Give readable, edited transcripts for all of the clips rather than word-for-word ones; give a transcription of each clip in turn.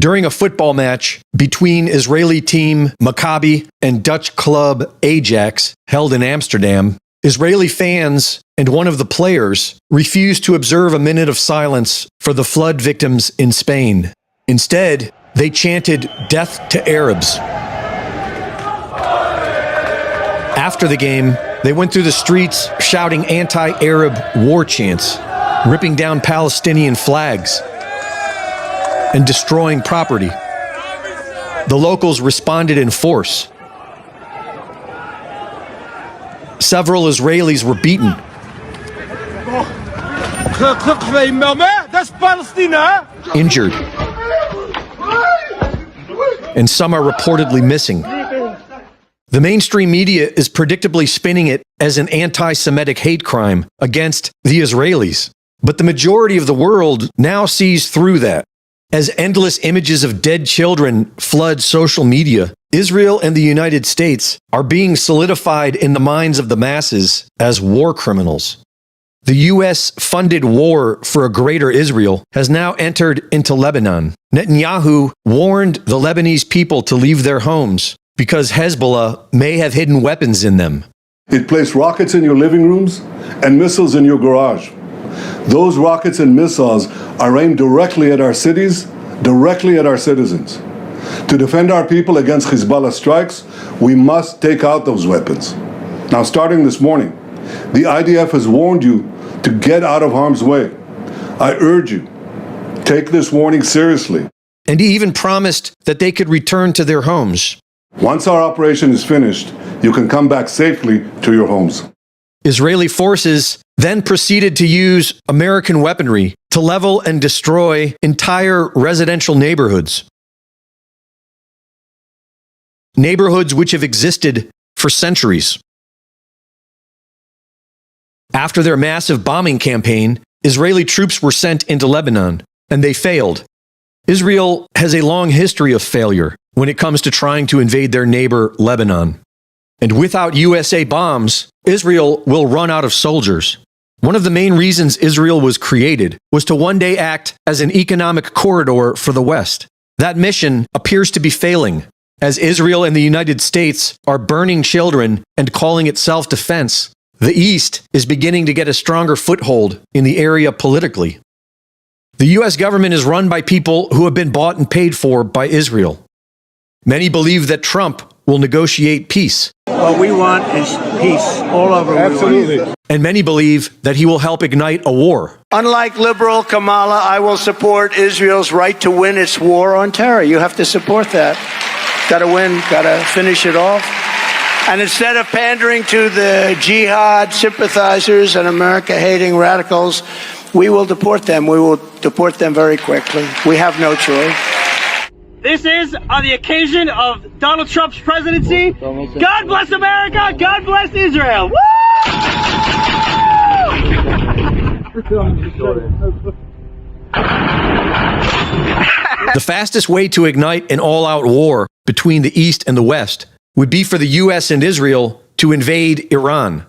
During a football match between Israeli team Maccabi and Dutch club Ajax held in Amsterdam, Israeli fans and one of the players refused to observe a minute of silence for the flood victims in Spain. Instead, they chanted "Death to Arabs." After the game, they went through the streets shouting anti-Arab war chants, ripping down Palestinian flags, and destroying property. The locals responded in force. Several Israelis were beaten. Injured. And some are reportedly missing. The mainstream media is predictably spinning it as an anti-Semitic hate crime against the Israelis. But the majority of the world now sees through that. As endless images of dead children flood social media, Israel and the United States are being solidified in the minds of the masses as war criminals. The U.S.-funded war for a greater Israel has now entered into Lebanon. Netanyahu warned the Lebanese people to leave their homes because Hezbollah may have hidden weapons in them. It placed rockets in your living rooms and missiles in your garage. Those rockets and missiles are aimed directly at our cities, directly at our citizens. To defend our people against Hezbollah strikes, we must take out those weapons. Now, starting this morning, the IDF has warned you to get out of harm's way. I urge you, take this warning seriously. And he even promised that they could return to their homes. Once our operation is finished, you can come back safely to your homes. Israeli forces then proceeded to use American weaponry to level and destroy entire residential neighborhoods. Neighborhoods which have existed for centuries. After their massive bombing campaign, Israeli troops were sent into Lebanon, and they failed. Israel has a long history of failure when it comes to trying to invade their neighbor, Lebanon. And without USA bombs, Israel will run out of soldiers. One of the main reasons Israel was created was to one day act as an economic corridor for the West. That mission appears to be failing, as Israel and the United States are burning children and calling it self-defense. The East is beginning to get a stronger foothold in the area politically. The U.S. government is run by people who have been bought and paid for by Israel. Many believe that Trump will negotiate peace. What we want is peace all over. Absolutely. And many believe that he will help ignite a war. Unlike liberal Kamala, I will support Israel's right to win its war on terror. You have to support that. Got to win, got to finish it off. And instead of pandering to the jihad sympathizers and America-hating radicals, we will deport them. We will deport them very quickly. We have no choice. This is on the occasion of Donald Trump's presidency. God bless America. God bless Israel. Woo! The fastest way to ignite an all-out war between the East and the West would be for the U.S. and Israel to invade Iran.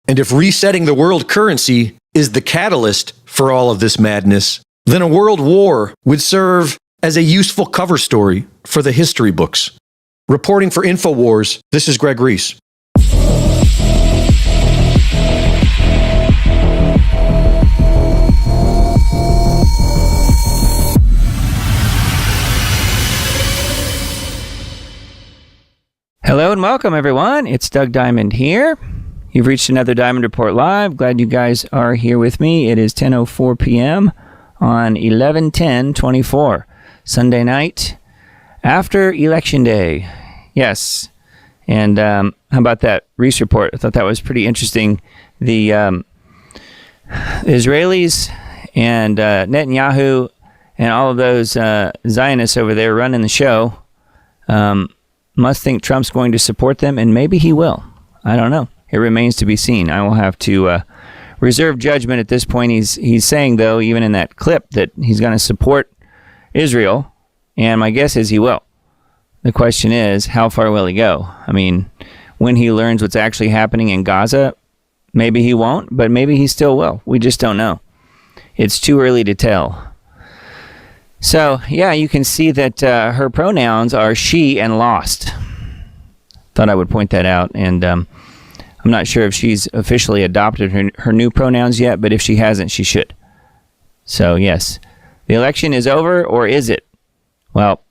And if resetting the world currency is the catalyst for all of this madness, then a world war would serve as a useful cover story for the history books. Reporting for InfoWars, this is Greg Reese. Hello and welcome, everyone. It's Doug Diamond here. You've reached another Diamond Report Live. Glad you guys are here with me. It is 10:04 p.m. on 11/10/24, Sunday night after Election Day. Yes. And how about that Reese report? I thought that was pretty interesting. The Israelis and Netanyahu and all of those Zionists over there running the show must think Trump's going to support them, and maybe he will. I don't know. It remains to be seen. I will have to reserve judgment at this point. He's saying, though, even in that clip, that he's going to support Israel, and my guess is he will. The question is, how far will he go? I mean, when he learns what's actually happening in Gaza, maybe he won't, but maybe he still will. We just don't know. It's too early to tell. So, yeah, you can see that her pronouns are she and lost. Thought I would point that out. And I'm not sure if she's officially adopted her new pronouns yet, but if she hasn't, she should. So, yes, the election is over, or is it? Well,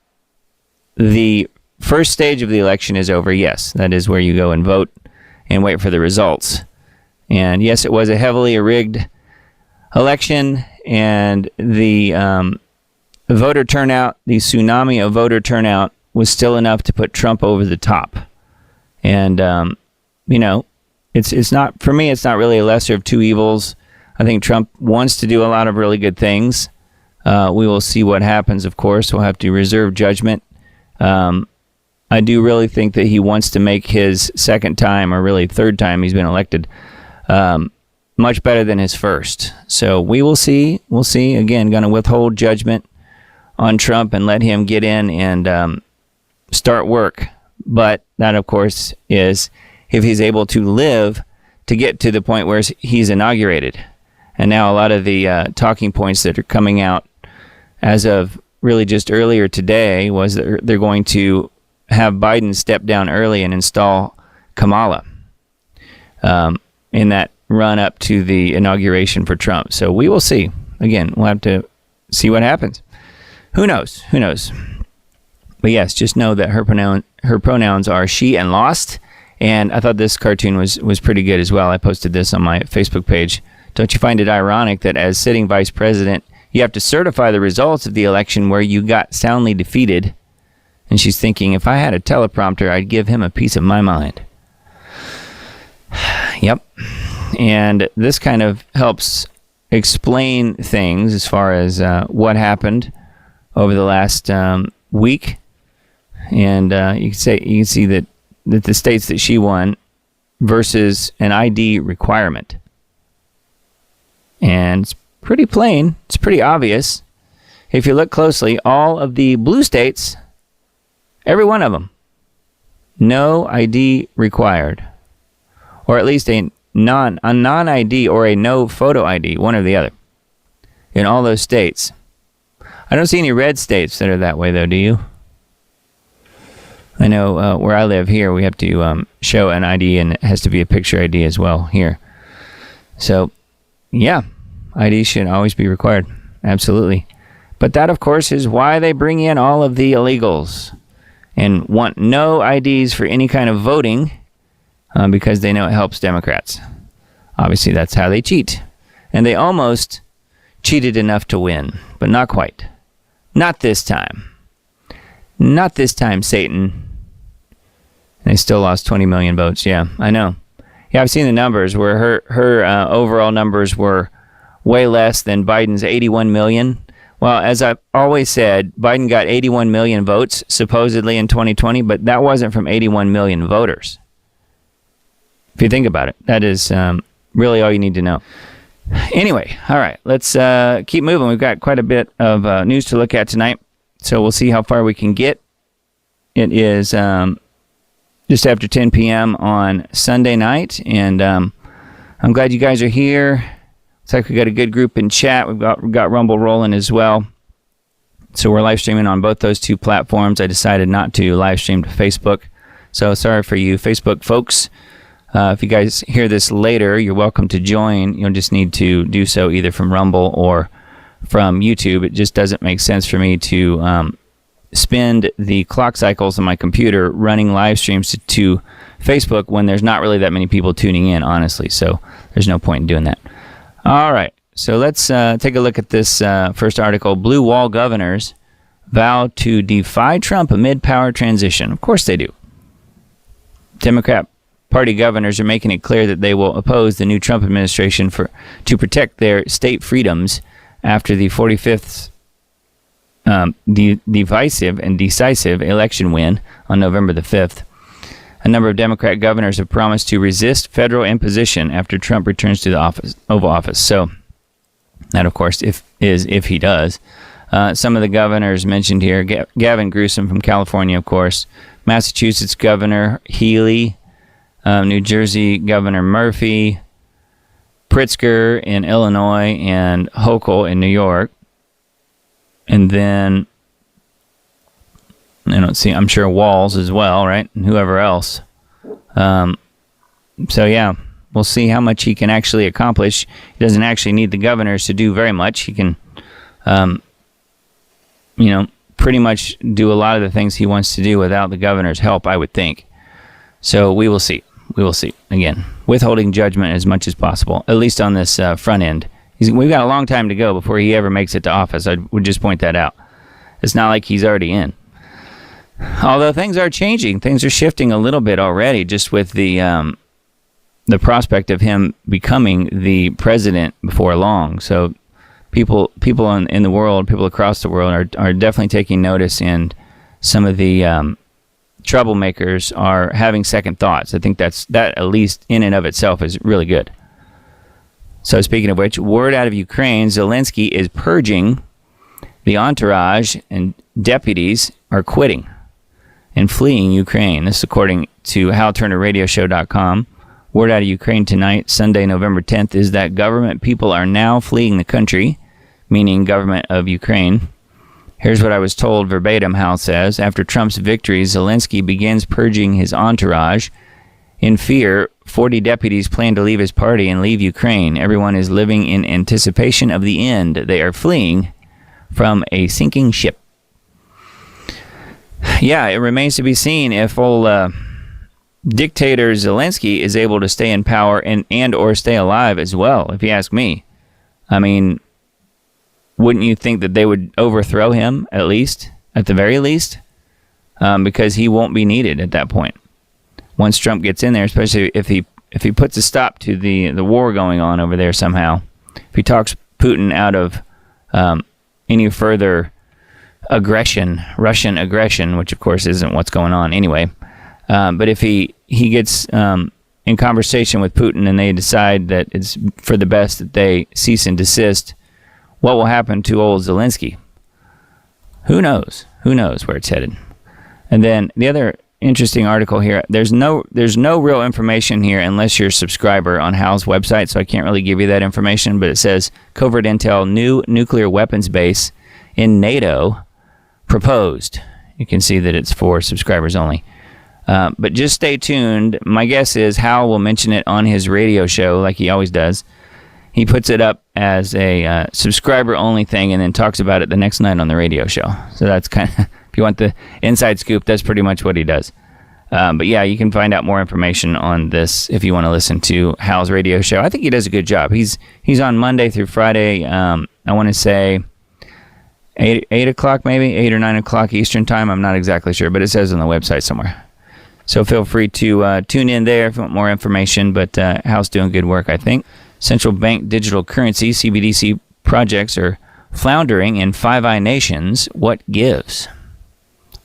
the first stage of the election is over, yes. That is where you go and vote and wait for the results. And, yes, it was a heavily rigged election, and the voter turnout, the tsunami of voter turnout, was still enough to put Trump over the top. And, it's not, for me, it's not really a lesser of two evils. I think Trump wants to do a lot of really good things. We will see what happens, of course. We'll have to reserve judgment. I do really think that he wants to make his second time, or really third time he's been elected, much better than his first. So we will see. We'll see. Again, going to withhold judgment on Trump and let him get in and start work. But that, of course, is if he's able to live to get to the point where he's inaugurated. And now a lot of the talking points that are coming out as of really just earlier today was that they're going to have Biden step down early and install Kamala in that run up to the inauguration for Trump. So we will see. Again, we'll have to see what happens. Who knows? Who knows? But yes, just know that her pronouns are she and lost. And I thought this cartoon was pretty good as well. I posted this on my Facebook page. Don't you find it ironic that as sitting vice president, you have to certify the results of the election where you got soundly defeated? And she's thinking, if I had a teleprompter, I'd give him a piece of my mind. Yep. And this kind of helps explain things as far as what happened over the last week. And you can see that the states that she won versus an ID requirement. And it's pretty plain. It's pretty obvious. If you look closely, all of the blue states, every one of them, no ID required. Or at least a non-ID or a no photo ID, one or the other, in all those states. I don't see any red states that are that way, though, do you? I know where I live here, we have to show an ID, and it has to be a picture ID as well here. So, yeah, ID should always be required. Absolutely. But that, of course, is why they bring in all of the illegals and want no IDs for any kind of voting because they know it helps Democrats. Obviously, that's how they cheat. And they almost cheated enough to win, but not quite. Not this time. Not this time, Satan. They still lost 20 million votes. Yeah, I know. Yeah, I've seen the numbers where her overall numbers were way less than Biden's 81 million. Well, as I've always said, Biden got 81 million votes supposedly in 2020, but that wasn't from 81 million voters. If you think about it, that is really all you need to know. Anyway, all right, let's keep moving. We've got quite a bit of news to look at tonight, so we'll see how far we can get. It is just after 10 p.m. on Sunday night, and I'm glad you guys are here. Looks like we got a good group in chat. We've got Rumble rolling as well. So we're live streaming on both those two platforms. I decided not to live stream to Facebook, so sorry for you Facebook folks. If you guys hear this later, you're welcome to join. You'll just need to do so either from Rumble or from YouTube. It just doesn't make sense for me to spend the clock cycles on my computer running live streams to Facebook when there's not really that many people tuning in, honestly. So there's no point in doing that. All right. So let's take a look at this first article. Blue wall governors vow to defy Trump amid power transition. Of course they do. Democrat Party governors are making it clear that they will oppose the new Trump administration to protect their state freedoms after the 45th divisive and decisive election win on November the 5th. A number of Democrat governors have promised to resist federal imposition after Trump returns to the Oval Office. So that, of course, if he does. Some of the governors mentioned here, Gavin Newsom from California, of course, Massachusetts Governor Healy, New Jersey Governor Murphy, Pritzker in Illinois, and Hochul in New York. And then, I don't see, I'm sure Walls as well, right? And whoever else. So, yeah, we'll see how much he can actually accomplish. He doesn't actually need the governors to do very much. He can, pretty much do a lot of the things he wants to do without the governor's help, I would think. So we will see. We will see. Again, withholding judgment as much as possible, at least on this front end. We've got a long time to go before he ever makes it to office. I would just point that out. It's not like he's already in. Although things are changing. Things are shifting a little bit already, just with the prospect of him becoming the president before long. So people in the world, people across the world are definitely taking notice, and some of the troublemakers are having second thoughts. I think that at least in and of itself is really good. So speaking of which, word out of Ukraine, Zelensky is purging the entourage, and deputies are quitting and fleeing Ukraine. This is according to HalTurnerRadioshow.com. Word out of Ukraine tonight, Sunday, November 10th, is that government people are now fleeing the country, meaning government of Ukraine. Here's what I was told verbatim, Hal says. After Trump's victory, Zelensky begins purging his entourage. In fear, 40 deputies plan to leave his party and leave Ukraine. Everyone is living in anticipation of the end. They are fleeing from a sinking ship. Yeah, it remains to be seen if old dictator Zelensky is able to stay in power and or stay alive as well, if you ask me. I mean, wouldn't you think that they would overthrow him, at the very least? Because he won't be needed at that point. Once Trump gets in there, especially if he puts a stop to the war going on over there somehow, if he talks Putin out of any further aggression, Russian aggression, which of course isn't what's going on anyway, but if he gets in conversation with Putin and they decide that it's for the best that they cease and desist, what will happen to old Zelensky? Who knows? Who knows where it's headed? And then the other interesting article here, there's no real information here unless you're a subscriber on Hal's website, so I can't really give you that information, but it says covert intel, new nuclear weapons base in NATO proposed. You can see that it's for subscribers only. But just stay tuned. My guess is Hal will mention it on his radio show like he always does. He puts it up as a subscriber-only thing and then talks about it the next night on the radio show. So that's kind of, if you want the inside scoop, that's pretty much what he does. But yeah, you can find out more information on this if you want to listen to Hal's radio show. I think he does a good job. He's on Monday through Friday. I want to say 8 o'clock maybe, 8 or 9 o'clock Eastern time. I'm not exactly sure, but it says on the website somewhere. So feel free to tune in there if you want more information. But Hal's doing good work, I think. Central bank digital currency, CBDC projects are floundering in Five Eye nations. What gives?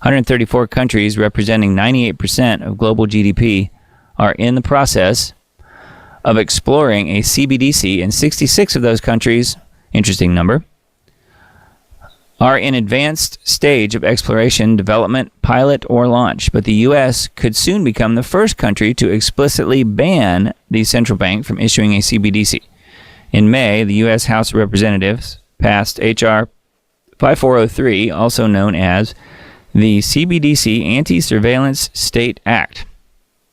134 countries representing 98% of global GDP are in the process of exploring a CBDC, and 66 of those countries, interesting number, are in advanced stage of exploration, development, pilot, or launch. But the U.S. could soon become the first country to explicitly ban the central bank from issuing a CBDC. In May, the U.S. House of Representatives passed H.R. 5403, also known as the CBDC Anti-Surveillance State Act.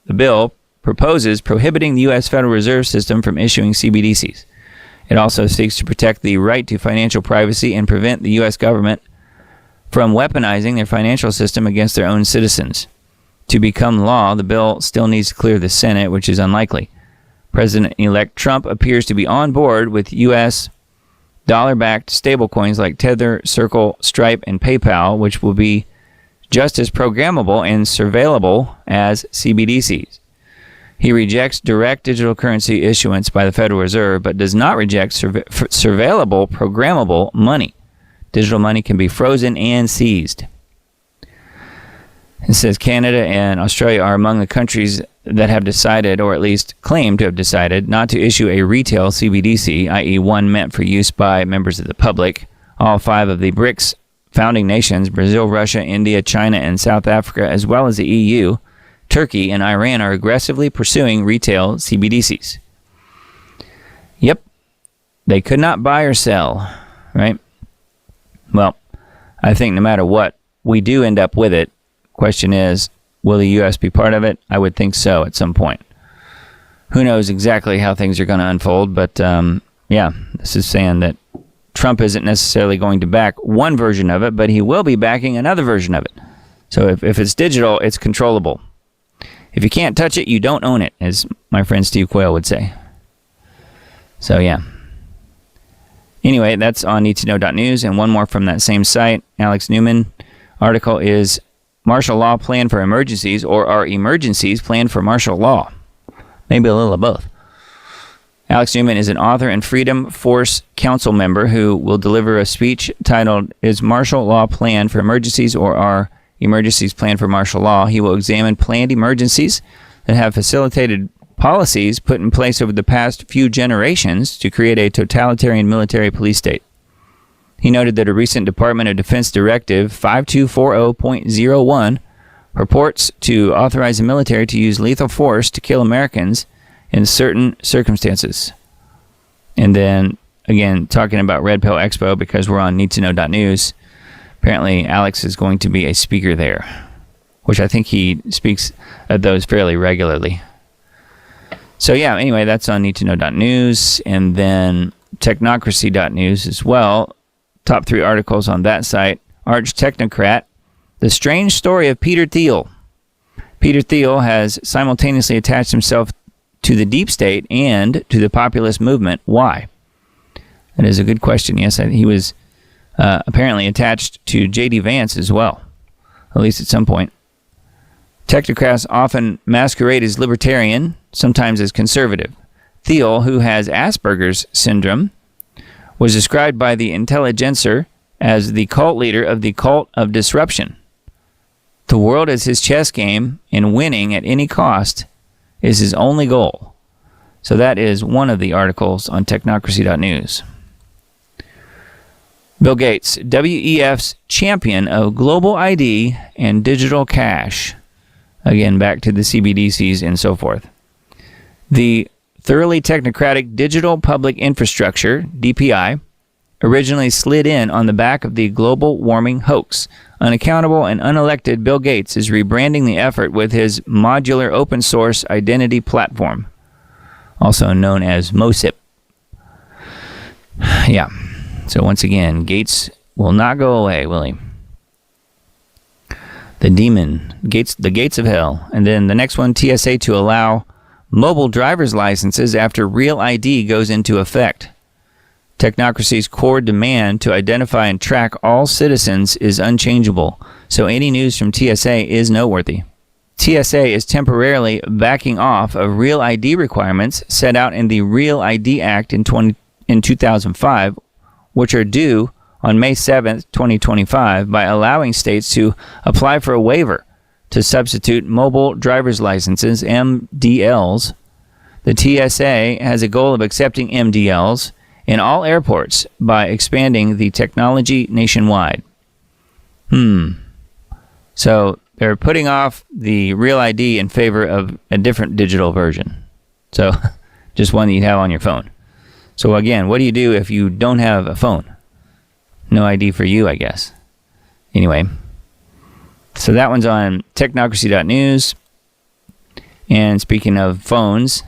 The bill proposes prohibiting the U.S. Federal Reserve System from issuing CBDCs. It also seeks to protect the right to financial privacy and prevent the U.S. government from weaponizing their financial system against their own citizens. To become law, the bill still needs to clear the Senate, which is unlikely. President-elect Trump appears to be on board with U.S. dollar-backed stablecoins like Tether, Circle, Stripe, and PayPal, which will be just as programmable and surveillable as CBDCs. He rejects direct digital currency issuance by the Federal Reserve, but does not reject surveillable, programmable money. Digital money can be frozen and seized. It says Canada and Australia are among the countries that have decided, or at least claim to have decided, not to issue a retail CBDC, i.e. one meant for use by members of the public. All 5 of the BRICS founding nations, Brazil, Russia, India, China, and South Africa, as well as the EU, Turkey, and Iran are aggressively pursuing retail CBDCs. Yep. They could not buy or sell, right? Well, I think no matter what, we do end up with it. Question is, will the U.S. be part of it? I would think so at some point. Who knows exactly how things are going to unfold, but yeah, this is saying that Trump isn't necessarily going to back one version of it, but he will be backing another version of it. So if it's digital, it's controllable. If you can't touch it, you don't own it, as my friend Steve Quayle would say. So yeah. Anyway, that's on needtoknow.news, and one more from that same site. Alex Newman article is Martial Law Plan for Emergencies, or are emergencies planned for martial law? Maybe a little of both. Alex Newman is an author and Freedom Force Council member who will deliver a speech titled, Is Martial Law Planned for Emergencies, or are emergencies planned for martial law? He will examine planned emergencies that have facilitated policies put in place over the past few generations to create a totalitarian military police state. He noted that a recent Department of Defense Directive 5240.01 purports to authorize the military to use lethal force to kill Americans in certain circumstances. And then, again, talking about Red Pill Expo, because we're on needtoknow.news, apparently Alex is going to be a speaker there, which I think he speaks at those fairly regularly. So yeah, anyway, that's on needtoknow.news, and then technocracy.news as well. Top 3 articles on that site. Arch Technocrat, The Strange Story of Peter Thiel. Peter Thiel has simultaneously attached himself to the deep state and to the populist movement. Why? That is a good question. Yes, he was apparently attached to J.D. Vance as well, at least at some point. Technocrats often masquerade as libertarian, sometimes as conservative. Thiel, who has Asperger's syndrome, was described by the Intelligencer as the cult leader of the cult of disruption. The world is his chess game, and winning at any cost is his only goal. So that is one of the articles on technocracy.news. Bill Gates, WEF's champion of global ID and digital cash. Again, back to the CBDCs and so forth. The thoroughly technocratic Digital Public Infrastructure, DPI, originally slid in on the back of the global warming hoax. Unaccountable and unelected Bill Gates is rebranding the effort with his modular open source identity platform, also known as MOSIP. Yeah. So once again, Gates will not go away, will he? The demon, the gates of hell. And then the next one, TSA to allow mobile driver's licenses after Real ID goes into effect. Technocracy's core demand to identify and track all citizens is unchangeable, so any news from TSA is noteworthy. TSA is temporarily backing off of Real ID requirements set out in the Real ID Act in 2005, which are due on May 7th, 2025, by allowing states to apply for a waiver to substitute mobile driver's licenses, MDLs. The TSA has a goal of accepting MDLs in all airports by expanding the technology nationwide. So they're putting off the Real ID in favor of a different digital version. So just one that you have on your phone. So again, what do you do if you don't have a phone? No ID for you, I guess. Anyway, so that one's on technocracy.news. And speaking of phones,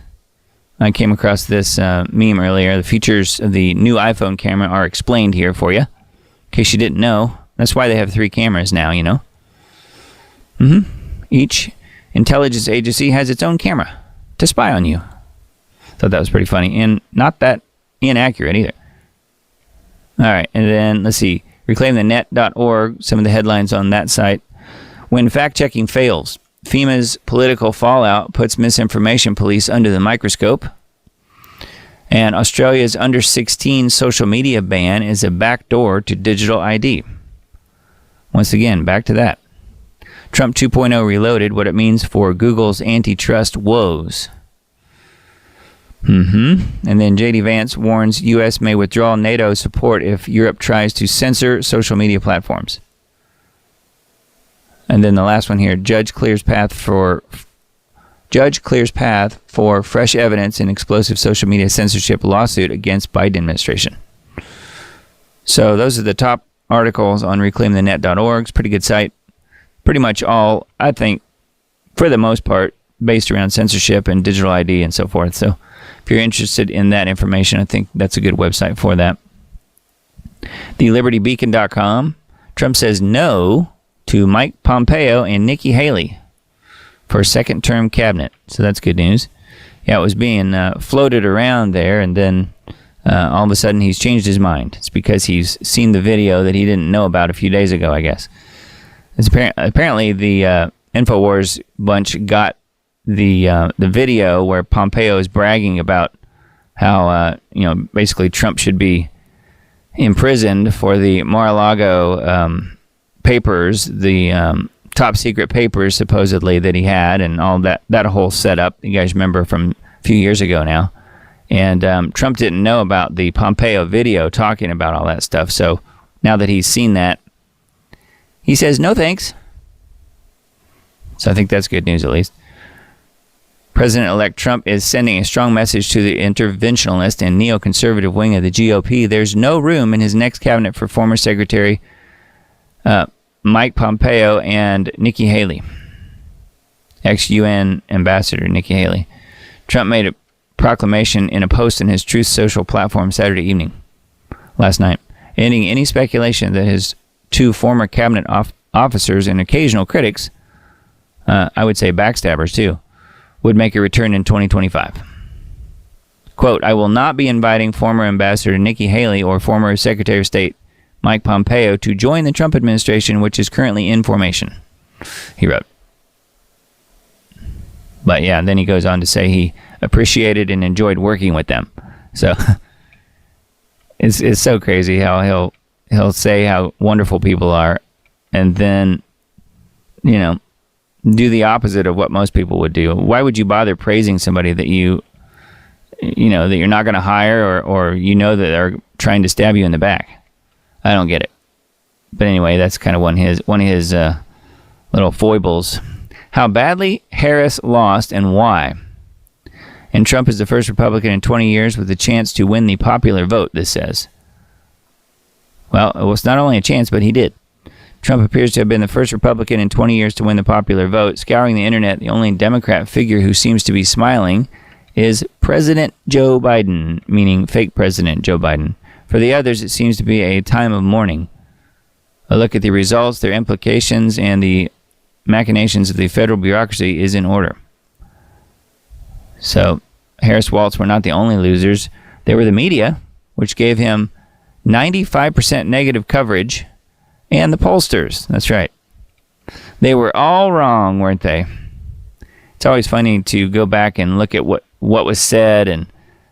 I came across this meme earlier. The features of the new iPhone camera are explained here for you, in case you didn't know. That's why they have 3 cameras now, you know. Each intelligence agency has its own camera to spy on you. Thought that was pretty funny, and not that inaccurate either. All right, and then let's see. ReclaimTheNet.org, some of the headlines on that site. When fact-checking fails, FEMA's political fallout puts misinformation police under the microscope. And Australia's under-16 social media ban is a backdoor to digital ID. Once again, back to that. Trump 2.0 Reloaded, what it means for Google's antitrust woes. And then J.D. Vance warns U.S. may withdraw NATO support if Europe tries to censor social media platforms. And then the last one here, Judge clears path for fresh evidence in explosive social media censorship lawsuit against Biden administration. So those are the top articles on reclaimthenet.org. It's a pretty good site. Pretty much all, I think, for the most part, based around censorship and digital ID and so forth. So if you're interested in that information, I think that's a good website for that. TheLibertyBeacon.com. Trump says no to Mike Pompeo and Nikki Haley for second-term cabinet. So that's good news. Yeah, it was being floated around there, and then all of a sudden he's changed his mind. It's because he's seen the video that he didn't know about a few days ago, I guess. It's apparently the InfoWars bunch got the video where Pompeo is bragging about how basically Trump should be imprisoned for the Mar-a-Lago papers, the top secret papers supposedly that he had, and all that whole setup. You guys remember from a few years ago now. And Trump didn't know about the Pompeo video talking about all that stuff. So now that he's seen that, he says no thanks. So I think that's good news, at least. President-elect Trump is sending a strong message to the interventionalist and neoconservative wing of the GOP. There's no room in his next cabinet for former Secretary Mike Pompeo and Nikki Haley, ex-UN Ambassador Nikki Haley. Trump made a proclamation in a post in his Truth Social platform Saturday evening, last night, ending any speculation that his two former cabinet officers and occasional critics, I would say backstabbers too, would make a return in 2025. Quote, I will not be inviting former Ambassador Nikki Haley or former Secretary of State Mike Pompeo to join the Trump administration, which is currently in formation, he wrote. But yeah, then he goes on to say he appreciated and enjoyed working with them. So it's so crazy how he'll say how wonderful people are, and then, do the opposite of what most people would do. Why would you bother praising somebody that that you're not going to hire, or that they're trying to stab you in the back? I don't get it. But anyway, that's kind of one of his little foibles. How badly Harris lost and why. And Trump is the first Republican in 20 years with a chance to win the popular vote, this says. Well, it was not only a chance, but he did. Trump appears to have been the first Republican in 20 years to win the popular vote. Scouring the internet, the only Democrat figure who seems to be smiling is President Joe Biden, meaning fake President Joe Biden. For the others, it seems to be a time of mourning. A look at the results, their implications, and the machinations of the federal bureaucracy is in order. So, Harris-Walz were not the only losers. They were the media, which gave him 95% negative coverage, and the pollsters. That's right. They were all wrong, weren't they? It's always funny to go back and look at what was said and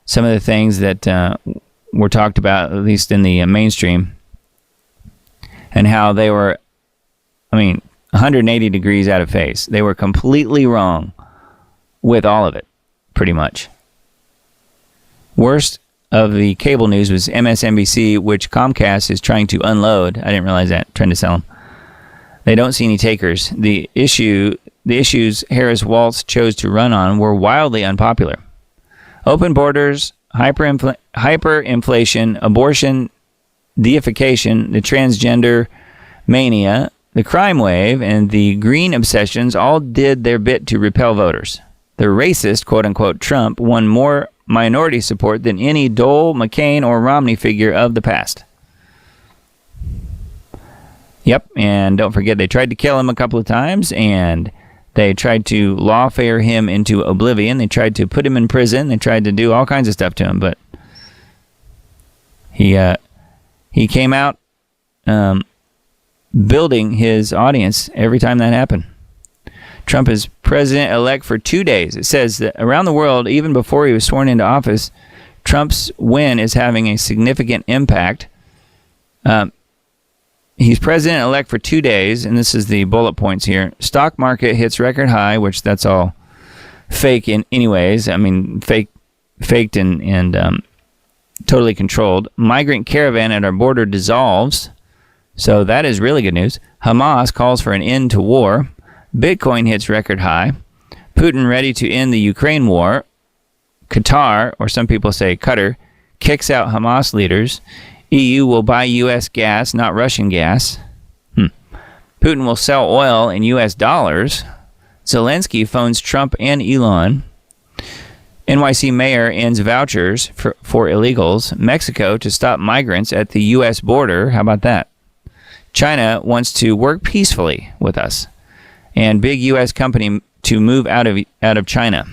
some of the things that were talked about, at least in the mainstream, and how they were, 180 degrees out of phase. They were completely wrong with all of it, pretty much. Worst of the cable news was MSNBC, which Comcast is trying to unload. I didn't realize that, trying to sell them. They don't see any takers. The issues Harris-Walz chose to run on were wildly unpopular. Open borders, hyperinflation, abortion, deification, the transgender mania, the crime wave, and the green obsessions all did their bit to repel voters. The racist, quote-unquote, Trump won more minority support than any Dole, McCain, or Romney figure of the past. Yep, and don't forget they tried to kill him a couple of times, and they tried to lawfare him into oblivion. They tried to put him in prison. They tried to do all kinds of stuff to him, but he came out building his audience every time that happened. Trump is president-elect for 2 days. It says that around the world, even before he was sworn into office, Trump's win is having a significant impact. He's president-elect for 2 days, and this is the bullet points here. Stock market hits record high, which that's all fake in anyways. Faked and totally controlled. Migrant caravan at our border dissolves. So that is really good news. Hamas calls for an end to war. Bitcoin hits record high. Putin ready to end the Ukraine war. Qatar, or some people say Qatar, kicks out Hamas leaders. EU will buy U.S. gas, not Russian gas. Putin will sell oil in U.S. dollars. Zelensky phones Trump and Elon. NYC mayor ends vouchers for illegals. Mexico to stop migrants at the U.S. border. How about that? China wants to work peacefully with us. And big U.S. company to move out of China.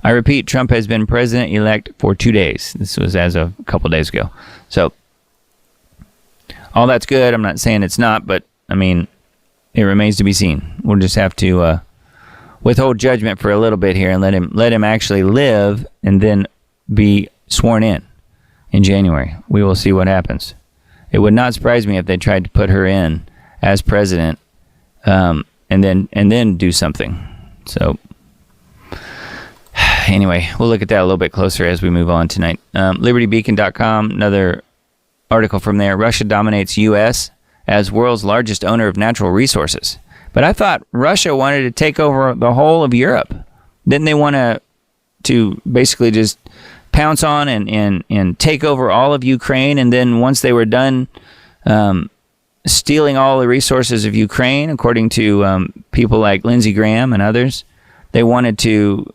I repeat, Trump has been president-elect for 2 days. This was as of a couple days ago. So, all that's good. I'm not saying it's not, but, I mean, it remains to be seen. We'll just have to withhold judgment for a little bit here and let him actually live and then be sworn in January. We will see what happens. It would not surprise me if they tried to put her in as president and then do something. So, anyway, we'll look at that a little bit closer as we move on tonight. LibertyBeacon.com, another article from there. Russia dominates U.S. as world's largest owner of natural resources. But I thought Russia wanted to take over the whole of Europe. Didn't they want to basically just pounce on and take over all of Ukraine? And then once they were done stealing all the resources of Ukraine, according to people like Lindsey Graham and others, they wanted to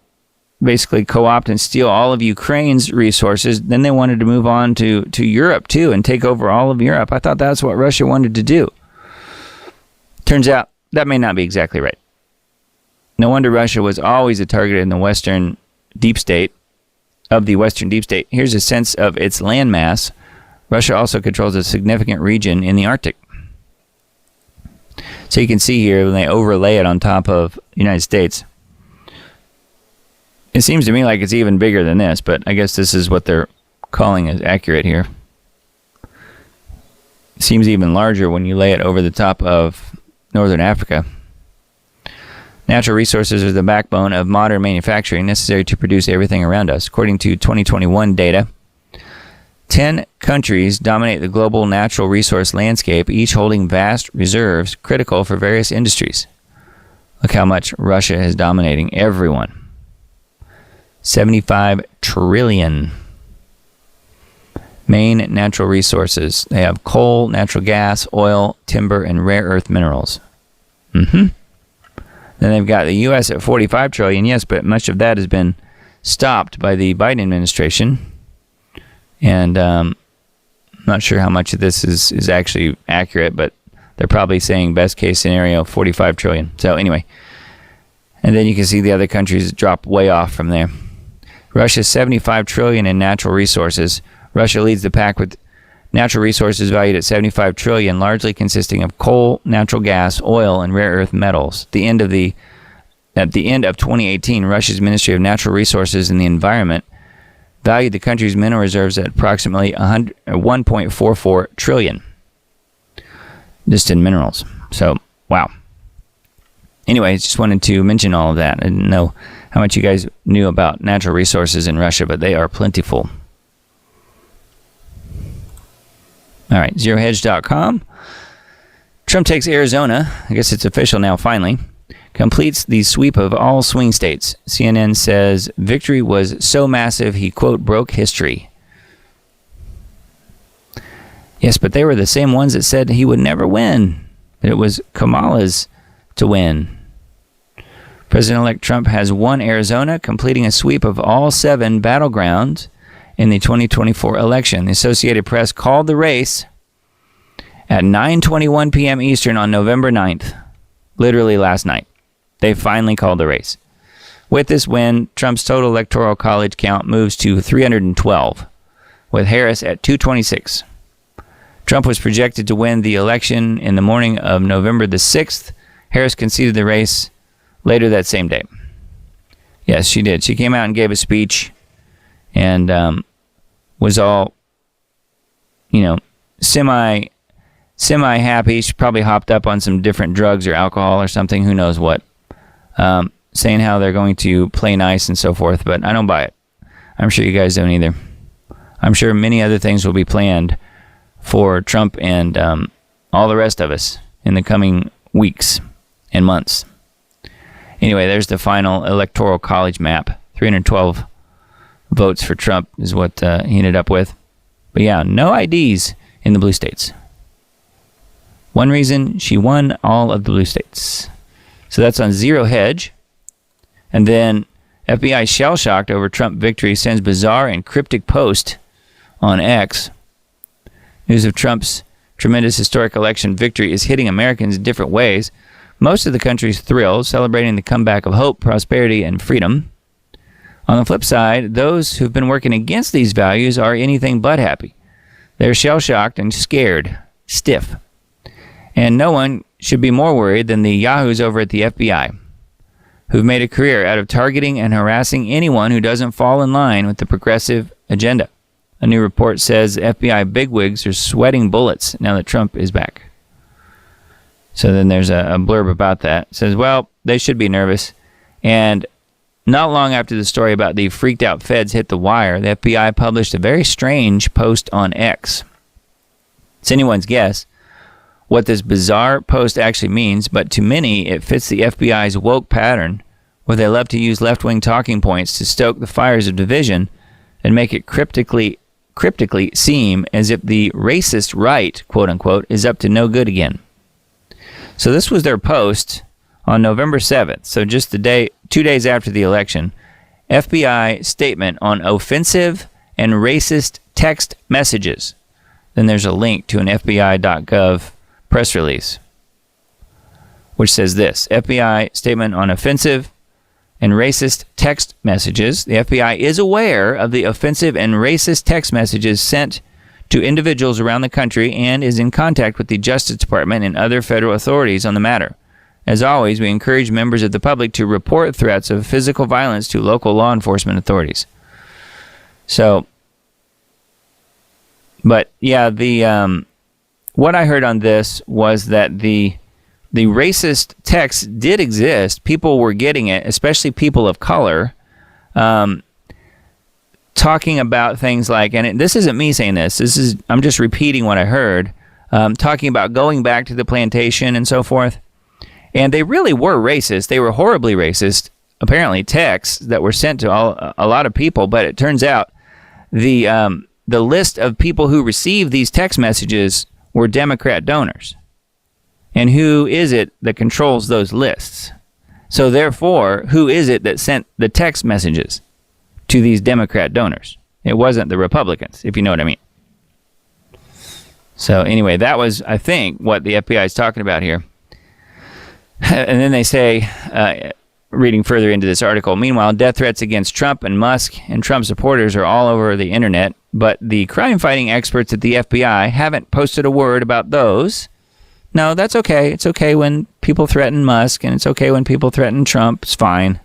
basically co-opt and steal all of Ukraine's resources. Then they wanted to move on to Europe too and take over all of Europe. I thought that's what Russia wanted to do. Turns out that may not be exactly right. No wonder Russia was always a target in the Western deep state, Here's a sense of its landmass. Russia also controls a significant region in the Arctic. So you can see here when they overlay it on top of the United States, it seems to me like it's even bigger than this, but I guess this is what they're calling is accurate here. It seems even larger when you lay it over the top of Northern Africa. Natural resources are the backbone of modern manufacturing necessary to produce everything around us. According to 2021 data, 10 countries dominate the global natural resource landscape, each holding vast reserves critical for various industries. Look how much Russia is dominating everyone. 75 trillion. Main natural resources. They have coal, natural gas, oil, timber, and rare earth minerals. Then they've got the U.S. at 45 trillion. Yes, but much of that has been stopped by the Biden administration. And I'm not sure how much of this is actually accurate, but they're probably saying best case scenario 45 trillion. So anyway, and then you can see the other countries drop way off from there. Russia's 75 trillion in natural resources. Russia leads the pack with natural resources valued at 75 trillion, largely consisting of coal, natural gas, oil, and rare earth metals. At the end of 2018, Russia's Ministry of Natural Resources and the Environment valued the country's mineral reserves at approximately 1.44 trillion just in minerals. So, wow. Anyway, just wanted to mention all of that. I didn't know how much you guys knew about natural resources in Russia, but they are plentiful. All right, zerohedge.com. Trump takes Arizona. I guess it's official now, finally. Completes the sweep of all swing states. CNN says victory was so massive he, quote, broke history. Yes, but they were the same ones that said he would never win. That it was Kamala's to win. President-elect Trump has won Arizona, completing a sweep of all 7 battlegrounds in the 2024 election. The Associated Press called the race at 9:21 p.m. Eastern on November 9th, literally last night. They finally called the race. With this win, Trump's total electoral college count moves to 312, with Harris at 226. Trump was projected to win the election in the morning of November the 6th. Harris conceded the race later that same day. Yes, she did. She came out and gave a speech and was all, semi-happy. She probably hopped up on some different drugs or alcohol or something, who knows what, saying how they're going to play nice and so forth, but I don't buy it. I'm sure you guys don't either. I'm sure many other things will be planned for Trump and all the rest of us in the coming weeks and months. Anyway, there's the final electoral college map. 312 votes for Trump is what he ended up with. But yeah, no IDs in the blue states. One reason, she won all of the blue states. So that's on Zero Hedge. And then FBI shell-shocked over Trump victory sends bizarre and cryptic post on X. News of Trump's tremendous historic election victory is hitting Americans in different ways. Most of the country's thrilled, celebrating the comeback of hope, prosperity, and freedom. On the flip side, those who've been working against these values are anything but happy. They're shell-shocked and scared, stiff. And no one should be more worried than the yahoos over at the FBI, who've made a career out of targeting and harassing anyone who doesn't fall in line with the progressive agenda. A new report says FBI bigwigs are sweating bullets now that Trump is back. So then there's a blurb about that. It says, well, they should be nervous. And not long after the story about the freaked out feds hit the wire, the FBI published a very strange post on X. It's anyone's guess what this bizarre post actually means, but to many, it fits the FBI's woke pattern, where they love to use left-wing talking points to stoke the fires of division and make it cryptically seem as if the racist right, quote-unquote, is up to no good again. So this was their post on November 7th, so just 2 days after the election. FBI statement on offensive and racist text messages. Then there's a link to an FBI.gov press release, which says this: FBI statement on offensive and racist text messages. The FBI is aware of the offensive and racist text messages sent to individuals around the country and is in contact with the Justice Department and other federal authorities on the matter. As always, we encourage members of the public to report threats of physical violence to local law enforcement authorities. So, but yeah, what I heard on this was that the racist text did exist. People were getting it, especially people of color, talking about things like, and this isn't me saying this, I'm just repeating what I heard, talking about going back to the plantation and so forth. And they really were racist. They were horribly racist, apparently, texts that were sent to a lot of people. But it turns out the list of people who received these text messages were Democrat donors. And who is it that controls those lists? So therefore, who is it that sent the text messages to these Democrat donors? It wasn't the Republicans, if you know what I mean. So anyway, that was, I think, what the FBI is talking about here. And then they say, reading further into this article, meanwhile, death threats against Trump and Musk and Trump supporters are all over the internet, but the crime-fighting experts at the FBI haven't posted a word about those. No, that's okay. It's okay when people threaten Musk, and it's okay when people threaten Trump. It's fine.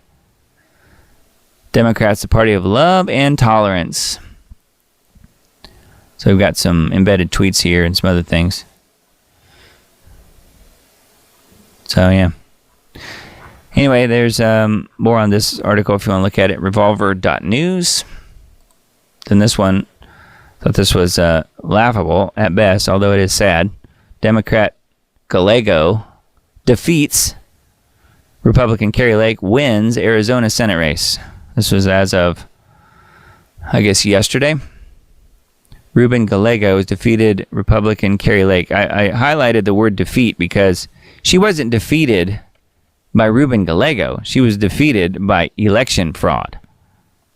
Democrats, the party of love and tolerance. So we've got some embedded tweets here and some other things. So, yeah. Anyway, there's more on this article if you want to look at it. Revolver.news. Then this one, thought this was laughable at best, although it is sad. Democrat Gallego defeats Republican Kari Lake, wins Arizona Senate race. This was as of, I guess, yesterday. Ruben Gallego has defeated Republican Kari Lake. I highlighted the word defeat because she wasn't defeated by Ruben Gallego. She was defeated by election fraud.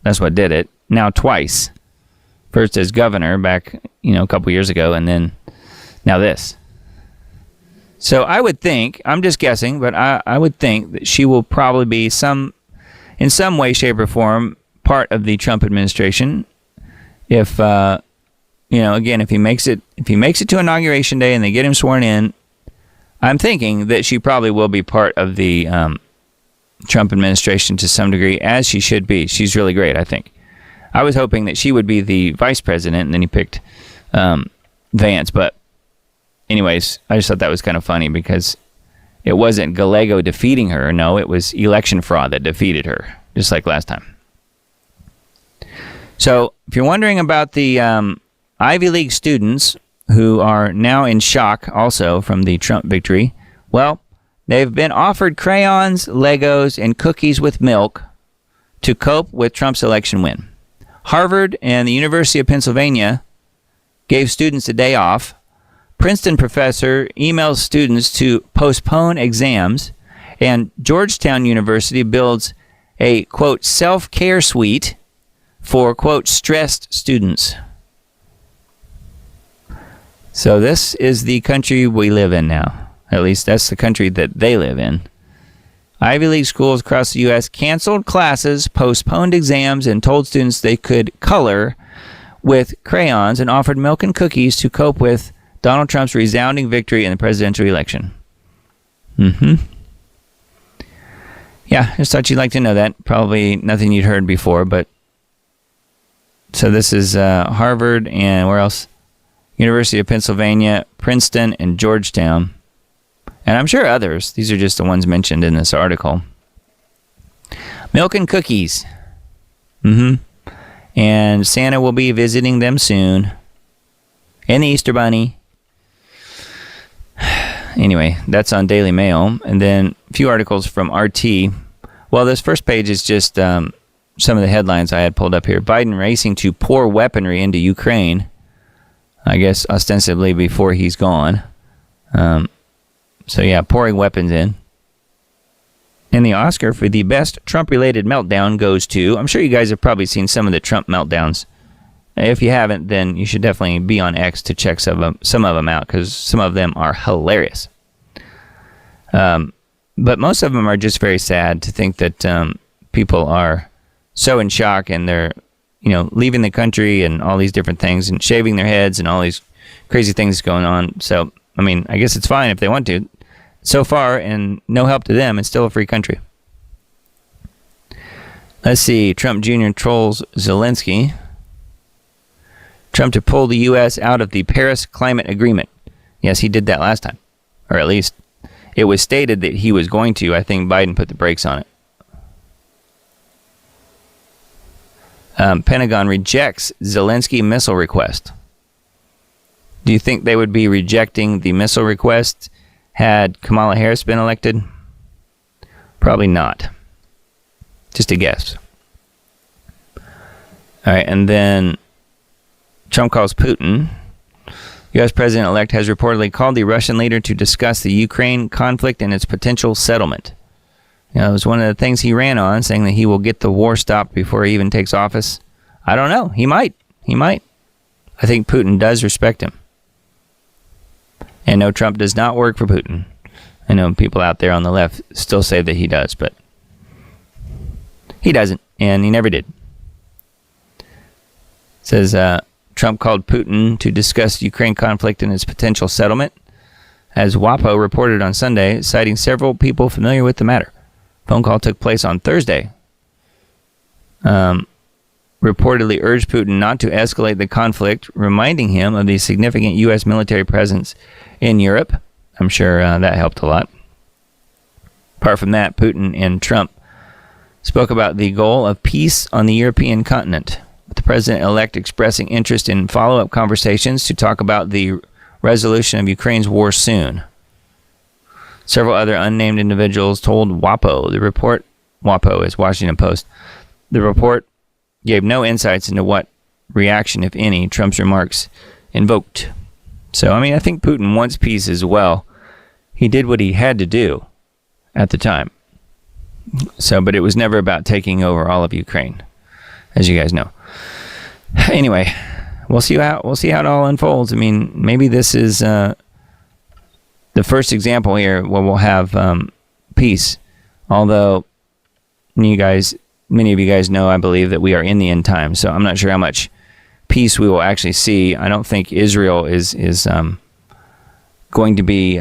That's what did it. Now twice. First as governor back, a couple years ago, and then now this. So I would think, I'm just guessing, but I would think that she will probably be in some way, shape, or form part of the Trump administration. If again, if he makes it to Inauguration Day and they get him sworn in, I'm thinking that she probably will be part of the Trump administration to some degree, as she should be. She's really great, I think. I was hoping that she would be the vice president, and then he picked Vance. But anyways, I just thought that was kind of funny because it wasn't Gallego defeating her. No, it was election fraud that defeated her, just like last time. So if you're wondering about the Ivy League students who are now in shock also from the Trump victory, well, they've been offered crayons, Legos, and cookies with milk to cope with Trump's election win. Harvard and the University of Pennsylvania gave students a day off. Princeton professor emails students to postpone exams. And Georgetown University builds a, quote, self-care suite for, quote, stressed students. So this is the country we live in now. At least that's the country that they live in. Ivy League schools across the U.S. canceled classes, postponed exams, and told students they could color with crayons and offered milk and cookies to cope with Donald Trump's resounding victory in the presidential election. Yeah, just thought you'd like to know that. Probably nothing you'd heard before, but... So this is Harvard and where else? University of Pennsylvania, Princeton, and Georgetown. And I'm sure others. These are just the ones mentioned in this article. Milk and cookies. And Santa will be visiting them soon. And the Easter Bunny. Anyway, that's on Daily Mail. And then a few articles from RT. Well, this first page is just some of the headlines I had pulled up here. Biden racing to pour weaponry into Ukraine. I guess ostensibly before he's gone. So yeah, pouring weapons in. And the Oscar for the best Trump-related meltdown goes to... I'm sure you guys have probably seen some of the Trump meltdowns. If you haven't, then you should definitely be on X to check some of them out, because some of them are hilarious. But most of them are just very sad to think that people are so in shock and they're, leaving the country and all these different things and shaving their heads and all these crazy things going on. So, I guess it's fine if they want to. So far, and no help to them, it's still a free country. Let's see. Trump Jr. trolls Zelensky. Trump to pull the U.S. out of the Paris Climate Agreement. Yes, he did that last time. Or at least it was stated that he was going to. I think Biden put the brakes on it. Pentagon rejects Zelensky missile request. Do you think they would be rejecting the missile request had Kamala Harris been elected? Probably not. Just a guess. All right, and then Trump calls Putin. U.S. President-elect has reportedly called the Russian leader to discuss the Ukraine conflict and its potential settlement. It was one of the things he ran on, saying that he will get the war stopped before he even takes office. I don't know. He might. I think Putin does respect him. And no, Trump does not work for Putin. I know people out there on the left still say that he does, but he doesn't, and he never did. It says Trump called Putin to discuss the Ukraine conflict and its potential settlement, as WAPO reported on Sunday, citing several people familiar with the matter. Phone call took place on Thursday. Reportedly urged Putin not to escalate the conflict, reminding him of the significant U.S. military presence in Europe. I'm sure that helped a lot. Apart from that, Putin and Trump spoke about the goal of peace on the European continent, with the president-elect expressing interest in follow-up conversations to talk about the resolution of Ukraine's war soon. Several other unnamed individuals told WAPO. The report, WAPO is Washington Post. The report gave no insights into what reaction, if any, Trump's remarks invoked. So, I think Putin wants peace as well. He did what he had to do at the time. So, but it was never about taking over all of Ukraine, as you guys know. Anyway, we'll see how it all unfolds. Maybe this is the first example here where we'll have peace. Although many of you guys know, I believe, that we are in the end times. So I'm not sure how much peace we will actually see. I don't think Israel is going to be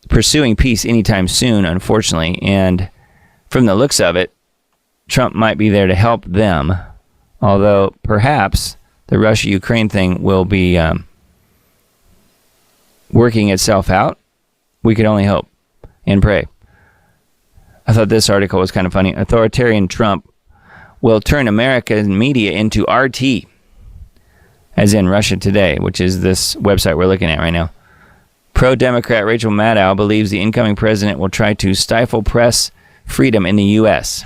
pursuing peace anytime soon, unfortunately. And from the looks of it, Trump might be there to help them. Although perhaps the Russia-Ukraine thing will be working itself out. We could only hope and pray. I thought this article was kind of funny. Authoritarian Trump will turn American media into RT, as in Russia Today, which is this website we're looking at right now. Pro-Democrat Rachel Maddow believes the incoming president will try to stifle press freedom in the U.S.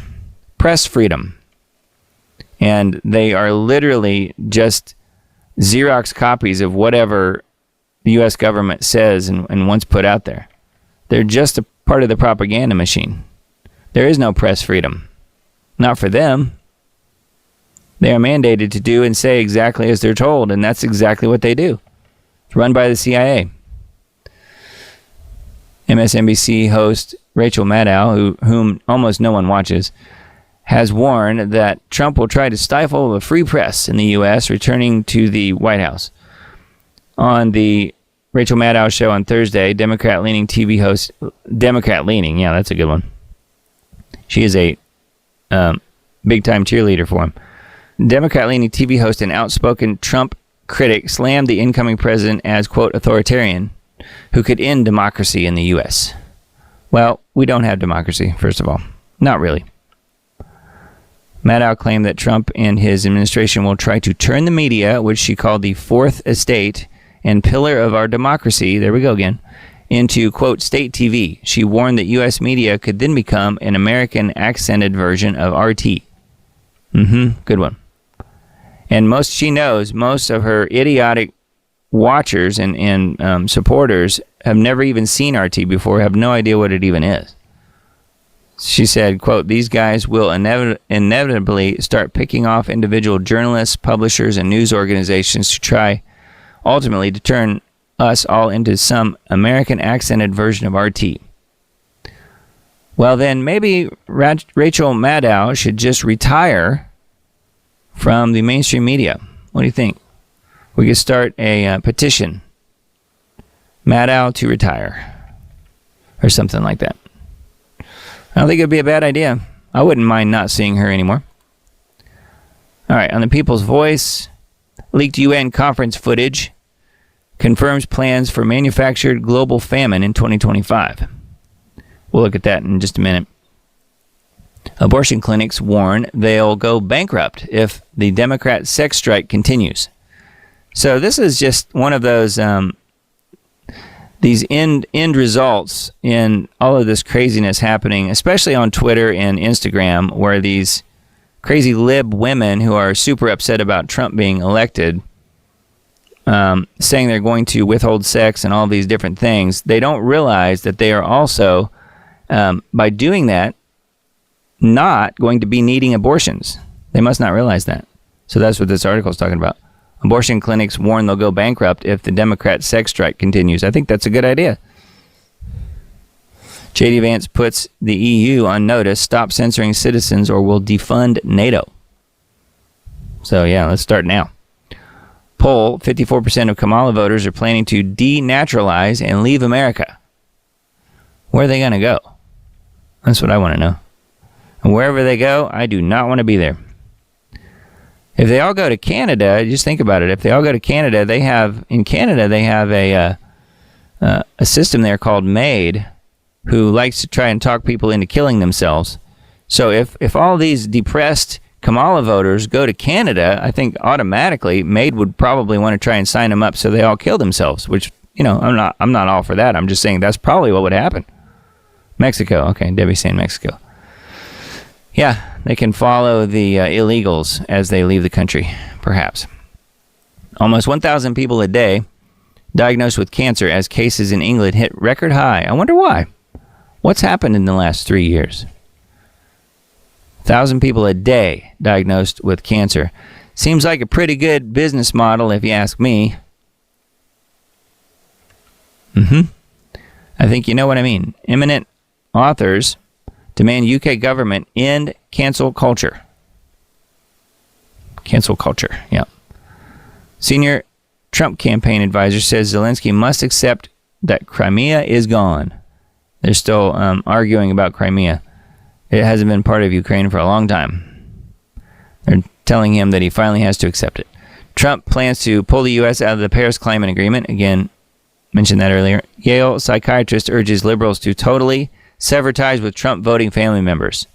Press freedom. And they are literally just Xerox copies of whatever the U.S. government says and wants put out there. They're just a part of the propaganda machine. There is no press freedom. Not for them. They are mandated to do and say exactly as they're told, and that's exactly what they do. It's run by the CIA. MSNBC host Rachel Maddow, whom almost no one watches, has warned that Trump will try to stifle the free press in the U.S. returning to the White House. On the Rachel Maddow show on Thursday, Democrat-leaning TV host... Democrat-leaning, yeah, that's a good one. She is a big-time cheerleader for him. Democrat-leaning TV host and outspoken Trump critic slammed the incoming president as, quote, authoritarian, who could end democracy in the U.S. Well, we don't have democracy, first of all. Not really. Maddow claimed that Trump and his administration will try to turn the media, which she called the fourth estate and pillar of our democracy, there we go again, into, quote, state TV. She warned that U.S. media could then become an American accented version of RT. Good one. And she knows most of her idiotic watchers and supporters have never even seen RT before, have no idea what it even is. She said, quote, these guys will inevitably start picking off individual journalists, publishers, and news organizations to try ultimately to turn us all into some American accented version of RT. Well, then maybe Rachel Maddow should just retire from the mainstream media. What do you think? We could start a petition. Maddow to retire. Or something like that. I don't think it would be a bad idea. I wouldn't mind not seeing her anymore. All right, on the People's Voice, leaked UN conference footage confirms plans for manufactured global famine in 2025. We'll look at that in just a minute. Abortion clinics warn they'll go bankrupt if the Democrat sex strike continues. So this is just one of those these end results in all of this craziness happening, especially on Twitter and Instagram, where these crazy lib women who are super upset about Trump being elected, saying they're going to withhold sex and all these different things, they don't realize that they are also, by doing that, not going to be needing abortions. They must not realize that. So that's what this article is talking about. Abortion clinics warn they'll go bankrupt if the Democrat sex strike continues. I think that's a good idea. J.D. Vance puts the EU on notice. Stop censoring citizens or we'll defund NATO. So, yeah, let's start now. Poll, 54% of Kamala voters are planning to denaturalize and leave America. Where are they going to go? That's what I want to know. And wherever they go, I do not want to be there. If they all go to Canada, just think about it. If they all go to Canada, they have a system there called MAID, who likes to try and talk people into killing themselves. So if all these depressed Kamala voters go to Canada, I think automatically MAID would probably want to try and sign them up so they all kill themselves. Which, you know, I'm not all for that. I'm just saying that's probably what would happen. Mexico, okay, Debbie's saying Mexico. Yeah, they can follow the illegals as they leave the country, perhaps. Almost 1,000 people a day diagnosed with cancer as cases in England hit record high. I wonder why. What's happened in the last 3 years? 1,000 people a day diagnosed with cancer. Seems like a pretty good business model if you ask me. I think you know what I mean. Eminent authors demand UK government end cancel culture. Cancel culture, yeah. Senior Trump campaign advisor says Zelensky must accept that Crimea is gone. They're still arguing about Crimea. It hasn't been part of Ukraine for a long time. They're telling him that he finally has to accept it. Trump plans to pull the U.S. out of the Paris Climate Agreement. Again, mentioned that earlier. Yale psychiatrist urges liberals to totally sever ties with Trump voting family members.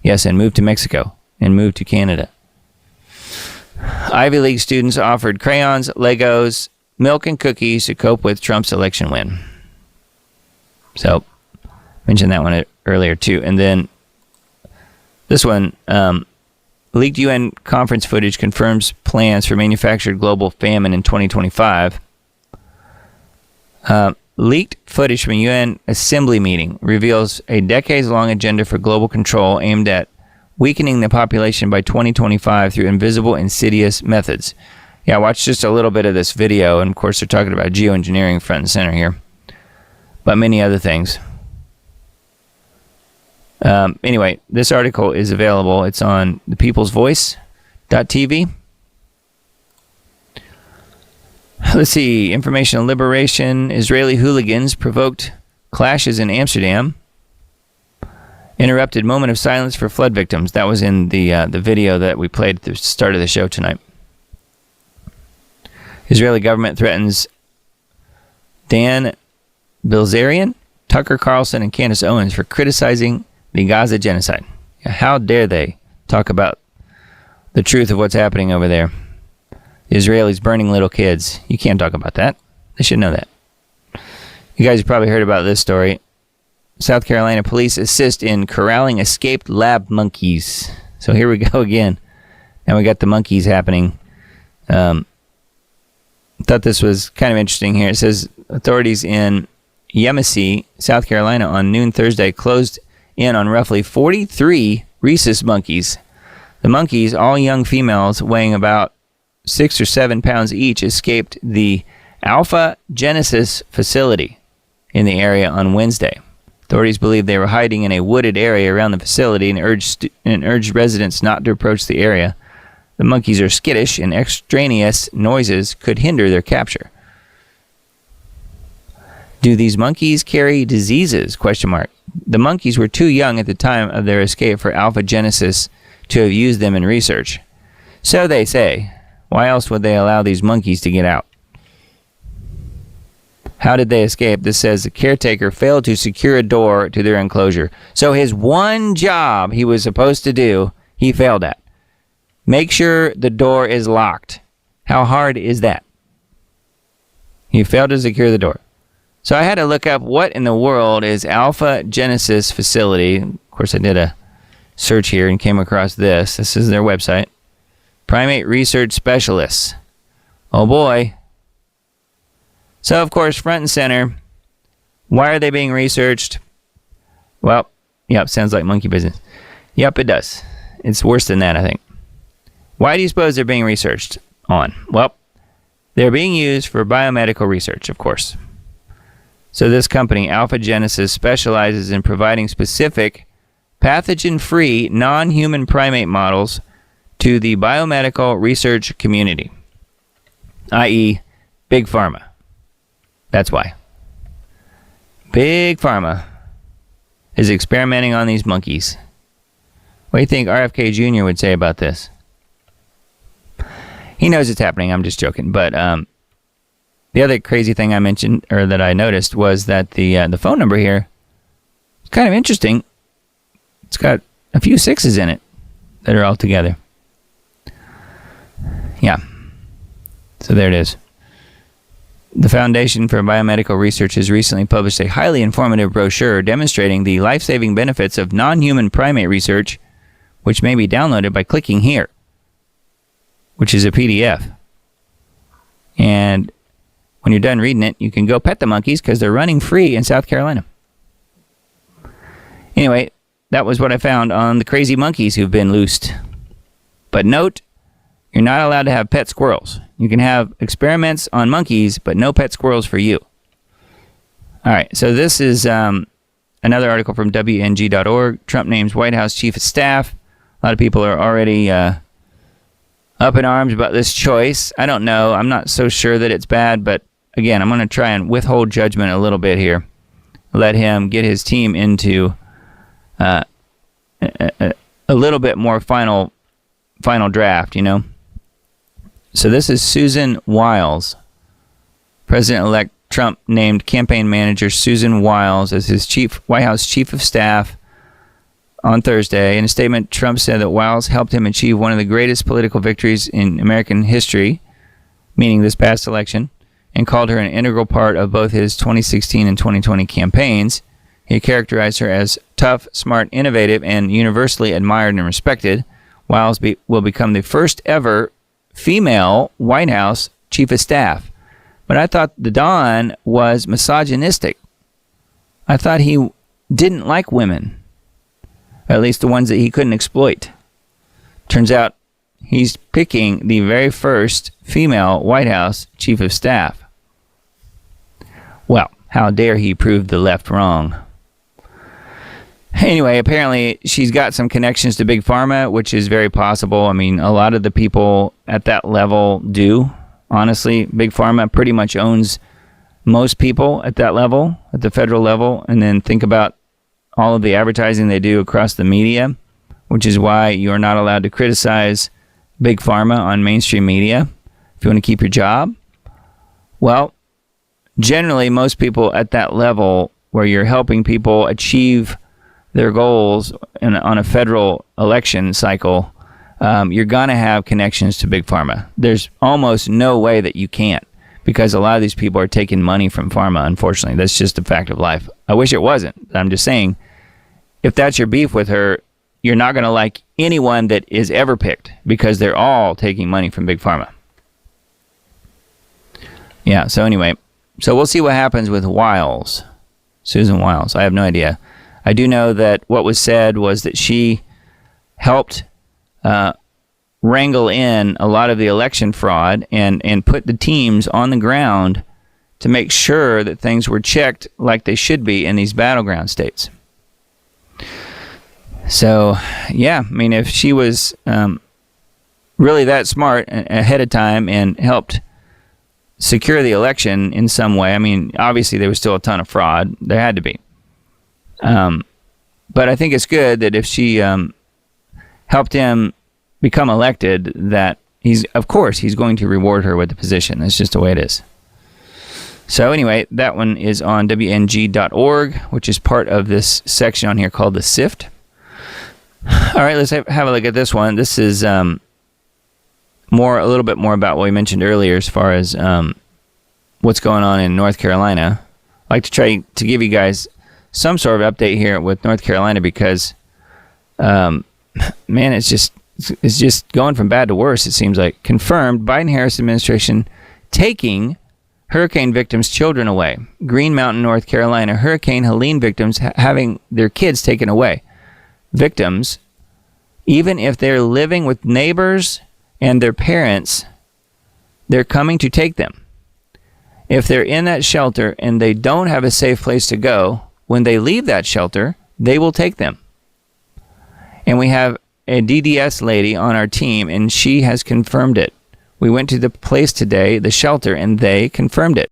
Yes, and move to Mexico and move to Canada. Ivy League students offered crayons, Legos, milk, and cookies to cope with Trump's election win. So, mentioned that one earlier too. And then this one, leaked UN conference footage confirms plans for manufactured global famine in 2025. Leaked footage from a UN assembly meeting reveals a decades-long agenda for global control aimed at weakening the population by 2025 through invisible, insidious methods. Yeah, watch just a little bit of this video, and of course they're talking about geoengineering front and center here, but many other things. Anyway, this article is available. It's on thepeoplesvoice.tv. Let's see. Information on liberation. Israeli hooligans provoked clashes in Amsterdam. Interrupted moment of silence for flood victims. That was in the video that we played at the start of the show tonight. Israeli government threatens Dan Bilzerian, Tucker Carlson, and Candace Owens for criticizing the Gaza genocide. How dare they talk about the truth of what's happening over there? The Israelis burning little kids. You can't talk about that. They should know that. You guys have probably heard about this story. South Carolina police assist in corralling escaped lab monkeys. So here we go again. Now we got the monkeys happening. Thought this was kind of interesting here. It says authorities in Yemassee, South Carolina on noon Thursday closed in on roughly 43 rhesus monkeys. The monkeys, all young females weighing about 6 or 7 pounds each, escaped the Alpha Genesis facility in the area on Wednesday. Authorities believe they were hiding in a wooded area around the facility and urged residents not to approach the area. The monkeys are skittish and extraneous noises could hinder their capture. Do these monkeys carry diseases? ? The monkeys were too young at the time of their escape for Alpha Genesis to have used them in research. So they say. Why else would they allow these monkeys to get out? How did they escape? This says the caretaker failed to secure a door to their enclosure. So his one job he was supposed to do, he failed at. Make sure the door is locked. How hard is that? He failed to secure the door. So I had to look up what in the world is Alpha Genesis facility. Of course, I did a search here and came across this. This is their website. Primate Research Specialists. Oh boy. So, of course, front and center. Why are they being researched? Well, yep, sounds like monkey business. Yep, it does. It's worse than that, I think. Why do you suppose they're being researched on? Well, they're being used for biomedical research, of course. So this company, Alpha Genesis, specializes in providing specific pathogen-free non-human primate models to the biomedical research community, i.e. Big Pharma. That's why. Big Pharma is experimenting on these monkeys. What do you think RFK Jr. would say about this? He knows it's happening. I'm just joking. But the other crazy thing I mentioned, or that I noticed, was that the phone number here is kind of interesting. It's got a few sixes in it that are all together. Yeah. So there it is. The Foundation for Biomedical Research has recently published a highly informative brochure demonstrating the life-saving benefits of non-human primate research, which may be downloaded by clicking here, which is a PDF. And when you're done reading it, you can go pet the monkeys because they're running free in South Carolina. Anyway, that was what I found on the crazy monkeys who've been loosed. But note, you're not allowed to have pet squirrels. You can have experiments on monkeys, but no pet squirrels for you. All right, so this is another article from WNG.org. Trump names White House Chief of Staff. A lot of people are already up in arms about this choice. I don't know. I'm not so sure that it's bad, but again, I'm going to try and withhold judgment a little bit here. Let him get his team into a little bit more final draft, you know. So this is Susan Wiles. President-elect Trump named campaign manager Susan Wiles as his White House Chief of Staff on Thursday. In a statement, Trump said that Wiles helped him achieve one of the greatest political victories in American history, meaning this past election, and called her an integral part of both his 2016 and 2020 campaigns. He characterized her as tough, smart, innovative, and universally admired and respected. will become the first ever female White House chief of staff. But I thought the Don was misogynistic. I thought he didn't like women, at least the ones that he couldn't exploit. Turns out he's picking the very first female White House chief of staff. Well, how dare he prove the left wrong? Anyway, apparently she's got some connections to Big Pharma, which is very possible. I mean, a lot of the people at that level do. Honestly, Big Pharma pretty much owns most people at that level, at the federal level. And then think about all of the advertising they do across the media, which is why you're not allowed to criticize Big Pharma on mainstream media if you want to keep your job. Well, generally, most people at that level where you're helping people achieve their goals on a federal election cycle, you're going to have connections to Big Pharma. There's almost no way that you can't, because a lot of these people are taking money from pharma, unfortunately. That's just a fact of life. I wish it wasn't. I'm just saying, if that's your beef with her, you're not going to like anyone that is ever picked, because they're all taking money from Big Pharma. Yeah, so anyway, so we'll see what happens with Wiles, Susan Wiles. I have no idea. I do know that what was said was that she helped wrangle in a lot of the election fraud and put the teams on the ground to make sure that things were checked like they should be in these battleground states. So, yeah, I mean, if she was really that smart ahead of time and helped secure the election in some way, I mean, obviously there was still a ton of fraud. There had to be. But I think it's good that if she helped him become elected, that he's going to reward her with the position. That's just the way it is. So anyway, that one is on WNG.org, which is part of this section on here called the SIFT. All right, let's have a look at this one. This is a little bit more about what we mentioned earlier as far as what's going on in North Carolina. I'd like to try to give you guys some sort of update here with North Carolina because, man, it's just going from bad to worse, it seems like. Confirmed, Biden-Harris administration taking hurricane victims' children away. Green Mountain, North Carolina, Hurricane Helene victims having their kids taken away. Victims, even if they're living with neighbors and their parents, they're coming to take them. If they're in that shelter and they don't have a safe place to go, when they leave that shelter, they will take them. And we have a DDS lady on our team, and she has confirmed it. We went to the place today, the shelter, and they confirmed it.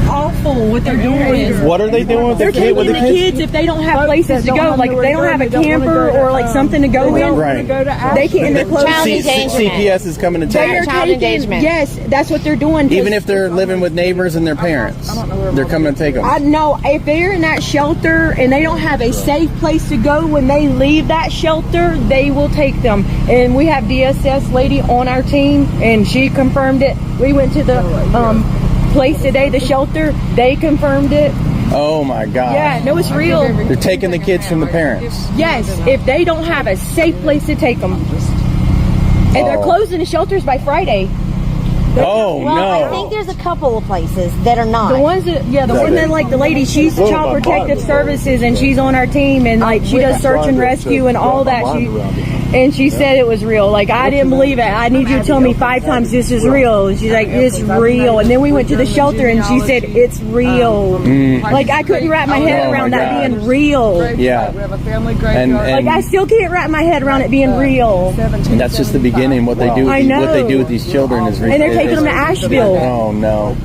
Awful what they're doing. What are they doing with They're taking the kids if they don't have places to go. Like if they don't have a camper or like something to go in, Right. they can't. They're close. CPS is coming to take They're them. Child taking, engagement. yes, that's what they're doing. Even if they're living with neighbors and their parents, they're coming to take them. I know if they're in that shelter and they don't have a safe place to go when they leave that shelter, they will take them. And we have DSS lady on our team, and she confirmed it. We went to the place today, the shelter. They confirmed it. Oh my God. Yeah, no, it's real. They're taking the kids from the parents. Yes, if they don't have a safe place to take them. And they're closing the shelters by Friday. Oh Well, I no. think there's a couple of places that are not. The ones that, the one that, like the lady, she's Child Protective Services, and she's on our team, and like she does search and rescue and all that. And she said it was real. Like, I didn't believe it. I need you to tell me 5 times this is real. And she's like, it's real. And then we went to the shelter, and she said it's real. Like, I couldn't wrap my head around that being real. Yeah. And Like, I still can't wrap my head around it being real. that's just the beginning. What they do. I know. What they do with these children is. And they're taking them to Asheville. Oh no.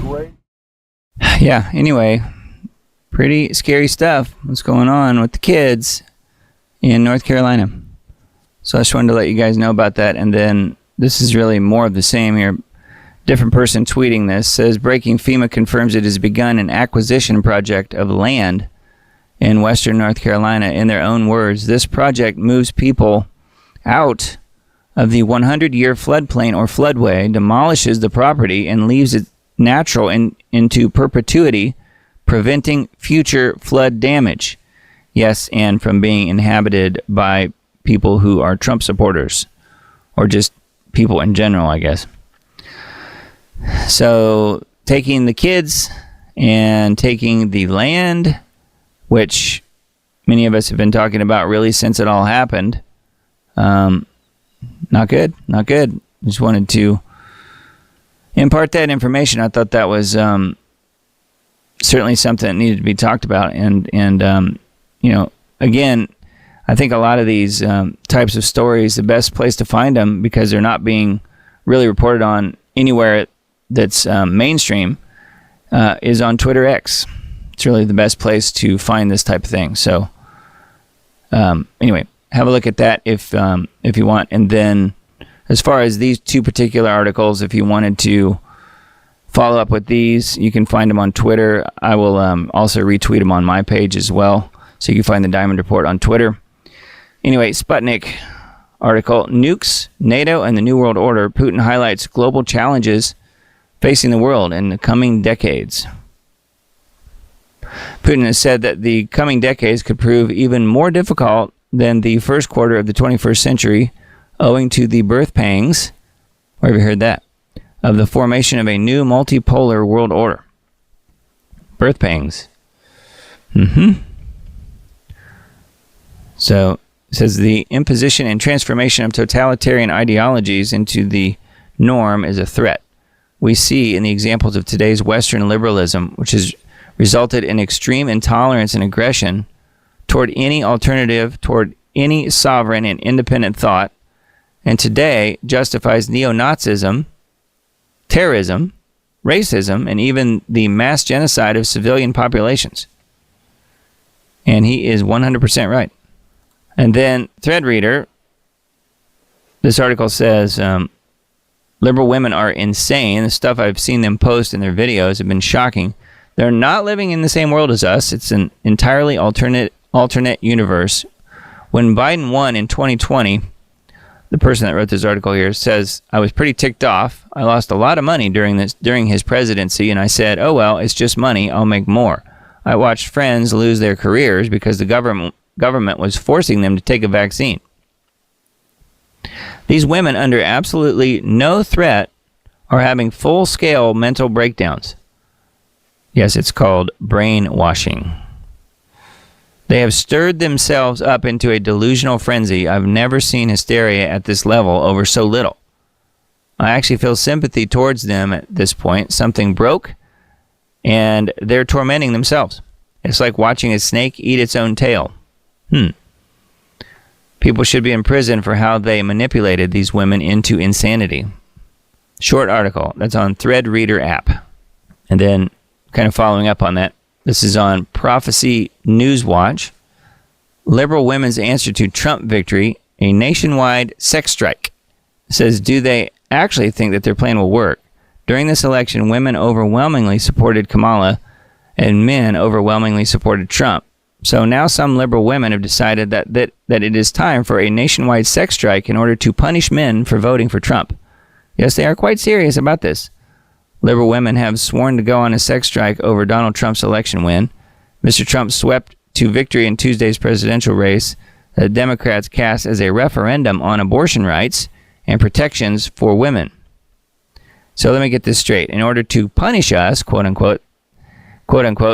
Yeah, anyway, pretty scary stuff. What's going on with the kids in North Carolina? So I just wanted to let you guys know about that. And then this is really more of the same here. Different person tweeting this says, breaking, FEMA confirms it has begun an acquisition project of land in western North Carolina. In their own words, this project moves people out of the 100-year floodplain or floodway, demolishes the property, and leaves it natural into perpetuity, preventing future flood damage. Yes, and from being inhabited by people who are Trump supporters, or just people in general, I guess. So taking the kids and taking the land, which many of us have been talking about really since it all happened. Not good. Just wanted to impart that information. I thought that was certainly something that needed to be talked about. And again, I think a lot of these types of stories, the best place to find them, because they're not being really reported on anywhere that's mainstream, is on Twitter X. It's really the best place to find this type of thing. So anyway, have a look at that if you want. And then as far as these two particular articles, if you wanted to follow up with these, you can find them on Twitter. I will also retweet them on my page as well. So you can find the Diamond Report on Twitter. Anyway, Sputnik article, Nukes, NATO, and the New World Order. Putin highlights global challenges facing the world in the coming decades. Putin has said that the coming decades could prove even more difficult than the first quarter of the 21st century, owing to the birth pangs, where have you heard that, of the formation of a new multipolar world order. Birth pangs. So, it says the imposition and transformation of totalitarian ideologies into the norm is a threat. We see in the examples of today's Western liberalism, which has resulted in extreme intolerance and aggression toward any alternative, toward any sovereign and independent thought, and today justifies neo-Nazism, terrorism, racism, and even the mass genocide of civilian populations. And he is 100% right. And then Threadreader, this article says, liberal women are insane. The stuff I've seen them post in their videos have been shocking. They're not living in the same world as us. It's an entirely alternate universe. When Biden won in 2020, the person that wrote this article here says, I was pretty ticked off. I lost a lot of money during his presidency, and I said, oh, well, it's just money. I'll make more. I watched friends lose their careers because the government was forcing them to take a vaccine. These women, under absolutely no threat, are having full-scale mental breakdowns. Yes, it's called brainwashing. They have stirred themselves up into a delusional frenzy. I've never seen hysteria at this level over so little. I actually feel sympathy towards them at this point. Something broke, and they're tormenting themselves. It's like watching a snake eat its own tail. People should be in prison for how they manipulated these women into insanity. Short article. That's on Threadreader app. And then, kind of following up on that, this is on Prophecy Newswatch. Liberal women's answer to Trump victory, a nationwide sex strike. It says, do they actually think that their plan will work? During this election, women overwhelmingly supported Kamala and men overwhelmingly supported Trump. So now some liberal women have decided that it is time for a nationwide sex strike in order to punish men for voting for Trump. Yes, they are quite serious about this. Liberal women have sworn to go on a sex strike over Donald Trump's election win. Mr. Trump swept to victory in Tuesday's presidential race that the Democrats cast as a referendum on abortion rights and protections for women. So let me get this straight. In order to punish us, quote unquote,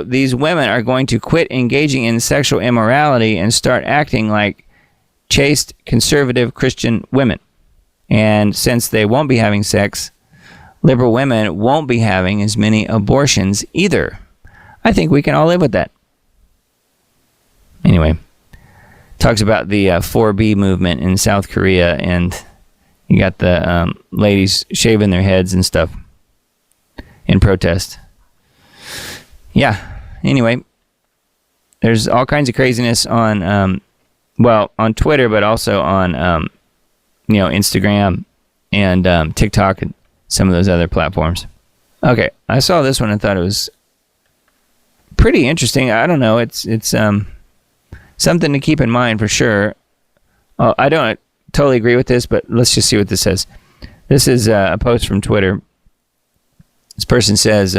these women are going to quit engaging in sexual immorality and start acting like chaste, conservative Christian women. And since they won't be having sex, liberal women won't be having as many abortions either. I think we can all live with that. Anyway, talks about the 4B movement in South Korea, and you got the ladies shaving their heads and stuff in protest. Yeah, anyway, there's all kinds of craziness on, on Twitter, but also on, Instagram and TikTok and some of those other platforms. Okay, I saw this one and thought it was pretty interesting. I don't know, it's something to keep in mind for sure. I don't totally agree with this, but let's just see what this says. This is a post from Twitter. This person says,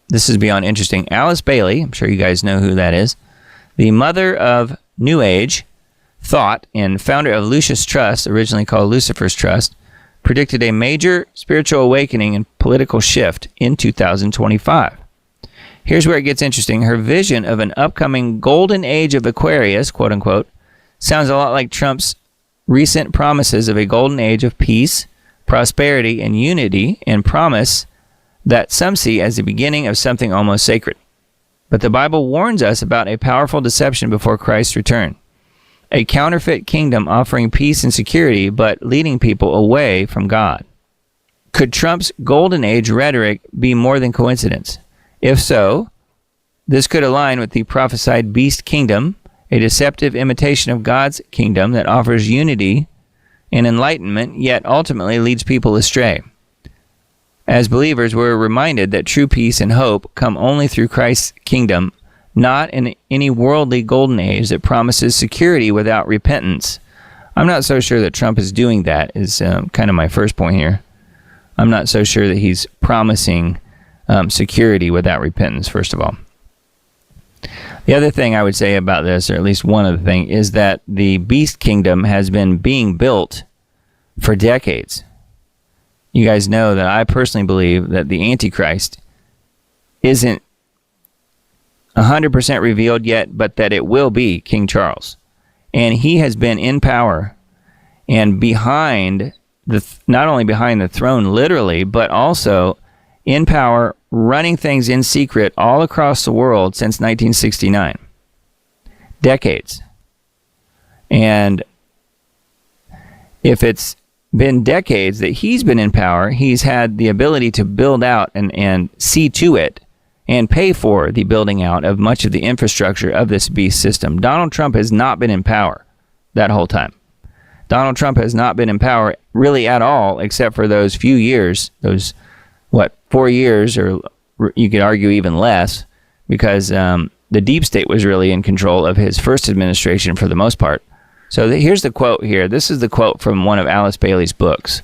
this is beyond interesting. Alice Bailey, I'm sure you guys know who that is, the mother of New Age, thought and founder of Lucius Trust, originally called Lucifer's Trust, predicted a major spiritual awakening and political shift in 2025. Here's where it gets interesting. Her vision of an upcoming golden age of Aquarius, quote unquote, sounds a lot like Trump's recent promises of a golden age of peace, prosperity, and unity, and promise that some see as the beginning of something almost sacred. But the Bible warns us about a powerful deception before Christ's return. A counterfeit kingdom offering peace and security, but leading people away from God. Could Trump's golden age rhetoric be more than coincidence? If so, this could align with the prophesied beast kingdom, a deceptive imitation of God's kingdom that offers unity and enlightenment, yet ultimately leads people astray. As believers, we're reminded that true peace and hope come only through Christ's kingdom, not in any worldly golden age that promises security without repentance. I'm not so sure that Trump is doing that, is kind of my first point here. I'm not so sure that he's promising security without repentance, first of all. The other thing I would say about this, or at least one other thing, is that the beast kingdom has been being built for decades. You guys know that I personally believe that the Antichrist isn't 100% revealed yet, but that it will be King Charles. And he has been in power and behind not only behind the throne literally, but also in power, running things in secret all across the world since 1969. Decades. And if it's been decades that he's been in power, he's had the ability to build out and see to it and pay for the building out of much of the infrastructure of this beast system. Donald Trump has not been in power that whole time. Donald Trump has not been in power really at all, except for those few years, 4 years, or you could argue even less, because the deep state was really in control of his first administration for the most part. So here's the quote here. This is the quote from one of Alice Bailey's books.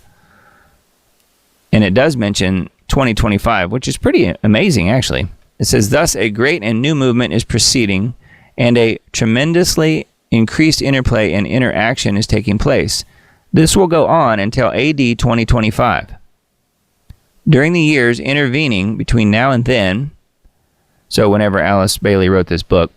And it does mention 2025, which is pretty amazing, actually. It says, thus a great and new movement is proceeding, and a tremendously increased interplay and interaction is taking place. This will go on until AD 2025. During the years intervening between now and then, so whenever Alice Bailey wrote this book,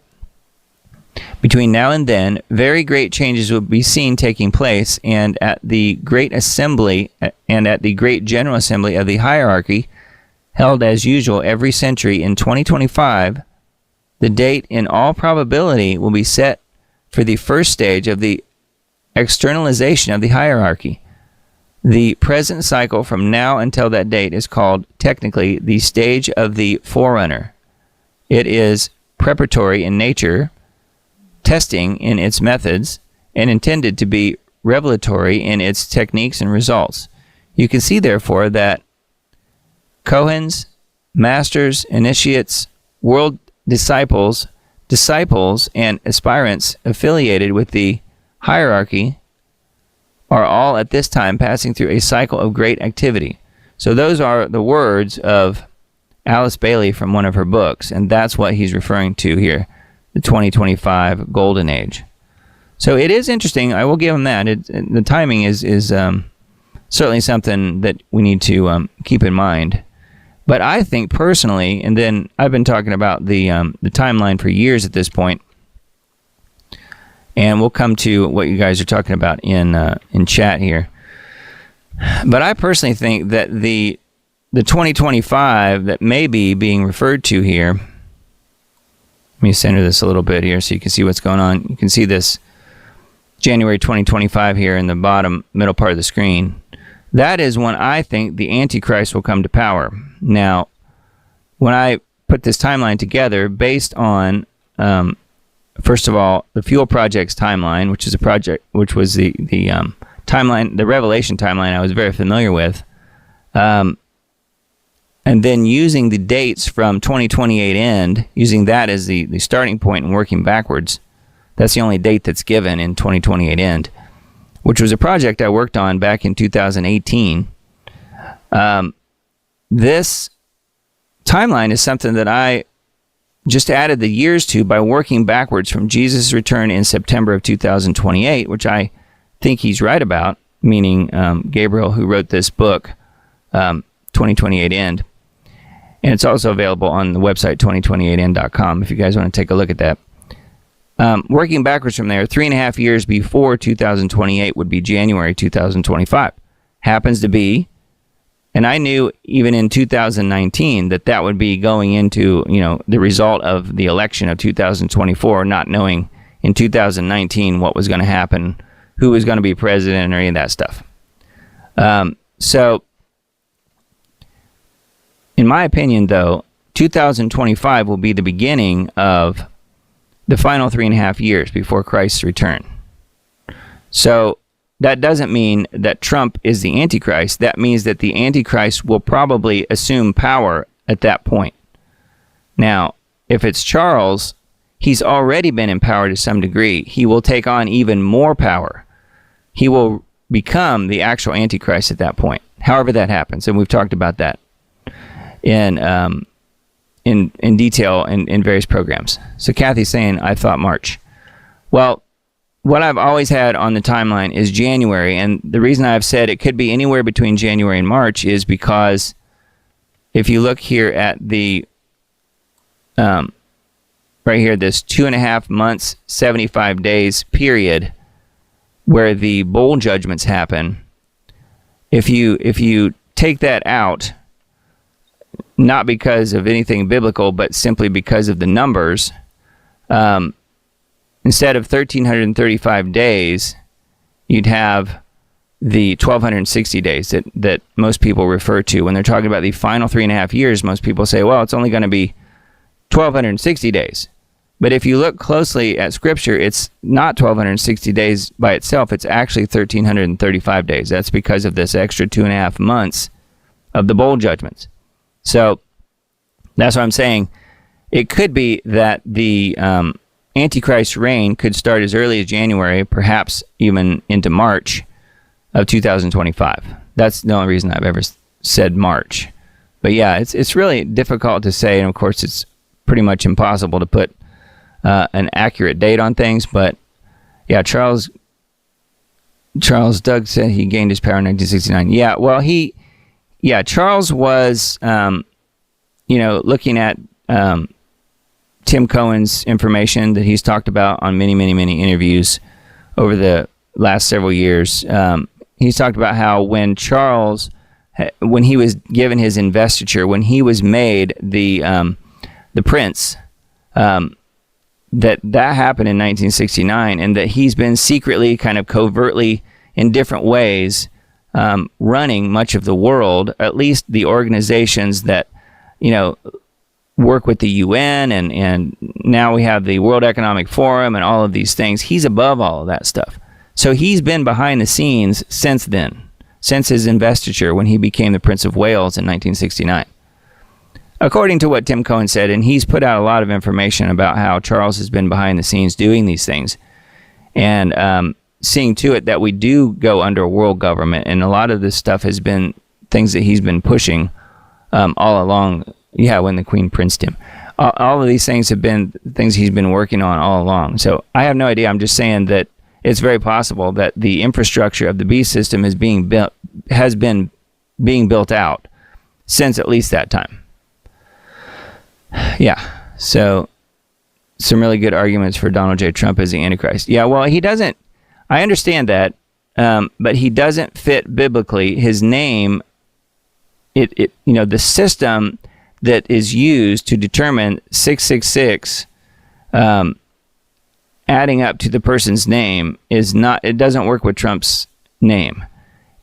between now and then, very great changes will be seen taking place, and at the great assembly and at the great general assembly of the hierarchy, held as usual every century in 2025, the date in all probability will be set for the first stage of the externalization of the hierarchy. The present cycle from now until that date is called technically the stage of the forerunner. It is preparatory in nature, testing in its methods, and intended to be revelatory in its techniques and results. You can see, therefore, that Kohens, masters, initiates, world disciples, and aspirants affiliated with the hierarchy are all at this time passing through a cycle of great activity. So those are the words of Alice Bailey from one of her books, and that's what he's referring to here, the 2025 Golden Age. So it is interesting. I will give him that. The timing is certainly something that we need to keep in mind. But I think personally, and then I've been talking about the timeline for years at this point, and we'll come to what you guys are talking about in chat here. But I personally think that the 2025 that may be being referred to here, let me center this a little bit here so you can see what's going on. You can see this January 2025 here in the bottom middle part of the screen. That is when I think the Antichrist will come to power. Now, when I put this timeline together based on, first of all, the Fuel Project's timeline, which is a project, which was the timeline, the Revelation timeline I was very familiar with, and then using the dates from 2028 end, using that as the starting point and working backwards. That's the only date that's given in 2028 end, which was a project I worked on back in 2018. This timeline is something that I just added the years to by working backwards from Jesus' return in September of 2028, which I think he's right about, meaning Gabriel, who wrote this book, 2028 End. And it's also available on the website 2028end.com if you guys want to take a look at that. Working backwards from there, 3.5 years before 2028 would be January 2025. Happens to be, and I knew even in 2019 that would be going into, the result of the election of 2024, not knowing in 2019 what was going to happen, who was going to be president, or any of that stuff. So, in my opinion, though, 2025 will be the beginning of the final 3.5 years before Christ's return. So that doesn't mean that Trump is the Antichrist. That means that the Antichrist will probably assume power at that point. Now, if it's Charles, he's already been in power to some degree. He will take on even more power. He will become the actual Antichrist at that point, however that happens. And we've talked about that in detail in various programs. So Kathy's saying, I thought March. Well, what I've always had on the timeline is January, and the reason I've said it could be anywhere between January and March is because if you look here at the right here, this 2.5 months, 75 days period where the bowl judgments happen, if you take that out, not because of anything biblical, but simply because of the numbers, instead of 1,335 days, you'd have the 1,260 days that most people refer to. When they're talking about the final 3.5 years, most people say, well, it's only going to be 1,260 days. But if you look closely at Scripture, it's not 1,260 days by itself. It's actually 1,335 days. That's because of this extra 2.5 months of the bowl judgments. So that's what I'm saying. It could be that the Antichrist reign could start as early as January, perhaps even into March of 2025. That's the only reason I've ever said March. But yeah, it's really difficult to say, and of course it's pretty much impossible to put an accurate date on things. But yeah, Charles Doug said he gained his power in 1969. Yeah, well, Charles was, looking at Tim Cohen's information that he's talked about on many, many, many interviews over the last several years. He's talked about how when Charles, when he was given his investiture, when he was made the prince, that happened in 1969, and that he's been secretly, kind of covertly, in different ways, running much of the world, at least the organizations that, work with the UN, and now we have the World Economic Forum and all of these things. He's above all of that stuff. So he's been behind the scenes since then, since his investiture when he became the Prince of Wales in 1969. According to what Tim Cohen said, and he's put out a lot of information about how Charles has been behind the scenes doing these things, and seeing to it that we do go under a world government. And a lot of this stuff has been things that he's been pushing all along. Yeah, when the Queen princed him. All of these things have been things he's been working on all along. So I have no idea. I'm just saying that it's very possible that the infrastructure of the beast system has been being built out since at least that time. Yeah, so some really good arguments for Donald J. Trump as the Antichrist. Yeah, well, he doesn't, I understand that, but he doesn't fit biblically. His name, the system that is used to determine 666, adding up to the person's name it doesn't work with Trump's name.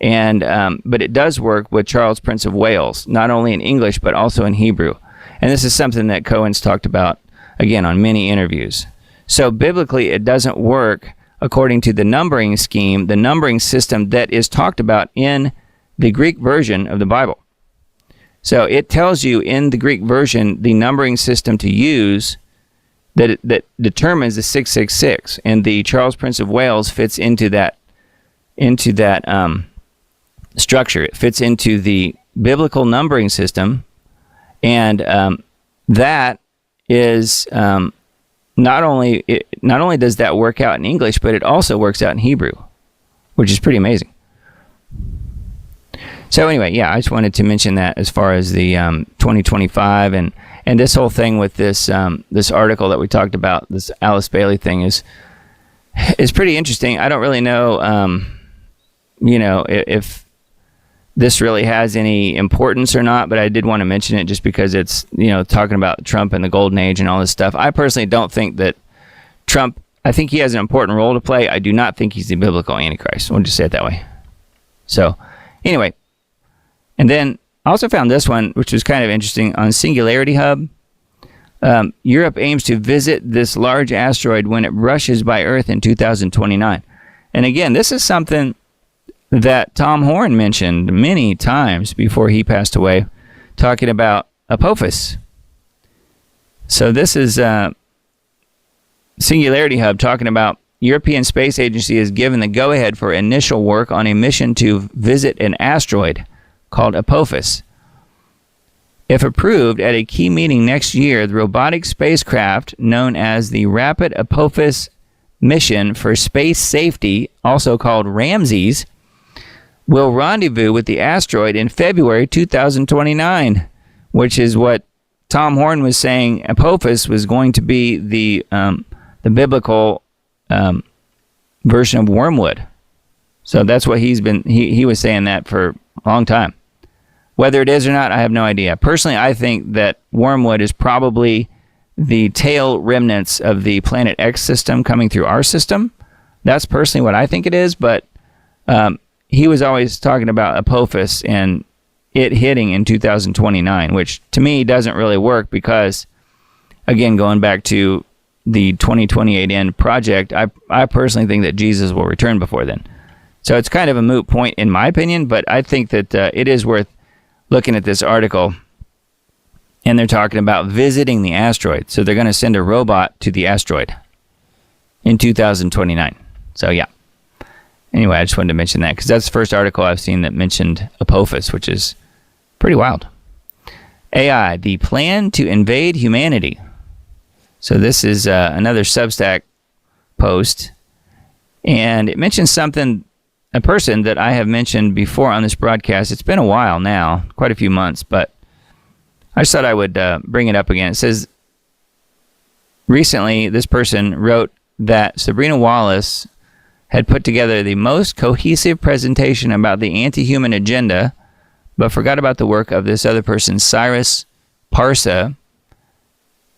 And, but it does work with Charles, Prince of Wales, not only in English, but also in Hebrew. And this is something that Cohen's talked about, again, on many interviews. So biblically, it doesn't work according to the numbering scheme, the numbering system that is talked about in the Greek version of the Bible. So it tells you in the Greek version the numbering system to use that determines the 666, and the Charles, Prince of Wales fits into that structure. It fits into the biblical numbering system, and that is not only does that work out in English, but it also works out in Hebrew, which is pretty amazing. So anyway, yeah, I just wanted to mention that as far as the 2025 and this whole thing with this this article that we talked about, this Alice Bailey thing is pretty interesting. I don't really know, if this really has any importance or not, but I did want to mention it just because it's, talking about Trump and the golden age and all this stuff. I personally don't think that Trump, I think he has an important role to play. I do not think he's the biblical Antichrist. We'll just say it that way. So anyway, and then I also found this one, which was kind of interesting, on Singularity Hub. Europe aims to visit this large asteroid when it brushes by Earth in 2029. And again, this is something that Tom Horn mentioned many times before he passed away, talking about Apophis. So this is Singularity Hub talking about European Space Agency has given the go-ahead for initial work on a mission to visit an asteroid called Apophis. If approved at a key meeting next year, the robotic spacecraft known as the Rapid Apophis Mission for Space Safety, also called Ramses, will rendezvous with the asteroid in February 2029, which is what Tom Horn was saying. Apophis was going to be the biblical version of wormwood. So that's what he was saying that for a long time. Whether it is or not, I have no idea. Personally, I think that wormwood is probably the tail remnants of the Planet X system coming through our system. That's personally what I think it is, but he was always talking about Apophis and it hitting in 2029, which to me doesn't really work because, again, going back to the 2028 end project, I personally think that Jesus will return before then. So it's kind of a moot point in my opinion, but I think that it is worth looking at this article. And they're talking about visiting the asteroid. So they're going to send a robot to the asteroid in 2029. So yeah. Anyway, I just wanted to mention that because that's the first article I've seen that mentioned Apophis, which is pretty wild. AI, the plan to invade humanity. So this is another Substack post, and it mentions a person that I have mentioned before on this broadcast. It's been a while now, quite a few months, but I just thought I would bring it up again. It says, recently this person wrote that Sabrina Wallace had put together the most cohesive presentation about the anti-human agenda, but forgot about the work of this other person, Cyrus Parsa,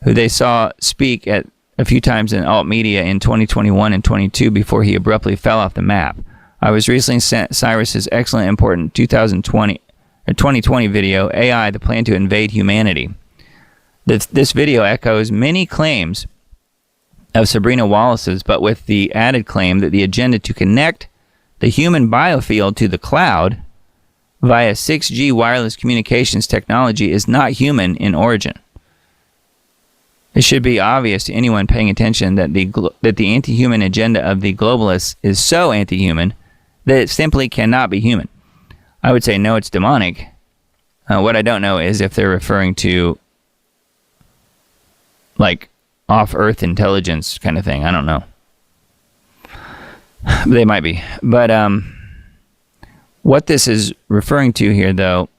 who they saw speak at a few times in alt media in 2021 and 22 before he abruptly fell off the map. I was recently sent Cyrus's excellent, important 2020 video, AI, the plan to invade humanity. This video echoes many claims of Sabrina Wallace's, but with the added claim that the agenda to connect the human biofield to the cloud via 6G wireless communications technology is not human in origin. It should be obvious to anyone paying attention that the anti-human agenda of the globalists is so anti-human that it simply cannot be human. I would say no, it's demonic. What I don't know is if they're referring to like off-Earth intelligence kind of thing. I don't know. They might be. But what this is referring to here, though,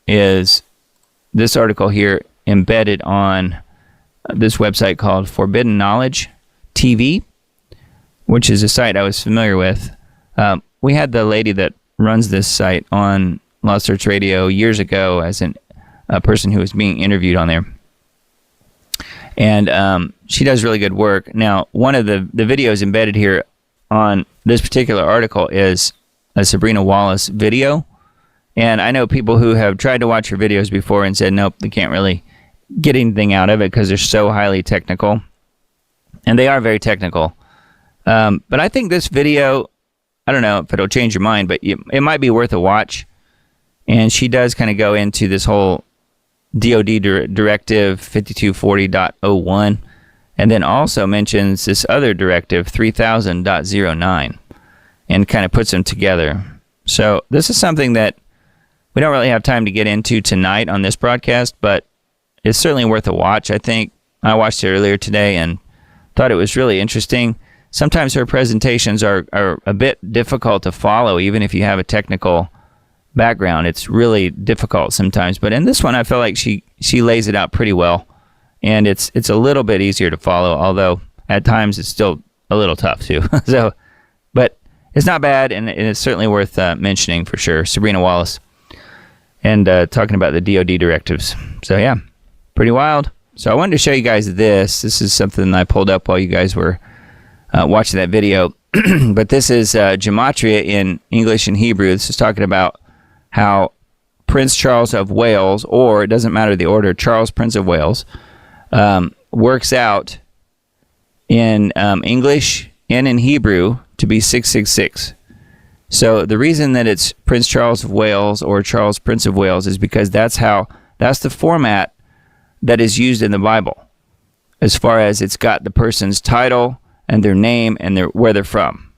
is this article here embedded on this website called Forbidden Knowledge TV, which is a site I was familiar with. We had the lady that runs this site on Law Search Radio years ago as a person who was being interviewed on there. And she does really good work. Now, one of the videos embedded here on this particular article is a Sabrina Wallace video. And I know people who have tried to watch her videos before and said, nope, they can't really get anything out of it because they're so highly technical. And they are very technical. But I think this video, I don't know if it'll change your mind, but it might be worth a watch. And she does kind of go into this whole DoD Directive 5240.01, and then also mentions this other directive 3000.09, and kind of puts them together. So this is something that we don't really have time to get into tonight on this broadcast, but it's certainly worth a watch, I think. I watched it earlier today and thought it was really interesting. Sometimes her presentations are a bit difficult to follow, even if you have a technical background. It's really difficult sometimes. But in this one, I feel like she lays it out pretty well. And it's a little bit easier to follow, although at times it's still a little tough too. But it's not bad, and it's certainly worth mentioning for sure. Sabrina Wallace, and talking about the DoD directives. So yeah, pretty wild. So I wanted to show you guys this. This is something I pulled up while you guys were watching that video. But this is gematria in English and Hebrew. This is talking about how Prince Charles of Wales, or it doesn't matter the order, Charles Prince of Wales, works out in English and in Hebrew to be 666. So the reason that it's Prince Charles of Wales or Charles Prince of Wales is because that's the format that is used in the Bible, as far as it's got the person's title and their name and where they're from.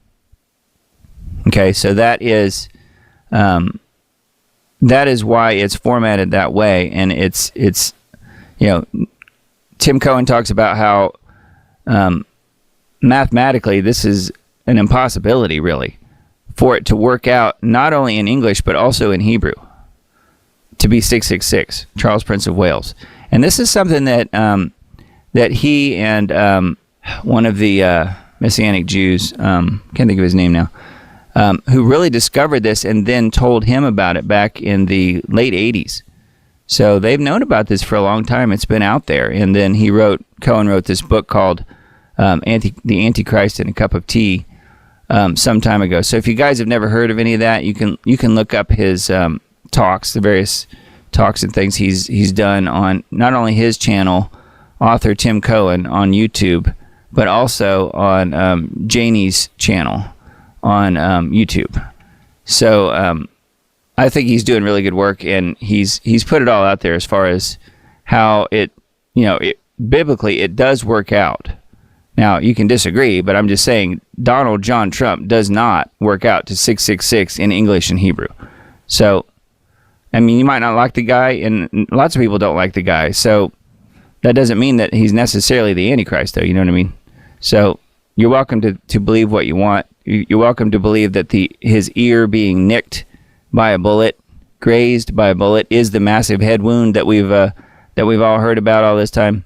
Okay, so that is why it's formatted that way, and it's Tim Cohen talks about how mathematically this is an impossibility, really, for it to work out not only in English but also in Hebrew to be 666, Charles Prince of Wales. And this is something that that he and one of the Messianic Jews, can't think of his name now, who really discovered this and then told him about it back in the late 80s. So they've known about this for a long time. It's been out there. And then Cohen wrote this book called The Antichrist in a Cup of Tea some time ago. So if you guys have never heard of any of that, you can look up his talks, the various talks and things he's done on not only his channel, author Tim Cohen, on YouTube, but also on Janie's channel on YouTube. So I think he's doing really good work, and he's put it all out there as far as how biblically it does work out. Now, you can disagree, but I'm just saying Donald John Trump does not work out to 666 in English and Hebrew. So, I mean, you might not like the guy, and lots of people don't like the guy. So that doesn't mean that he's necessarily the Antichrist, though. You know what I mean? So you're welcome to believe what you want. You're welcome to believe that his ear being nicked by a bullet, grazed by a bullet, is the massive head wound that we've all heard about all this time,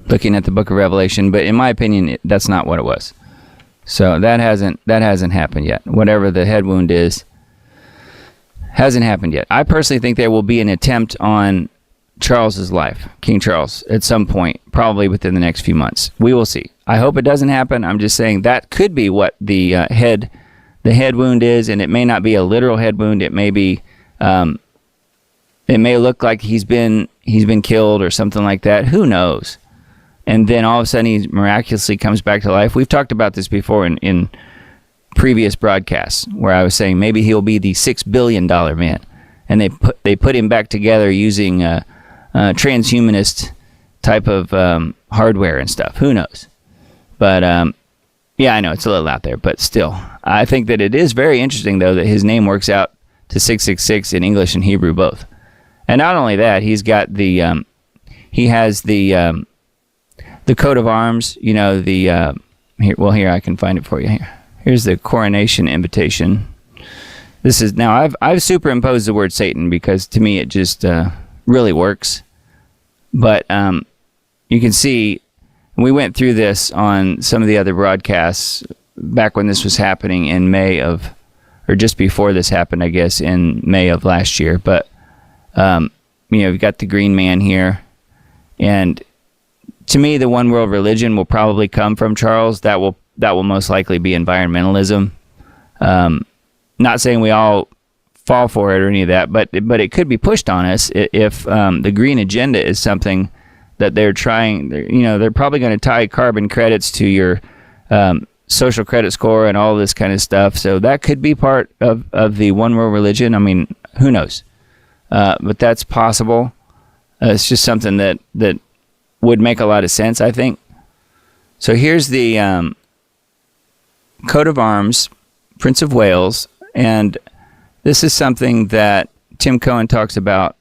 looking at the Book of Revelation. But in my opinion, that's not what it was. So that hasn't happened yet. Whatever the head wound is, hasn't happened yet. I personally think there will be an attempt on Charles's life, King Charles, at some point, probably within the next few months. We will see. I hope it doesn't happen. I'm just saying that could be what the head wound is, and it may not be a literal head wound. It may be, it may look like he's been killed or something like that. Who knows? And then all of a sudden he miraculously comes back to life. We've talked about this before in previous broadcasts, where I was saying maybe he'll be the $6 billion man, and they put him back together using transhumanist type of hardware and stuff. Who knows? But yeah, I know it's a little out there, but still, I think that it is very interesting, though, that his name works out to 666 in English and Hebrew both. And not only that, he's got he has the coat of arms. You know, here I can find it for you. Here's the coronation invitation. This is, now I've superimposed the word Satan because to me it just really works. But you can see, we went through this on some of the other broadcasts back when this was happening in May of, or just before this happened, I guess, in May of last year. But, you've got the green man here. And to me, the one world religion will probably come from Charles. That will most likely be environmentalism. Not saying we all fall for it or any of that, but it could be pushed on us if the green agenda is something that they're trying. They're probably going to tie carbon credits to your social credit score and all this kind of stuff. So that could be part of the one world religion. I mean, who knows? But that's possible. It's just something that would make a lot of sense, I think. So here's the coat of arms, Prince of Wales, and this is something that Tim Cohen talks about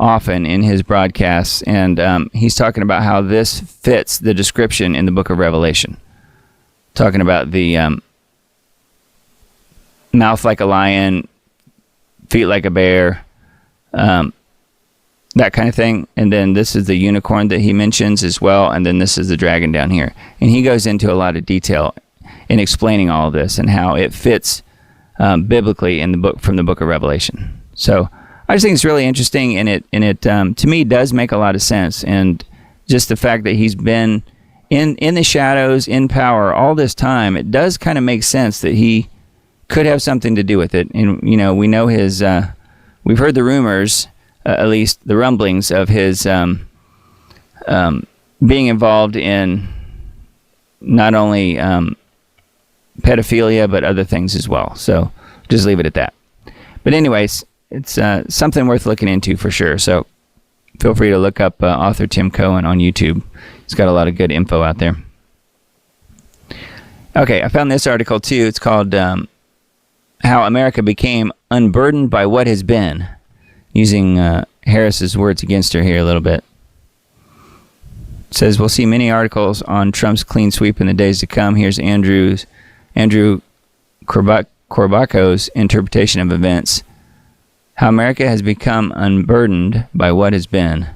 often in his broadcasts, and he's talking about how this fits the description in the book of Revelation. Talking about the mouth like a lion, feet like a bear, that kind of thing. And then this is the unicorn that he mentions as well, and then this is the dragon down here. And he goes into a lot of detail in explaining all of this and how it fits biblically in the book, from the book of Revelation. So I just think it's really interesting, and it to me does make a lot of sense. And just the fact that he's been in the shadows, in power all this time, it does kind of make sense that he could have something to do with it. And we know his. We've heard the rumors, at least the rumblings of his being involved in not only pedophilia but other things as well. So just leave it at that. But anyways, it's something worth looking into for sure. So feel free to look up author Tim Cohen on YouTube. He's got a lot of good info out there. Okay, I found this article too. It's called How America Became Unburdened by What Has Been, using Harris's words against her here a little bit. It says, we'll see many articles on Trump's clean sweep in the days to come. Here's Andrew Corbaco's interpretation of events. How America has become unburdened by what has been.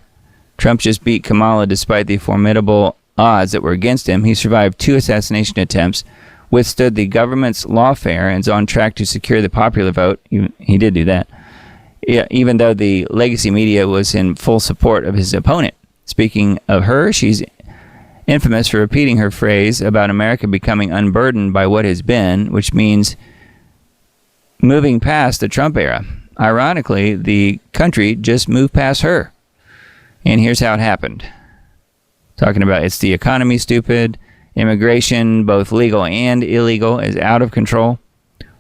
Trump just beat Kamala despite the formidable odds that were against him. He survived 2 assassination attempts, withstood the government's lawfare, and is on track to secure the popular vote. He did do that. Yeah, even though the legacy media was in full support of his opponent. Speaking of her, she's infamous for repeating her phrase about America becoming unburdened by what has been, which means moving past the Trump era. Ironically, the country just moved past her. And here's how it happened. Talking about it's the economy, stupid. Immigration, both legal and illegal, is out of control.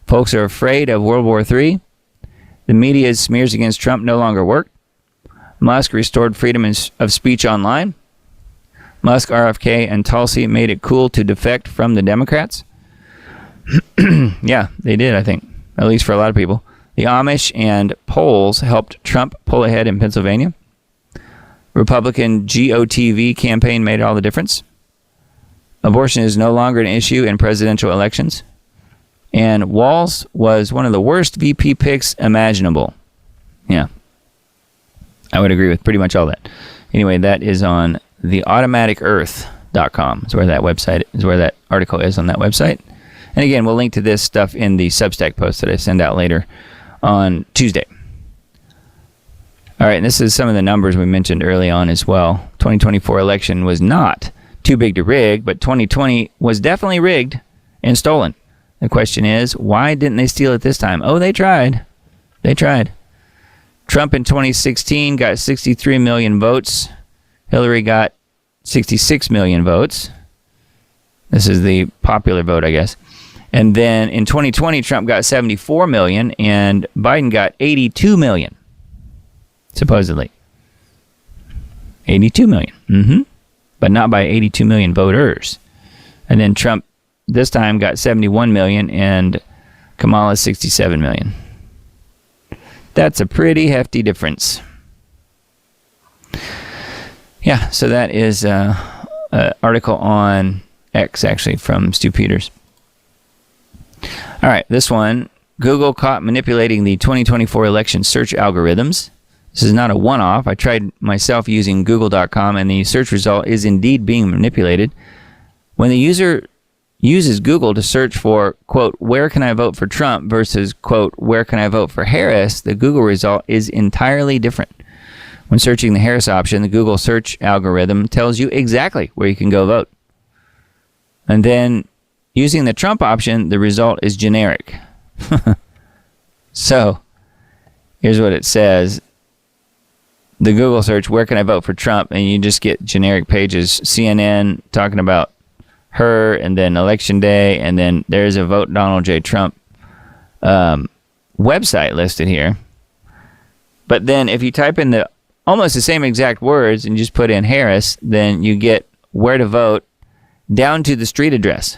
Folks are afraid of World War III. The media's smears against Trump no longer work. Musk restored freedom of speech online. Musk, RFK, and Tulsi made it cool to defect from the Democrats. Yeah, they did, I think. At least for a lot of people. The Amish and Poles helped Trump pull ahead in Pennsylvania. Republican GOTV campaign made all the difference. Abortion is no longer an issue in presidential elections. And Walz was one of the worst VP picks imaginable. Yeah. I would agree with pretty much all that. Anyway, that is on theautomaticearth.com. Is where that website is, where that article is on that website. And again, we'll link to this stuff in the Substack post that I send out later on Tuesday. All right, and this is some of the numbers we mentioned early on as well. 2024 election was not too big to rig, but 2020 was definitely rigged and stolen. The question is, why didn't they steal it this time? Oh, they tried. They tried. Trump in 2016 got 63 million votes. Hillary got 66 million votes. This is the popular vote, I guess. And then in 2020, Trump got 74 million and Biden got 82 million. Supposedly. 82 million. But not by 82 million voters. And then Trump this time got 71 million and Kamala 67 million. That's a pretty hefty difference. Yeah, so that is an article on X, actually, from Stu Peters. All right, this one. Google caught manipulating the 2024 election search algorithms. This is not a one-off. I tried myself using google.com, and the search result is indeed being manipulated. When the user uses Google to search for, quote, where can I vote for Trump versus, quote, where can I vote for Harris, the Google result is entirely different. When searching the Harris option, the Google search algorithm tells you exactly where you can go vote. And then using the Trump option, the result is generic. So, here's what it says. The Google search, where can I vote for Trump? And you just get generic pages. CNN talking about her, and then election day, and then there's a Vote Donald J. Trump website listed here. But then if you type in the almost the same exact words and just put in Harris, then you get where to vote down to the street address.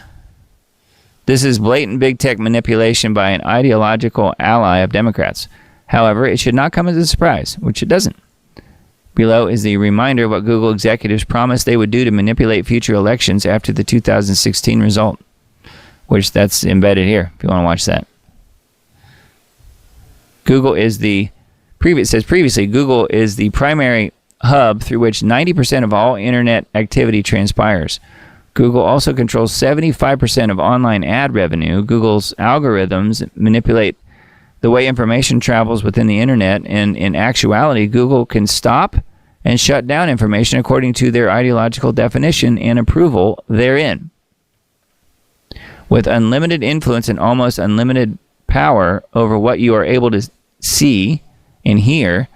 This is blatant big tech manipulation by an ideological ally of Democrats. However, it should not come as a surprise, which it doesn't. Below is the reminder of what Google executives promised they would do to manipulate future elections after the 2016 result, which that's embedded here if you want to watch that. Previously, Google is the primary hub through which 90% of all internet activity transpires. Google also controls 75% of online ad revenue. Google's algorithms manipulate the way information travels within the internet, and in actuality, Google can stop and shut down information according to their ideological definition and approval therein. With unlimited influence and almost unlimited power over what you are able to see and hear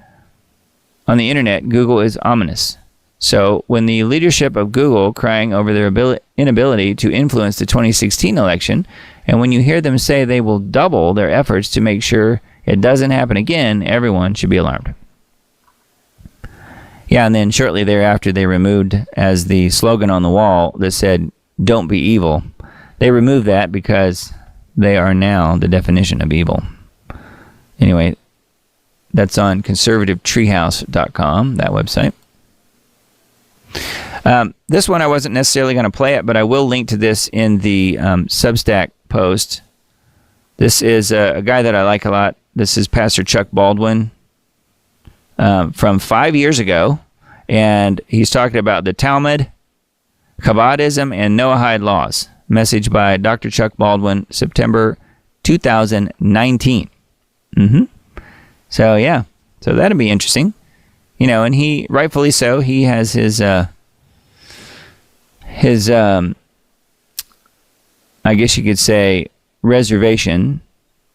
on the internet, Google is ominous. So when the leadership of Google crying over their inability to influence the 2016 election, and when you hear them say they will double their efforts to make sure it doesn't happen again, everyone should be alarmed. Yeah, and then shortly thereafter, they removed as the slogan on the wall that said, "Don't be evil." They removed that because they are now the definition of evil. Anyway, that's on conservativetreehouse.com, that website. This one I wasn't necessarily going to play it, but I will link to this in the Substack post. This is a guy that I like a lot. This is Pastor Chuck Baldwin from 5 years ago, and he's talking about the Talmud, Chabadism, and Noahide laws. Message by Dr. Chuck Baldwin, September 2019. So, yeah. So that'll be interesting. You know, and he, rightfully so, he has his I guess you could say, reservation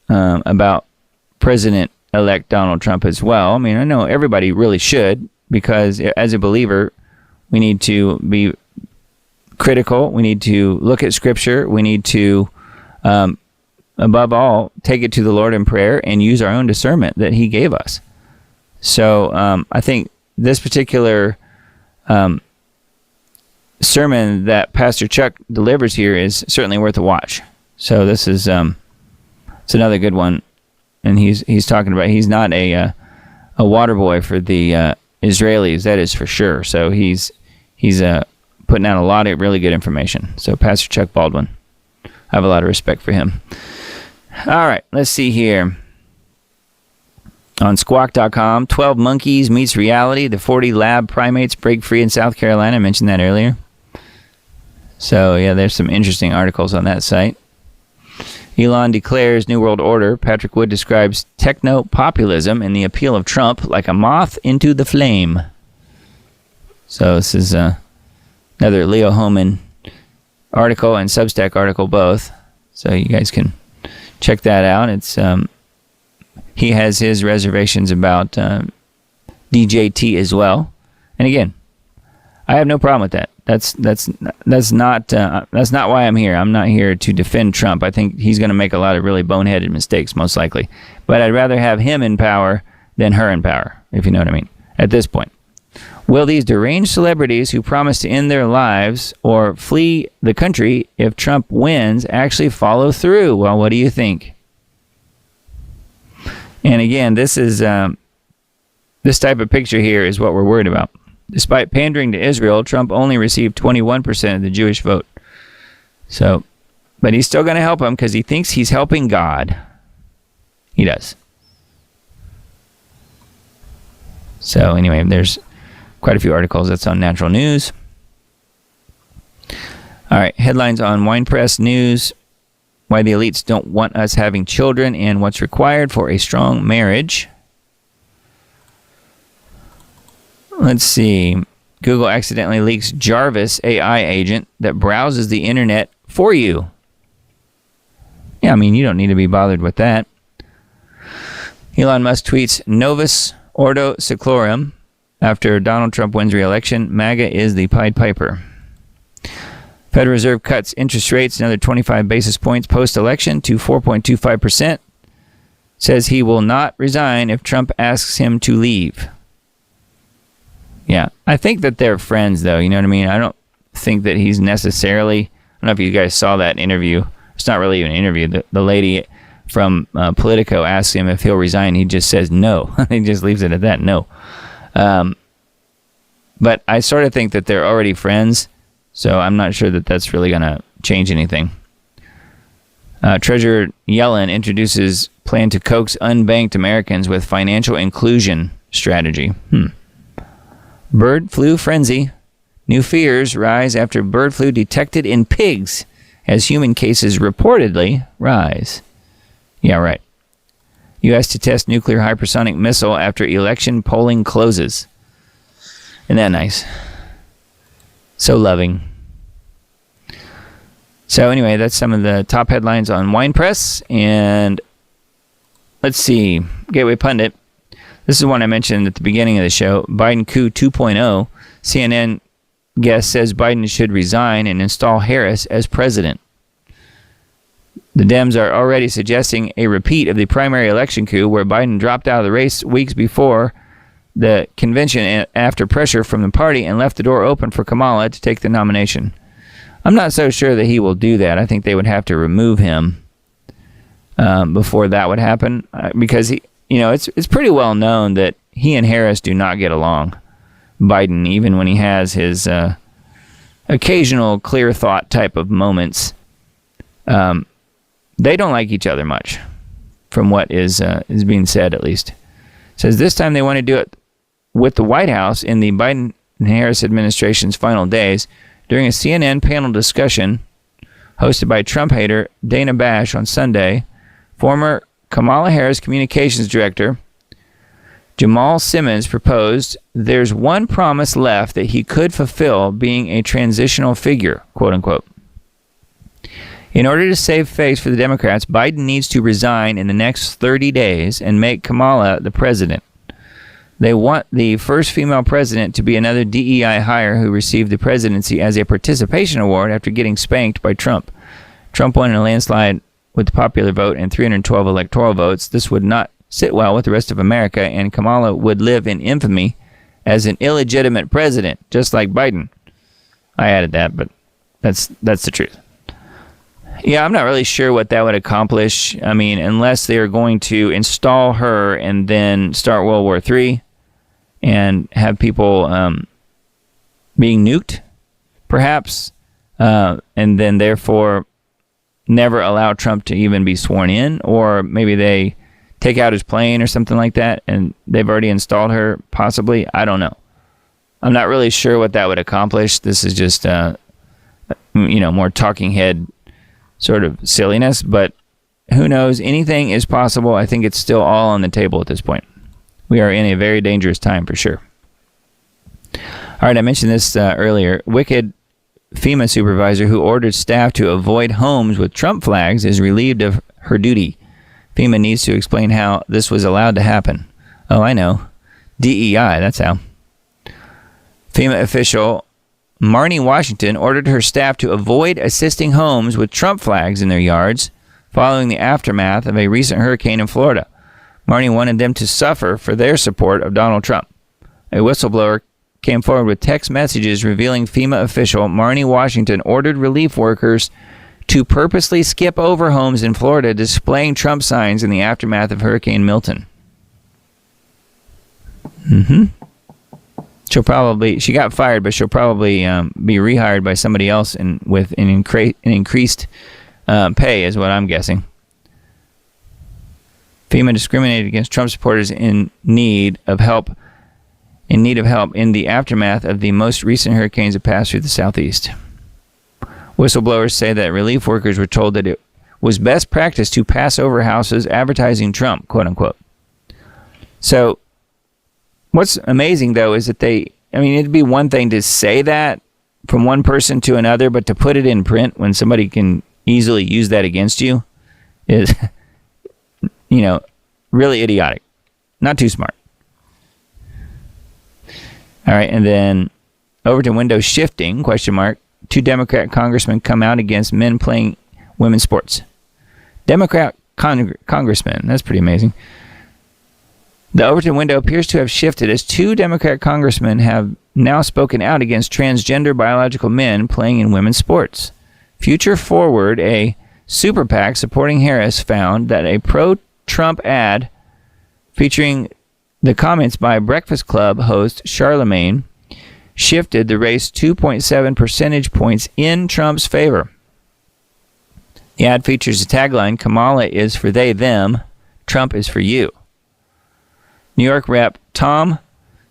about President-elect Donald Trump as well. I mean, I know everybody really should, because as a believer, we need to be critical. We need to look at Scripture. We need to, above all, take it to the Lord in prayer and use our own discernment that He gave us. So I think this particular sermon that Pastor Chuck delivers here is certainly worth a watch. So this is it's another good one, and he's talking about he's not a water boy for the Israelis, that is for sure. So he's putting out a lot of really good information. So Pastor Chuck Baldwin, I have a lot of respect for him. All right, let's see here. On squawk.com, 12 monkeys meets reality. The 40 lab primates break free in South Carolina. I mentioned that earlier. So, yeah, there's some interesting articles on that site. Elon declares New World Order. Patrick Wood describes techno-populism and the appeal of Trump like a moth into the flame. So this is another Leo Hohmann article and Substack article both. So you guys can check that out. It's he has his reservations about DJT as well. And again, I have no problem with that. That's not why I'm here. I'm not here to defend Trump. I think he's going to make a lot of really boneheaded mistakes, most likely. But I'd rather have him in power than her in power, if you know what I mean, at this point. Will these deranged celebrities who promise to end their lives or flee the country if Trump wins actually follow through? Well, what do you think? And again, this is this type of picture here is what we're worried about. Despite pandering to Israel, Trump only received 21% of the Jewish vote. So, but he's still going to help him because he thinks he's helping God. He does. So anyway, there's quite a few articles. That's on Natural News. All right, headlines on Wine Press News. Why the elites don't want us having children and what's required for a strong marriage. Let's see. Google accidentally leaks Jarvis AI agent that browses the internet for you. Yeah, I mean, you don't need to be bothered with that. Elon Musk tweets Novus Ordo Seclorum. After Donald Trump wins re-election, MAGA is the Pied Piper. Federal Reserve cuts interest rates another 25 basis points post-election to 4.25%. Says he will not resign if Trump asks him to leave. Yeah, I think that they're friends, though. You know what I mean? I don't think that he's necessarily... I don't know if you guys saw that interview. It's not really an interview. The lady from Politico asks him if he'll resign. He just says no. He just leaves it at that, no. But I sort of think that they're already friends, so I'm not sure that that's really going to change anything. Treasurer Yellen introduces plan to coax unbanked Americans with financial inclusion strategy. Bird flu frenzy. New fears rise after bird flu detected in pigs as human cases reportedly rise. Yeah, right. U.S. to test nuclear hypersonic missile after election polling closes. Isn't that nice? So loving. So anyway, that's some of the top headlines on Wine Press. And let's see, Gateway Pundit. This is one I mentioned at the beginning of the show. Biden coup 2.0. CNN guest says Biden should resign and install Harris as president. The Dems are already suggesting a repeat of the primary election coup where Biden dropped out of the race weeks before the convention after pressure from the party and left the door open for Kamala to take the nomination. I'm not so sure that he will do that. I think they would have to remove him before that would happen because it's pretty well known that he and Harris do not get along. Biden, even when he has his occasional clear thought type of moments, they don't like each other much, from what is being said at least. It says this time they want to do it with the White House in the Biden and Harris administration's final days. During a CNN panel discussion hosted by Trump hater Dana Bash on Sunday, former Kamala Harris communications director Jamal Simmons proposed there's one promise left that he could fulfill, being a transitional figure, quote unquote. In order to save face for the Democrats, Biden needs to resign in the next 30 days and make Kamala the president. They want the first female president to be another DEI hire who received the presidency as a participation award after getting spanked by Trump. Trump won in a landslide with the popular vote and 312 electoral votes. This would not sit well with the rest of America, and Kamala would live in infamy as an illegitimate president, just like Biden. I added that, but that's the truth. Yeah, I'm not really sure what that would accomplish. I mean, unless they are going to install her and then start World War III and have people being nuked, perhaps, and then therefore never allow Trump to even be sworn in, or maybe they take out his plane or something like that, and they've already installed her, possibly. I don't know. I'm not really sure what that would accomplish. This is just, more talking head sort of silliness, but who knows? Anything is possible. I think it's still all on the table at this point. We are in a very dangerous time for sure. All right, I mentioned this earlier. Wicked FEMA supervisor who ordered staff to avoid homes with Trump flags is relieved of her duty. FEMA needs to explain how this was allowed to happen. Oh, I know. DEI, that's how. FEMA official Marnie Washington ordered her staff to avoid assisting homes with Trump flags in their yards following the aftermath of a recent hurricane in Florida. Marnie wanted them to suffer for their support of Donald Trump. A whistleblower came forward with text messages revealing FEMA official Marnie Washington ordered relief workers to purposely skip over homes in Florida displaying Trump signs in the aftermath of Hurricane Milton. She got fired, but she'll probably be rehired by somebody else and with an increased pay, is what I'm guessing. FEMA discriminated against Trump supporters in need of help in the aftermath of the most recent hurricanes that passed through the Southeast. Whistleblowers say that relief workers were told that it was best practice to pass over houses advertising Trump, quote unquote. So what's amazing, though, is that it'd be one thing to say that from one person to another, but to put it in print when somebody can easily use that against you is, really idiotic. Not too smart. All right, and then over to window shifting, question mark. 2 Democrat congressmen come out against men playing women's sports. Democrat congressmen, that's pretty amazing. The Overton window appears to have shifted as 2 Democrat congressmen have now spoken out against transgender biological men playing in women's sports. Future Forward, a super PAC supporting Harris, found that a pro-Trump ad featuring the comments by Breakfast Club host Charlemagne shifted the race 2.7 percentage points in Trump's favor. The ad features a tagline, Kamala is for they, them, Trump is for you. New York Rep. Tom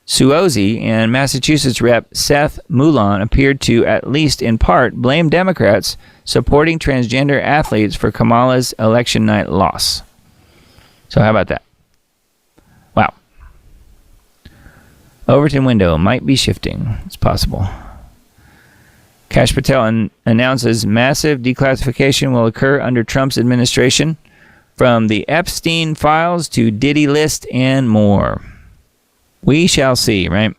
Suozzi and Massachusetts Rep. Seth Moulin appeared to, at least in part, blame Democrats supporting transgender athletes for Kamala's election night loss. So how about that? Wow. Overton window might be shifting. It's possible. Kash Patel announces massive declassification will occur under Trump's administration, from the Epstein files to Diddy list and more. We shall see, right?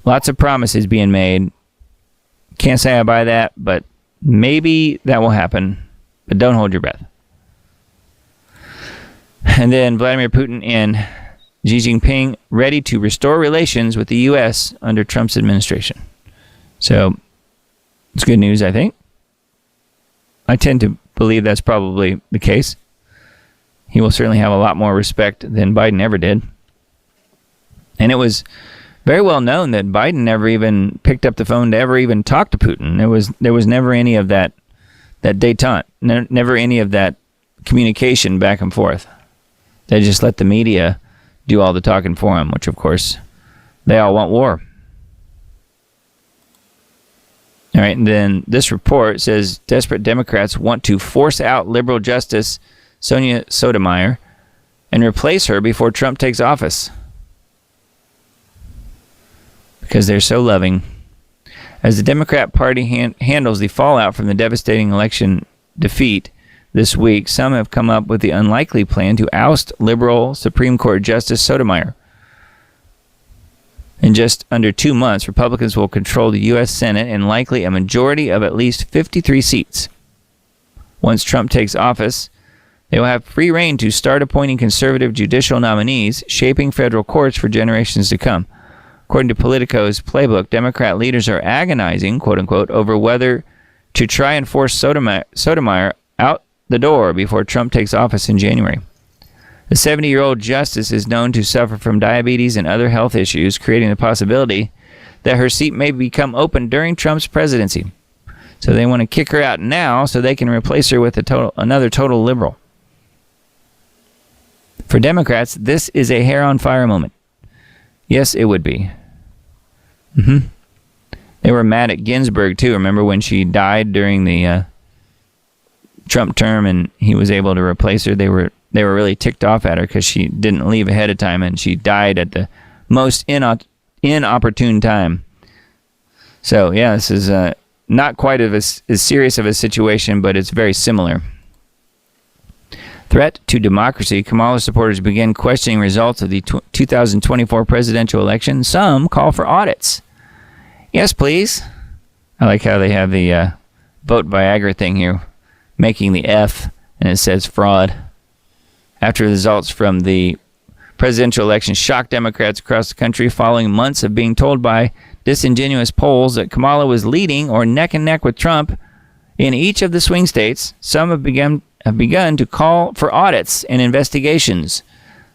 Lots of promises being made. Can't say I buy that, but maybe that will happen. But don't hold your breath. And then Vladimir Putin and Xi Jinping ready to restore relations with the U.S. under Trump's administration. So it's good news, I think. I tend to believe that's probably the case. He will certainly have a lot more respect than Biden ever did. And it was very well known that Biden never even picked up the phone to ever even talk to Putin. There was never any of that détente, never any of that communication back and forth. They just let the media do all the talking for him, which of course they all want war. All right, and then this report says desperate Democrats want to force out liberal Justice Sonia Sotomayor and replace her before Trump takes office. Because they're so loving. As the Democrat Party handles the fallout from the devastating election defeat this week, some have come up with the unlikely plan to oust liberal Supreme Court Justice Sotomayor. In just under 2 months, Republicans will control the U.S. Senate and likely a majority of at least 53 seats. Once Trump takes office, they will have free rein to start appointing conservative judicial nominees, shaping federal courts for generations to come. According to Politico's playbook, Democrat leaders are agonizing, quote-unquote, over whether to try and force Sotomayor out the door before Trump takes office in January. The 70-year-old justice is known to suffer from diabetes and other health issues, creating the possibility that her seat may become open during Trump's presidency. So they want to kick her out now so they can replace her with another total liberal. For Democrats, this is a hair-on-fire moment. Yes, it would be. They were mad at Ginsburg, too. Remember when she died during the Trump term and he was able to replace her? They were really ticked off at her because she didn't leave ahead of time and she died at the most inopportune time. So, yeah, this is not quite as serious of a situation, but it's very similar. Threat to democracy. Kamala supporters begin questioning results of the 2024 presidential election. Some call for audits. Yes, please. I like how they have the vote Viagra thing here, making the F, and it says fraud. After the results from the presidential election shocked Democrats across the country following months of being told by disingenuous polls that Kamala was leading or neck and neck with Trump in each of the swing states, some have begun to call for audits and investigations.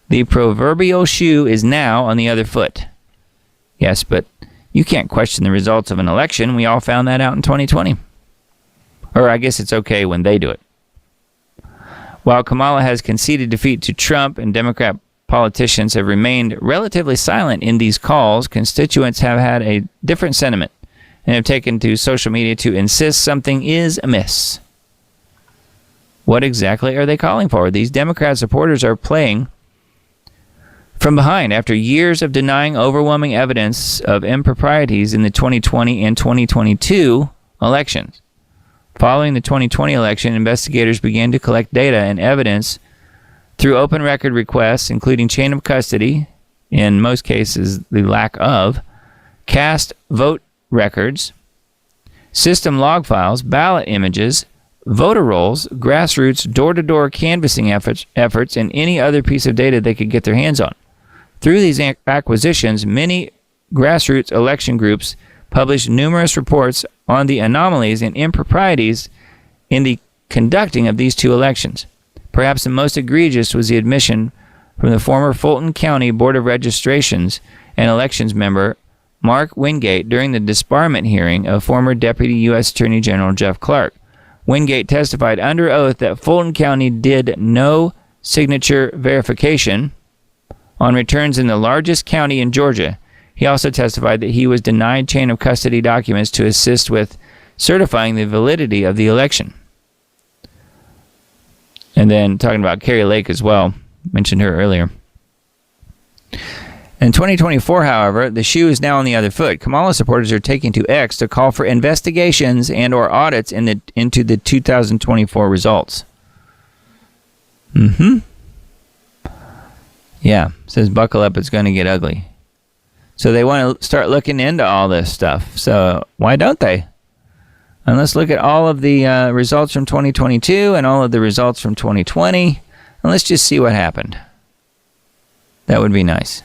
The proverbial shoe is now on the other foot. Yes, but you can't question the results of an election. We all found that out in 2020. Or I guess it's okay when they do it. While Kamala has conceded defeat to Trump and Democrat politicians have remained relatively silent in these calls, constituents have had a different sentiment and have taken to social media to insist something is amiss. What exactly are they calling for? These Democrat supporters are playing from behind after years of denying overwhelming evidence of improprieties in the 2020 and 2022 elections. Following the 2020 election, investigators began to collect data and evidence through open record requests, including chain of custody, in most cases the lack of, cast vote records, system log files, ballot images, voter rolls, grassroots door-to-door canvassing efforts, and any other piece of data they could get their hands on. Through these acquisitions, many grassroots election groups published numerous reports on the anomalies and improprieties in the conducting of these two elections. Perhaps the most egregious was the admission from the former Fulton County Board of Registrations and Elections member Mark Wingate during the disbarment hearing of former Deputy U.S. Attorney General Jeff Clark. Wingate testified under oath that Fulton County did no signature verification on returns in the largest county in Georgia. He also testified that he was denied chain of custody documents to assist with certifying the validity of the election. And then talking about Carrie Lake as well, mentioned her earlier. In 2024, however, the shoe is now on the other foot. Kamala supporters are taking to X to call for investigations and or audits into the 2024 results. Yeah, says buckle up, it's going to get ugly. So they want to start looking into all this stuff. So why don't they? And let's look at all of the results from 2022 and all of the results from 2020. And let's just see what happened. That would be nice.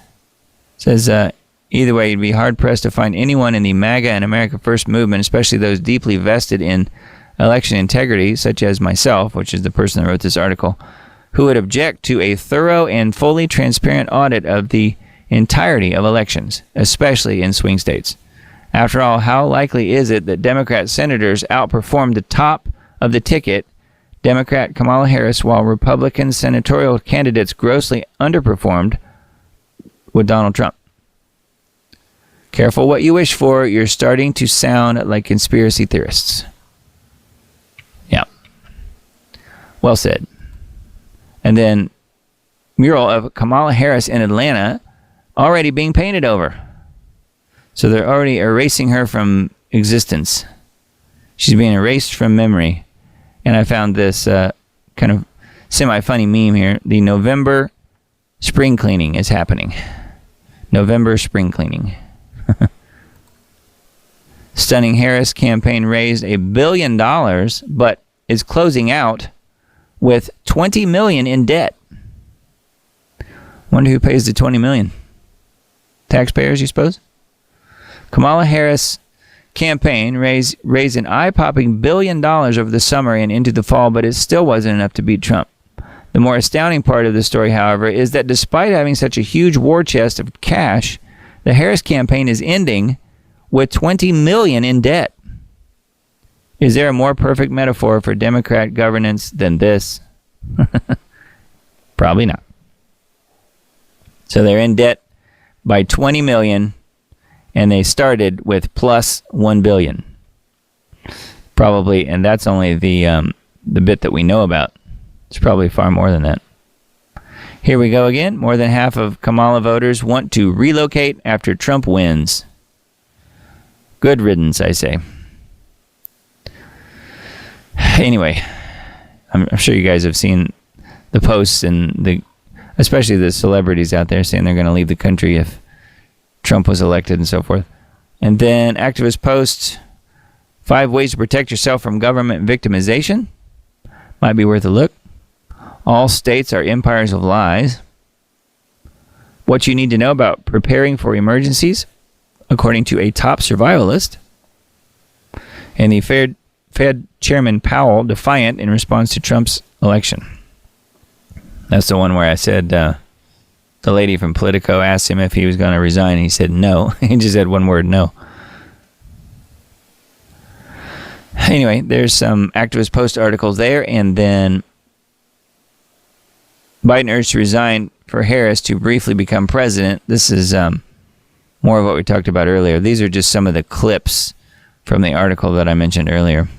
It says, either way, you'd be hard-pressed to find anyone in the MAGA and America First movement, especially those deeply vested in election integrity, such as myself, which is the person that wrote this article, who would object to a thorough and fully transparent audit of the entirety of elections, especially in swing states. After all, how likely is it that Democrat senators outperformed the top of the ticket, Democrat Kamala Harris, while Republican senatorial candidates grossly underperformed with Donald Trump? Careful what you wish for. You're starting to sound like conspiracy theorists. Yeah. Well said. And then mural of Kamala Harris in Atlanta already being painted over. So they're already erasing her from existence. She's being erased from memory. And I found this kind of semi-funny meme here. The November spring cleaning is happening. November spring cleaning. Stunning Harris campaign raised $1 billion, but is closing out with $20 million in debt. Wonder who pays the $20 million? Taxpayers, you suppose? Kamala Harris campaign raised an eye-popping $1 billion over the summer and into the fall, but it still wasn't enough to beat Trump. The more astounding part of the story, however, is that despite having such a huge war chest of cash, the Harris campaign is ending with $20 million in debt. Is there a more perfect metaphor for Democrat governance than this? Probably not. So they're in debt by $20 million, and they started with plus $1 billion. Probably, and that's only the bit that we know about. It's probably far more than that. Here we go again. More than half of Kamala voters want to relocate after Trump wins. Good riddance, I say. Anyway, I'm sure you guys have seen the posts and especially the celebrities out there saying they're going to leave the country if Trump was elected and so forth. And then activist posts 5 ways to protect yourself from government victimization. Might be worth a look. All states are empires of lies. What you need to know about preparing for emergencies, according to a top survivalist. And the Fed Chairman Powell defiant in response to Trump's election. That's the one where I said the lady from Politico asked him if he was going to resign. And he said no. He just said one word, no. Anyway, there's some activist post articles there, and then Biden urged to resign for Harris to briefly become president. This is more of what we talked about earlier. These are just some of the clips from the article that I mentioned earlier.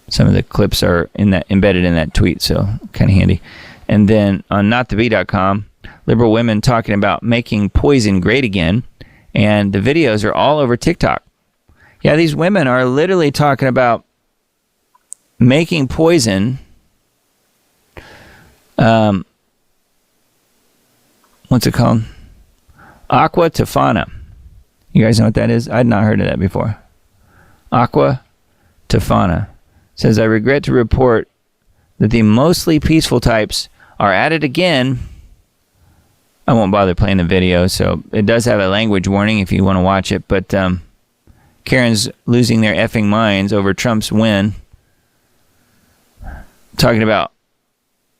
Some of the clips are embedded in that tweet, so kind of handy. And then on notthebee.com, liberal women talking about making poison great again, and the videos are all over TikTok. Yeah, these women are literally talking about making poison. What's it called? Aqua Tofana. You guys know what that is? I'd not heard of that before. Aqua Tofana. Says, I regret to report that the mostly peaceful types are at it again. I won't bother playing the video, so it does have a language warning if you want to watch it, but Karen's losing their effing minds over Trump's win. Talking about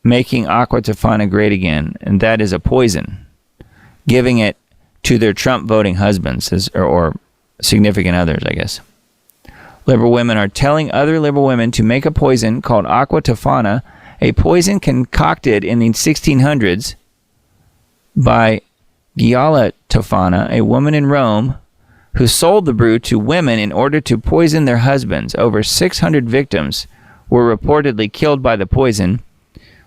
making Aqua Tofana great again, and that is a poison. Giving it to their Trump voting husbands or significant others, I guess. Liberal women are telling other liberal women to make a poison called aqua tofana, a poison concocted in the 1600s by Giala Tofana, a woman in Rome who sold the brew to women in order to poison their husbands. Over 600 victims were reportedly killed by the poison,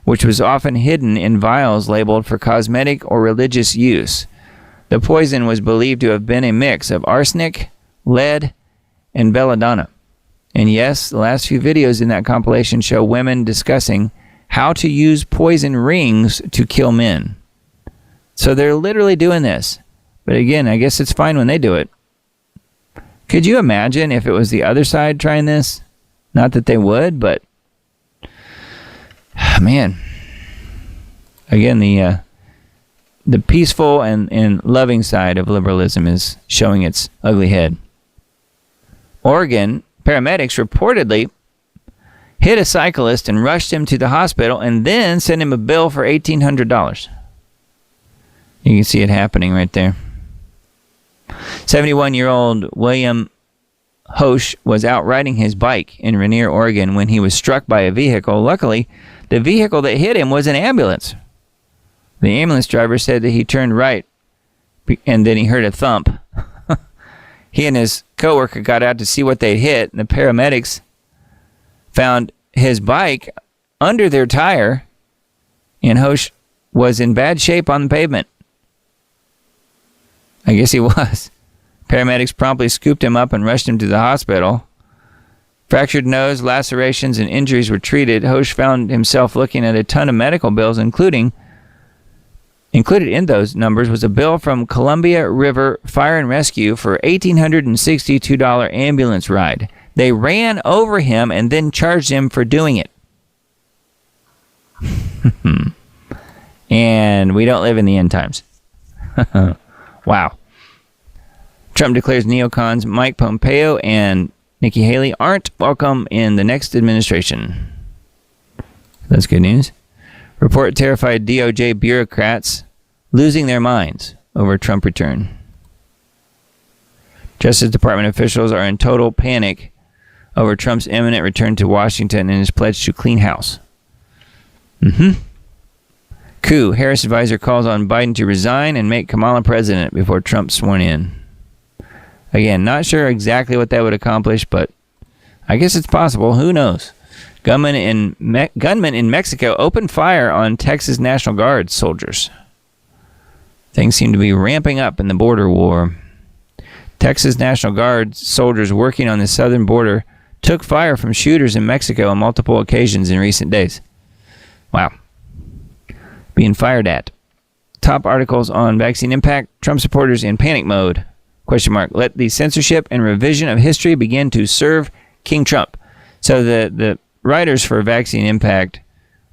which was often hidden in vials labeled for cosmetic or religious use. The poison was believed to have been a mix of arsenic, lead, and belladonna. And yes, the last few videos in that compilation show women discussing how to use poison rings to kill men. So they're literally doing this. But again, I guess it's fine when they do it. Could you imagine if it was the other side trying this? Not that they would, but man. Again, the peaceful and loving side of liberalism is showing its ugly head. Oregon paramedics reportedly hit a cyclist and rushed him to the hospital and then sent him a bill for $1,800. You can see it happening right there. 71-year-old William Hosch was out riding his bike in Rainier, Oregon when he was struck by a vehicle. Luckily, the vehicle that hit him was an ambulance. The ambulance driver said that he turned right and then he heard a thump. He and his coworker got out to see what they'd hit, and the paramedics found his bike under their tire, and Hosch was in bad shape on the pavement. I guess he was. Paramedics promptly scooped him up and rushed him to the hospital. Fractured nose, lacerations, and injuries were treated. Hosch found himself looking at a ton of medical bills, included in those numbers was a bill from Columbia River Fire and Rescue for $1,862 ambulance ride. They ran over him and then charged him for doing it. And we don't live in the end times. Wow. Trump declares neocons Mike Pompeo and Nikki Haley aren't welcome in the next administration. That's good news. Report terrified DOJ bureaucrats losing their minds over Trump return. Justice Department officials are in total panic over Trump's imminent return to Washington and his pledge to clean house. Coup. Harris advisor calls on Biden to resign and make Kamala president before Trump's sworn in. Again, not sure exactly what that would accomplish, but I guess it's possible. Who knows? Gunmen in Mexico opened fire on Texas National Guard soldiers. Things seem to be ramping up in the border war. Texas National Guard soldiers working on the southern border took fire from shooters in Mexico on multiple occasions in recent days. Wow. Being fired at. Top articles on vaccine impact. Trump supporters in panic mode. ? Let the censorship and revision of history begin to serve King Trump. So the writers for vaccine impact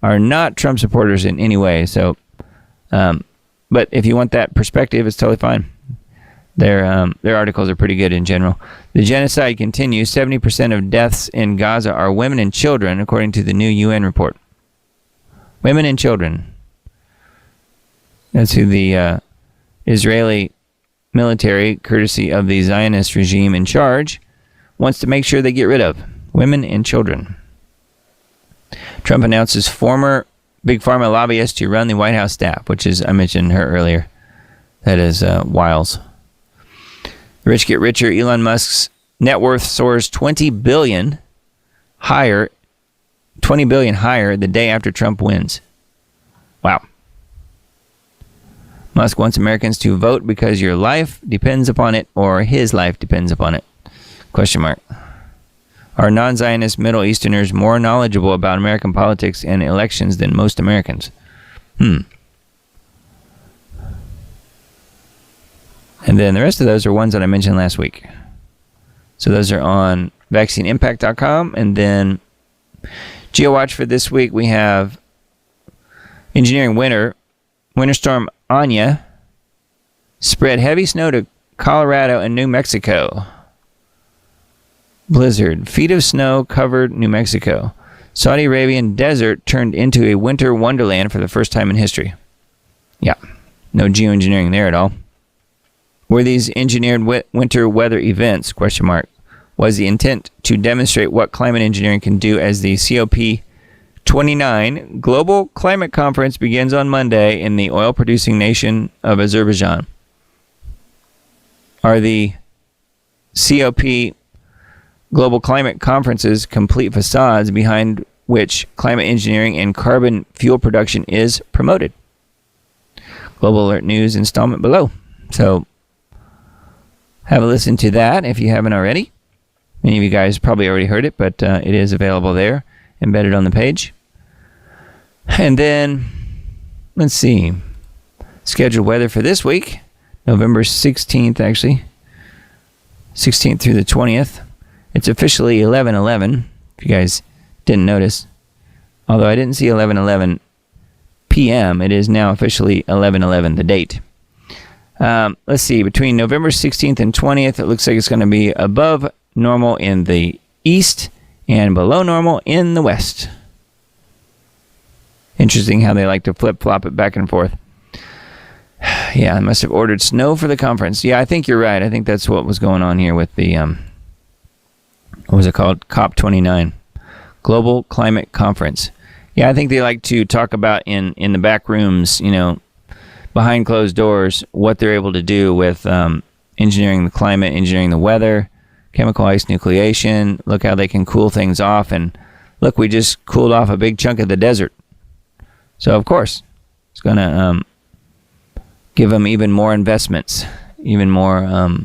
are not Trump supporters in any way. So, but if you want that perspective, it's totally fine. Their articles are pretty good in general. The genocide continues. 70% of deaths in Gaza are women and children, according to the new UN report. Women and children. That's who the Israeli military, courtesy of the Zionist regime in charge, wants to make sure they get rid of. Women and children. Trump announces former Big Pharma lobbyist to run the White House staff, which is, I mentioned her earlier. That is Wiles. The rich get richer. Elon Musk's net worth soars $20 billion higher the day after Trump wins. Wow. Musk wants Americans to vote because your life depends upon it, or his life depends upon it. ? Are non-Zionist Middle Easterners more knowledgeable about American politics and elections than most Americans? And then the rest of those are ones that I mentioned last week. So those are on vaccineimpact.com. And then GeoWatch for this week, we have Engineering Winter Storm Anya spread heavy snow to Colorado and New Mexico. Blizzard. Feet of snow covered New Mexico. Saudi Arabian desert turned into a winter wonderland for the first time in history. Yeah. No geoengineering there at all. Were these engineered winter weather events, ? Was the intent to demonstrate what climate engineering can do as the COP29 Global Climate Conference begins on Monday in the oil-producing nation of Azerbaijan? Are the COP Global Climate Conferences complete facades behind which climate engineering and carbon fuel production is promoted? Global Alert News installment below. So have a listen to that if you haven't already. Many of you guys probably already heard it, but it is available there, embedded on the page. And then, let's see, scheduled weather for this week, November 16th, actually, 16th through the 20th. It's officially 11:11, if you guys didn't notice. Although I didn't see 11:11 p.m., it is now officially 11:11, the date. Let's see, between November 16th and 20th, it looks like it's going to be above normal in the east and below normal in the west. Interesting how they like to flip-flop it back and forth. Yeah, I must have ordered snow for the conference. Yeah, I think you're right. I think that's what was going on here with the, what was it called? COP29, Global Climate Conference. Yeah, I think they like to talk about in the back rooms, behind closed doors, what they're able to do with engineering the climate, engineering the weather, chemical ice nucleation. Look how they can cool things off. And look, we just cooled off a big chunk of the desert. So, of course, it's going to give them even more investments, even more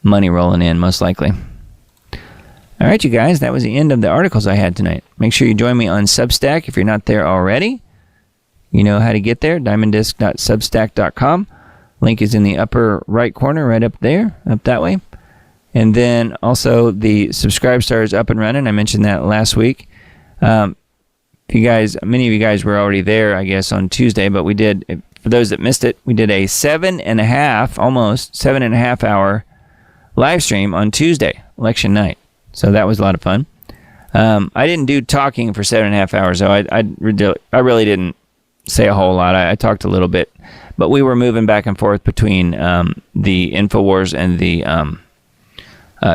money rolling in, most likely. All right, you guys, that was the end of the articles I had tonight. Make sure you join me on Substack if you're not there already. You know how to get there, diamonddisc.substack.com. Link is in the upper right corner, right up there, up that way. And then also the Subscribe Star is up and running. I mentioned that last week. Many of you guys were already there, I guess, on Tuesday, but we did, for those that missed it, we did a 7.5 hour live stream on Tuesday, election night. So that was a lot of fun. I didn't do talking for 7.5 hours, though. I really didn't say a whole lot. I talked a little bit, but we were moving back and forth between the InfoWars and the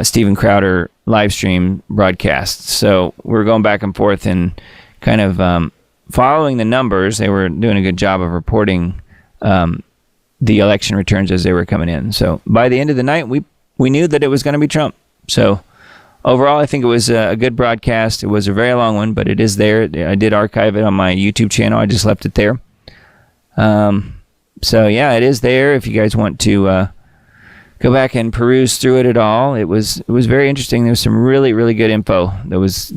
Steven Crowder live stream broadcast. So we're going back and forth and kind of following the numbers. They were doing a good job of reporting the election returns as they were coming in. So by the end of the night, we knew that it was going to be Trump. So overall, I think it was a good broadcast. It was a very long one, but it is there. I did archive it on my YouTube channel. I just left it there. So yeah, it is there if you guys want to go back and peruse through it at all. It was very interesting. There was some really, really good info that was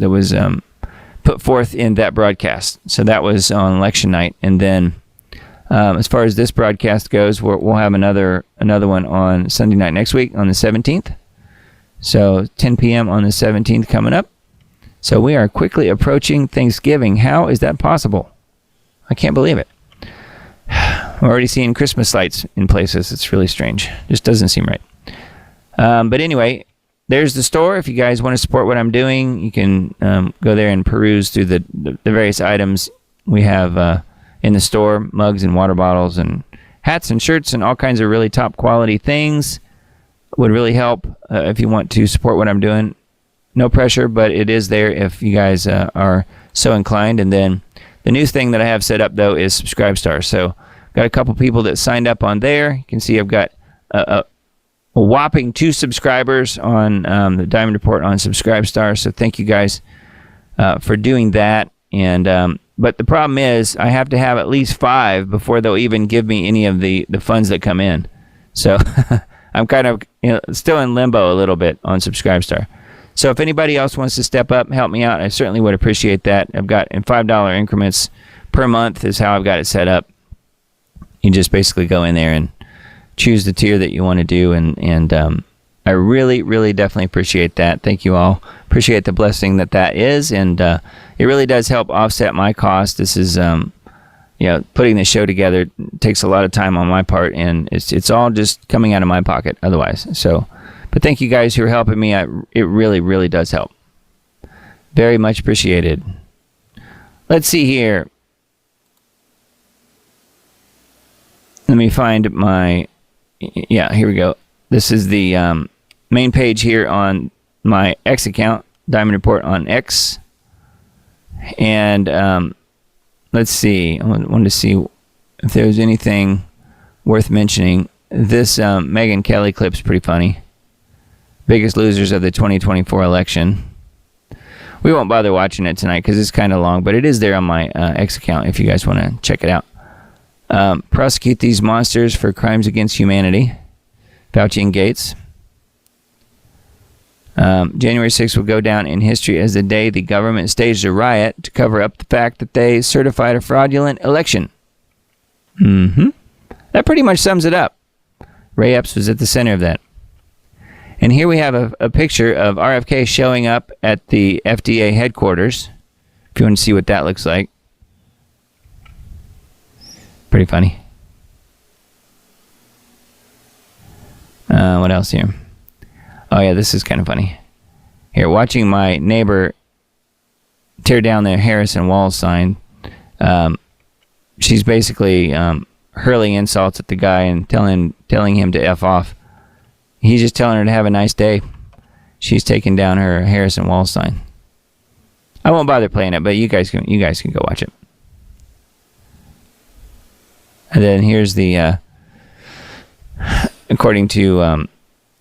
put forth in that broadcast. So that was on election night. And then as far as this broadcast goes, we'll have another one on Sunday night next week on the 17th. So 10 p.m. on the 17th coming up. So we are quickly approaching Thanksgiving. How is that possible? I can't believe it. We're already seeing Christmas lights in places. It's really strange. Just doesn't seem right. But anyway, there's the store. If you guys want to support what I'm doing, you can go there and peruse through the various items we have in the store. Mugs and water bottles and hats and shirts and all kinds of really top quality things. Would really help if you want to support what I'm doing. No pressure, but it is there if you guys are so inclined. And then the new thing that I have set up, though, is Subscribe Star. So got a couple people that signed up on there. You can see I've got a whopping 2 subscribers on the Diamond Report on Subscribe Star. So thank you guys for doing that. And but the problem is I have to have at least 5 before they'll even give me any of the funds that come in. So I'm kind of still in limbo a little bit on Subscribe Star. So if anybody else wants to step up, help me out, I certainly would appreciate that. I've got in $5 increments per month is how I've got it set up. You just basically go in there and choose the tier that you want to do, and I really, really definitely appreciate that. Thank you all. Appreciate the blessing that is, and it really does help offset my cost. This is putting the show together takes a lot of time on my part, and it's all just coming out of my pocket otherwise. So, but thank you guys who are helping me. It really, really does help. Very much appreciated. Let's see here. Let me find my... Yeah, here we go. This is the main page here on my X account, Diamond Report on X. And let's see. I wanted to see if there was anything worth mentioning. This Megyn Kelly clip's pretty funny. Biggest losers of the 2024 election. We won't bother watching it tonight because it's kind of long, but it is there on my X account if you guys want to check it out. Prosecute these monsters for crimes against humanity. Fauci and Gates. January 6th will go down in history as the day the government staged a riot to cover up the fact that they certified a fraudulent election. That pretty much sums it up. Ray Epps was at the center of that. And here we have a picture of RFK showing up at the FDA headquarters. If you want to see what that looks like. Pretty funny. What else here? Oh yeah, this is kind of funny. Here, watching my neighbor tear down the Harrison wall sign. She's basically hurling insults at the guy and telling him to F off. He's just telling her to have a nice day. She's taking down her Harrison wall sign. I won't bother playing it, but you guys can go watch it. And then here's the according to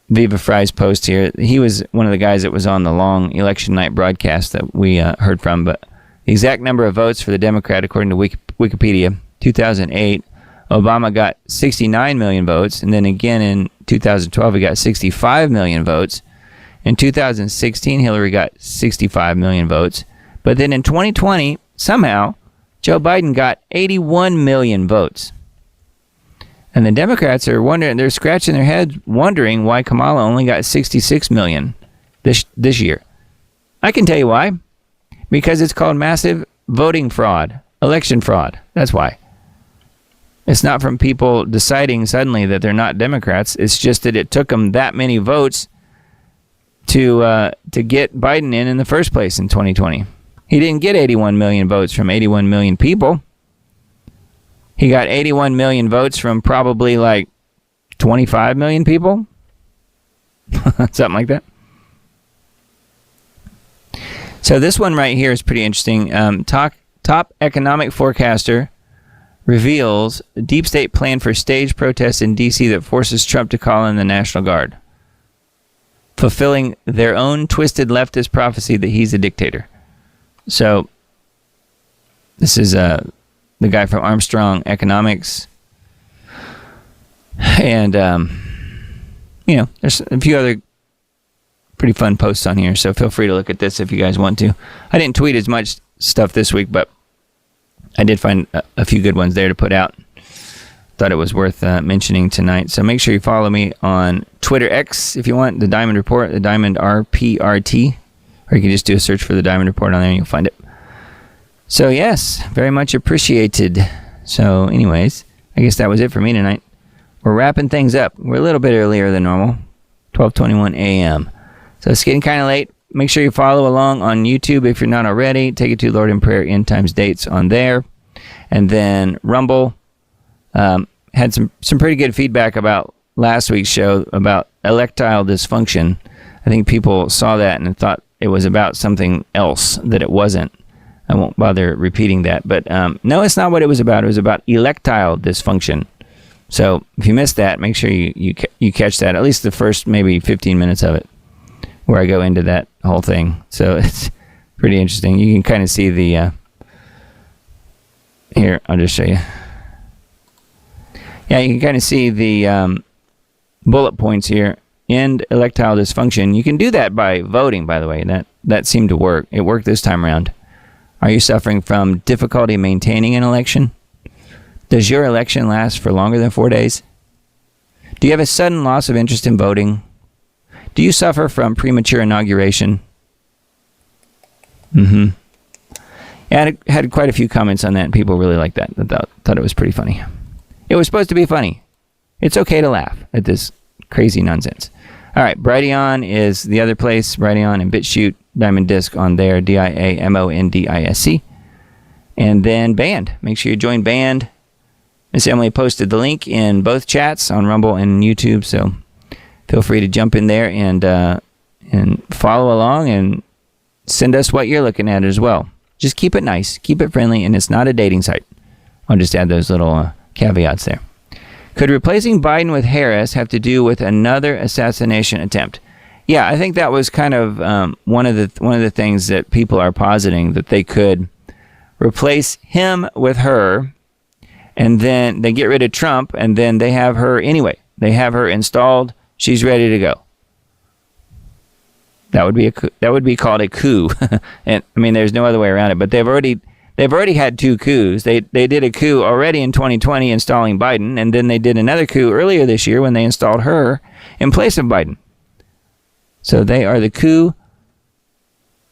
Viva Fry's post here, he was one of the guys that was on the long election night broadcast that we heard from, but the exact number of votes for the Democrat, according to Wikipedia, 2008, Obama got 69 million votes, and then again in 2012 he got 65 million votes. In 2016, Hillary got 65 million votes. But then in 2020, somehow, Joe Biden got 81 million votes. And the Democrats are wondering, they're scratching their heads wondering why Kamala only got 66 million this year. I can tell you why. Because it's called massive voting fraud, election fraud. That's why. It's not from people deciding suddenly that they're not Democrats. It's just that it took them that many votes to get Biden in the first place in 2020. He didn't get 81 million votes from 81 million people. He got 81 million votes from probably like 25 million people. Something like that. So this one right here is pretty interesting. Top economic forecaster reveals deep state plan for staged protests in D.C. that forces Trump to call in the National Guard, fulfilling their own twisted leftist prophecy that he's a dictator. So this is the guy from Armstrong Economics. And, there's a few other pretty fun posts on here, so feel free to look at this if you guys want to. I didn't tweet as much stuff this week, but I did find a few good ones there to put out. Thought it was worth mentioning tonight. So make sure you follow me on Twitter X if you want, The Diamond Report, The Diamond RPRT, or you can just do a search for The Diamond Report on there and you'll find it. So yes, very much appreciated. So anyways, I guess that was it for me tonight. We're wrapping things up. We're a little bit earlier than normal, 12:21 a.m. So it's getting kind of late. Make sure you follow along on YouTube if you're not already. Take it to Lord in Prayer End Times Dates on there. And then Rumble had some pretty good feedback about last week's show about erectile dysfunction. I think people saw that and thought it was about something else that it wasn't. I won't bother repeating that. But no, it's not what it was about. It was about erectile dysfunction. So if you missed that, make sure you catch that, at least the first maybe 15 minutes of it, where I go into that whole thing. So it's pretty interesting. You can kind of see the... here, I'll just show you. Yeah, you can kind of see the bullet points here. End erectile dysfunction. You can do that by voting, by the way. That seemed to work. It worked this time around. Are you suffering from difficulty maintaining an election? Does your election last for longer than 4 days? Do you have a sudden loss of interest in voting? Do you suffer from premature inauguration? Yeah, I had quite a few comments on that, and people really liked that. Thought it was pretty funny. It was supposed to be funny. It's okay to laugh at this crazy nonsense. All right, Brighteon is the other place. Brighteon and BitChute, Diamond Disc on there, DIAMONDISC. And then Band. Make sure you join Band. Miss Emily posted the link in both chats on Rumble and YouTube, so feel free to jump in there and follow along and send us what you're looking at as well. Just keep it nice, keep it friendly, and it's not a dating site. I'll just add those little caveats there. Could replacing Biden with Harris have to do with another assassination attempt? Yeah, I think that was kind of one of the things that people are positing, that they could replace him with her, and then they get rid of Trump, and then they have her anyway. They have her installed. She's ready to go. That would be called a coup. And I mean, there's no other way around it. But they've already had two coups. They did a coup already in 2020 installing Biden, and then they did another coup earlier this year when they installed her in place of Biden. So they are the coup.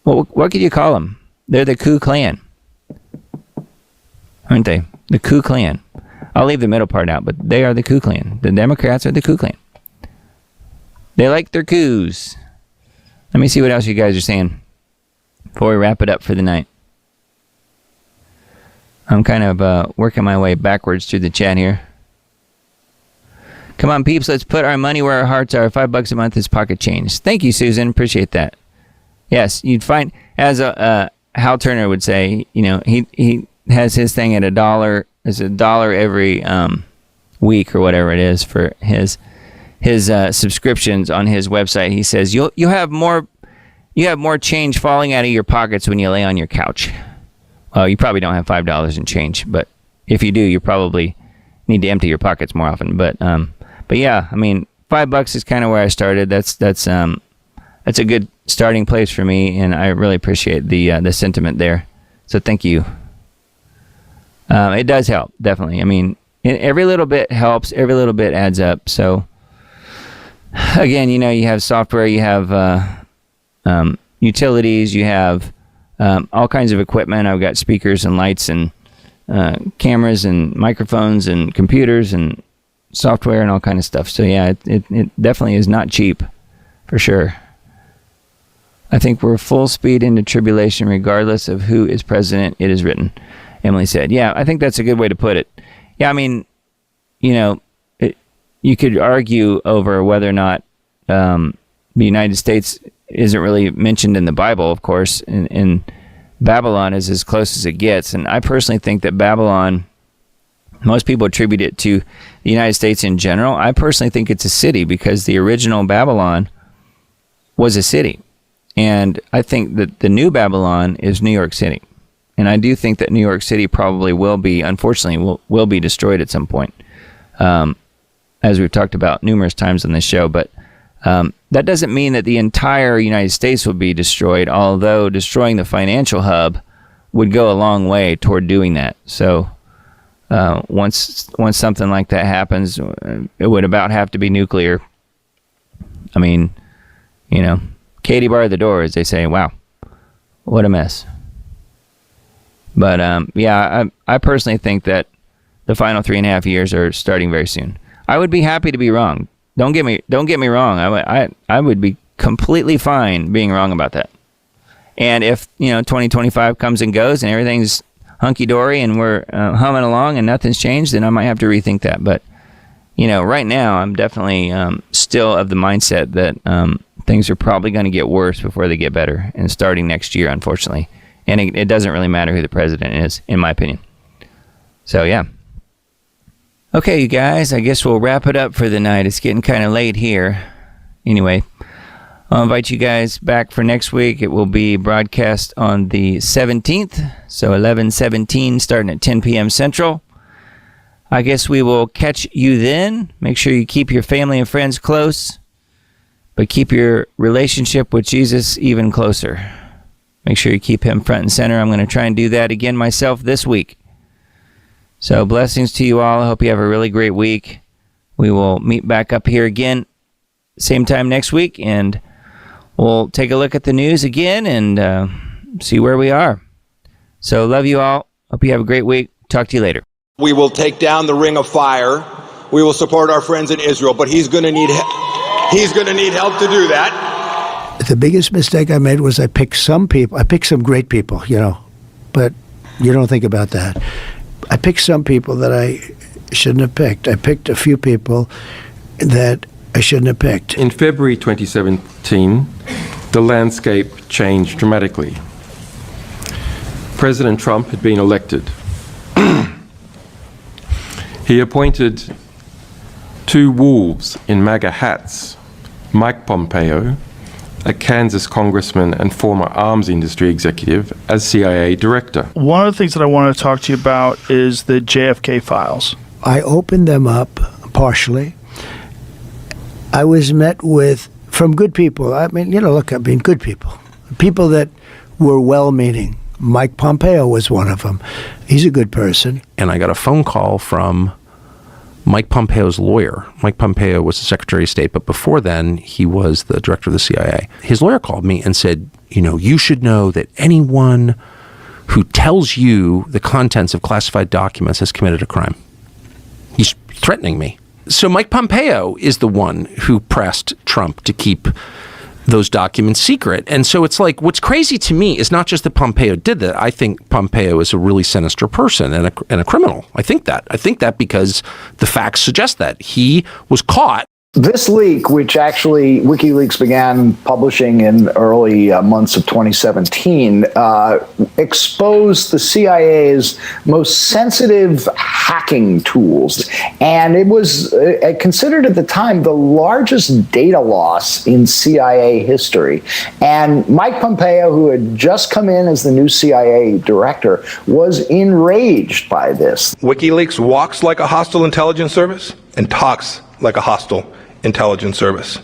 What could you call them? They're the coup clan, aren't they? The coup clan. I'll leave the middle part out, but they are the coup clan. The Democrats are the coup clan. They like their coups. Let me see what else you guys are saying before we wrap it up for the night. I'm kind of working my way backwards through the chat here. Come on, peeps, let's put our money where our hearts are. $5 a month is pocket change. Thank you, Susan. Appreciate that. Yes, you'd find, as Hal Turner would say, you know, he has his thing at $1. It's $1 every week or whatever it is for his subscriptions on his website. He says you have more change falling out of your pockets when you lay on your couch. Well, you probably don't have $5 in change, but if you do, you probably need to empty your pockets more often. But yeah, I mean, $5 is kind of where I started. That's a good starting place for me, and I really appreciate the sentiment there. So thank you. It does help, definitely. I mean, every little bit helps. Every little bit adds up. So again, you know, you have software, you have utilities, you have all kinds of equipment. I've got speakers and lights and cameras and microphones and computers and software and all kind of stuff. So yeah, it definitely is not cheap, for sure. I think we're full speed into tribulation regardless of who is president, it is written, Emily said. Yeah, I think that's a good way to put it. Yeah, I mean, you know, you could argue over whether or not the United States isn't really mentioned in the Bible, of course, and Babylon is as close as it gets. And I personally think that Babylon, most people attribute it to the United States in general. I personally think it's a city because the original Babylon was a city. And I think that the new Babylon is New York City. And I do think that New York City probably will be, unfortunately, will be destroyed at some point, as we've talked about numerous times on this show. But that doesn't mean that the entire United States will be destroyed, although destroying the financial hub would go a long way toward doing that. So once something like that happens, it would about have to be nuclear. I mean, you know, Katie barred the door, as they say. Wow, what a mess. But yeah, I personally think that the final 3.5 years are starting very soon. I would be happy to be wrong. Don't get me wrong. I would be completely fine being wrong about that. And if 2025 comes and goes and everything's hunky dory and we're humming along and nothing's changed, then I might have to rethink that. But right now I'm definitely still of the mindset that things are probably going to get worse before they get better, and starting next year, unfortunately. And it doesn't really matter who the president is, in my opinion. So yeah. Okay, you guys, I guess we'll wrap it up for the night. It's getting kind of late here. Anyway, I'll invite you guys back for next week. It will be broadcast on the 17th, so 11/17, starting at 10 p.m. Central. I guess we will catch you then. Make sure you keep your family and friends close, but keep your relationship with Jesus even closer. Make sure you keep him front and center. I'm going to try and do that again myself this week. So blessings to you all. I hope you have a really great week. We will meet back up here again, same time next week, and we'll take a look at the news again and see where we are. So love you all. Hope you have a great week. Talk to you later. We will take down the ring of fire. We will support our friends in Israel, but he's going to need help to do that. The biggest mistake I made was I picked some people. I picked some great people, but you don't think about that. I picked some people that I shouldn't have picked. I picked a few people that I shouldn't have picked. In February 2017, the landscape changed dramatically. President Trump had been elected. He appointed two wolves in MAGA hats, Mike Pompeo, a Kansas congressman and former arms industry executive, as CIA director. One of the things that I want to talk to you about is the JFK files. I opened them up partially. I was met with, from good people, good people. People that were well-meaning. Mike Pompeo was one of them. He's a good person. And I got a phone call from Mike Pompeo's lawyer. Mike Pompeo was the Secretary of State, but before then, he was the director of the CIA. His lawyer called me and said, you should know that anyone who tells you the contents of classified documents has committed a crime. He's threatening me. So Mike Pompeo is the one who pressed Trump to keep those documents secret. And so it's like, what's crazy to me is not just that Pompeo did that. I think Pompeo is a really sinister person and a criminal. I think that because the facts suggest that. He was caught. This leak, which actually WikiLeaks began publishing in early months of 2017, exposed the CIA's most sensitive hacking tools. And it was considered at the time the largest data loss in CIA history. And Mike Pompeo, who had just come in as the new CIA director, was enraged by this. WikiLeaks walks like a hostile intelligence service and talks like a hostile intelligence service,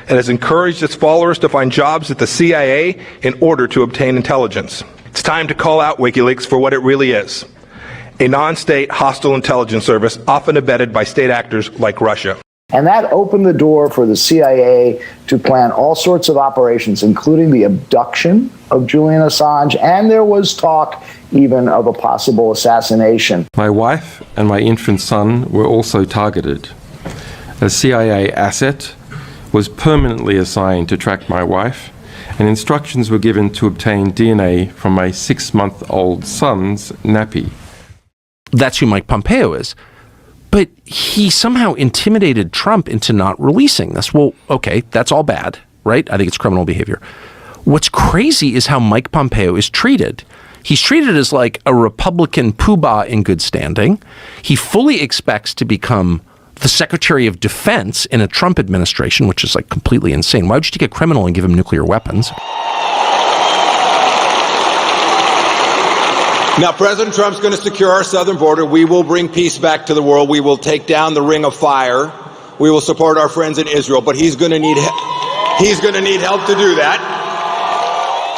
and has encouraged its followers to find jobs at the CIA in order to obtain intelligence. It's time to call out WikiLeaks for what it really is: a non-state hostile intelligence service, often abetted by state actors like Russia. And that opened the door for the CIA to plan all sorts of operations, including the abduction of Julian Assange, and there was talk even of a possible assassination. My wife and my infant son were also targeted. A CIA asset was permanently assigned to track my wife, and instructions were given to obtain DNA from my 6-month-old son's nappy. That's who Mike Pompeo is. But he somehow intimidated Trump into not releasing this. Well, okay, that's all bad, right? I think it's criminal behavior. What's crazy is how Mike Pompeo is treated. He's treated as like a Republican poobah in good standing. He fully expects to become the Secretary of Defense in a Trump administration, which is like completely insane. Why would you take a criminal and give him nuclear weapons? Now, President Trump's going to secure our southern border. We will bring peace back to the world. We will take down the ring of fire. We will support our friends in Israel, but he's going to need help to do that.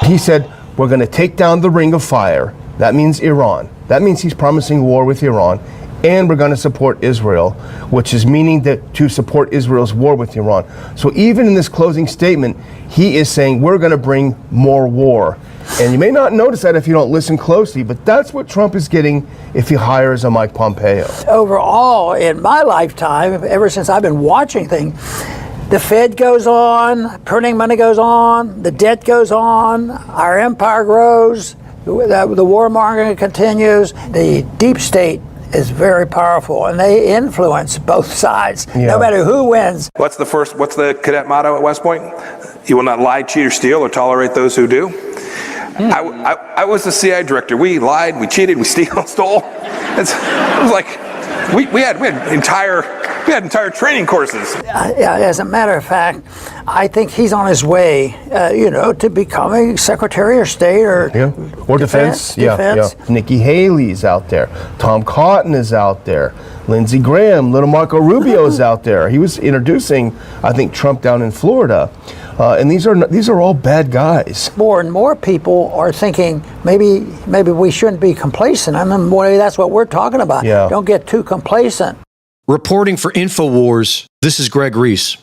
He said, we're going to take down the ring of fire. That means Iran. That means he's promising war with Iran. And we're going to support Israel, which is meaning that to support Israel's war with Iran. So even in this closing statement, he is saying we're going to bring more war. And you may not notice that if you don't listen closely, but that's what Trump is getting if he hires a Mike Pompeo. Overall, in my lifetime, ever since I've been watching things, the Fed goes on, printing money goes on, the debt goes on, our empire grows, the war market continues, the deep state is very powerful, and they influence both sides, no matter who wins. What's the cadet motto at West Point? You will not lie, cheat, or steal, or tolerate those who do. I was the CIA director. We lied, we cheated, we stole. It was like we had entire training courses. As a matter of fact, I think he's on his way, to becoming Secretary of State or Defense. Yeah. Nikki Haley's out there. Tom Cotton is out there. Lindsey Graham, little Marco Rubio is out there. He was introducing, I think, Trump down in Florida. And these are all bad guys. More and more people are thinking maybe we shouldn't be complacent. I mean, that's what we're talking about. Yeah. Don't get too complacent. Reporting for InfoWars, this is Greg Reese.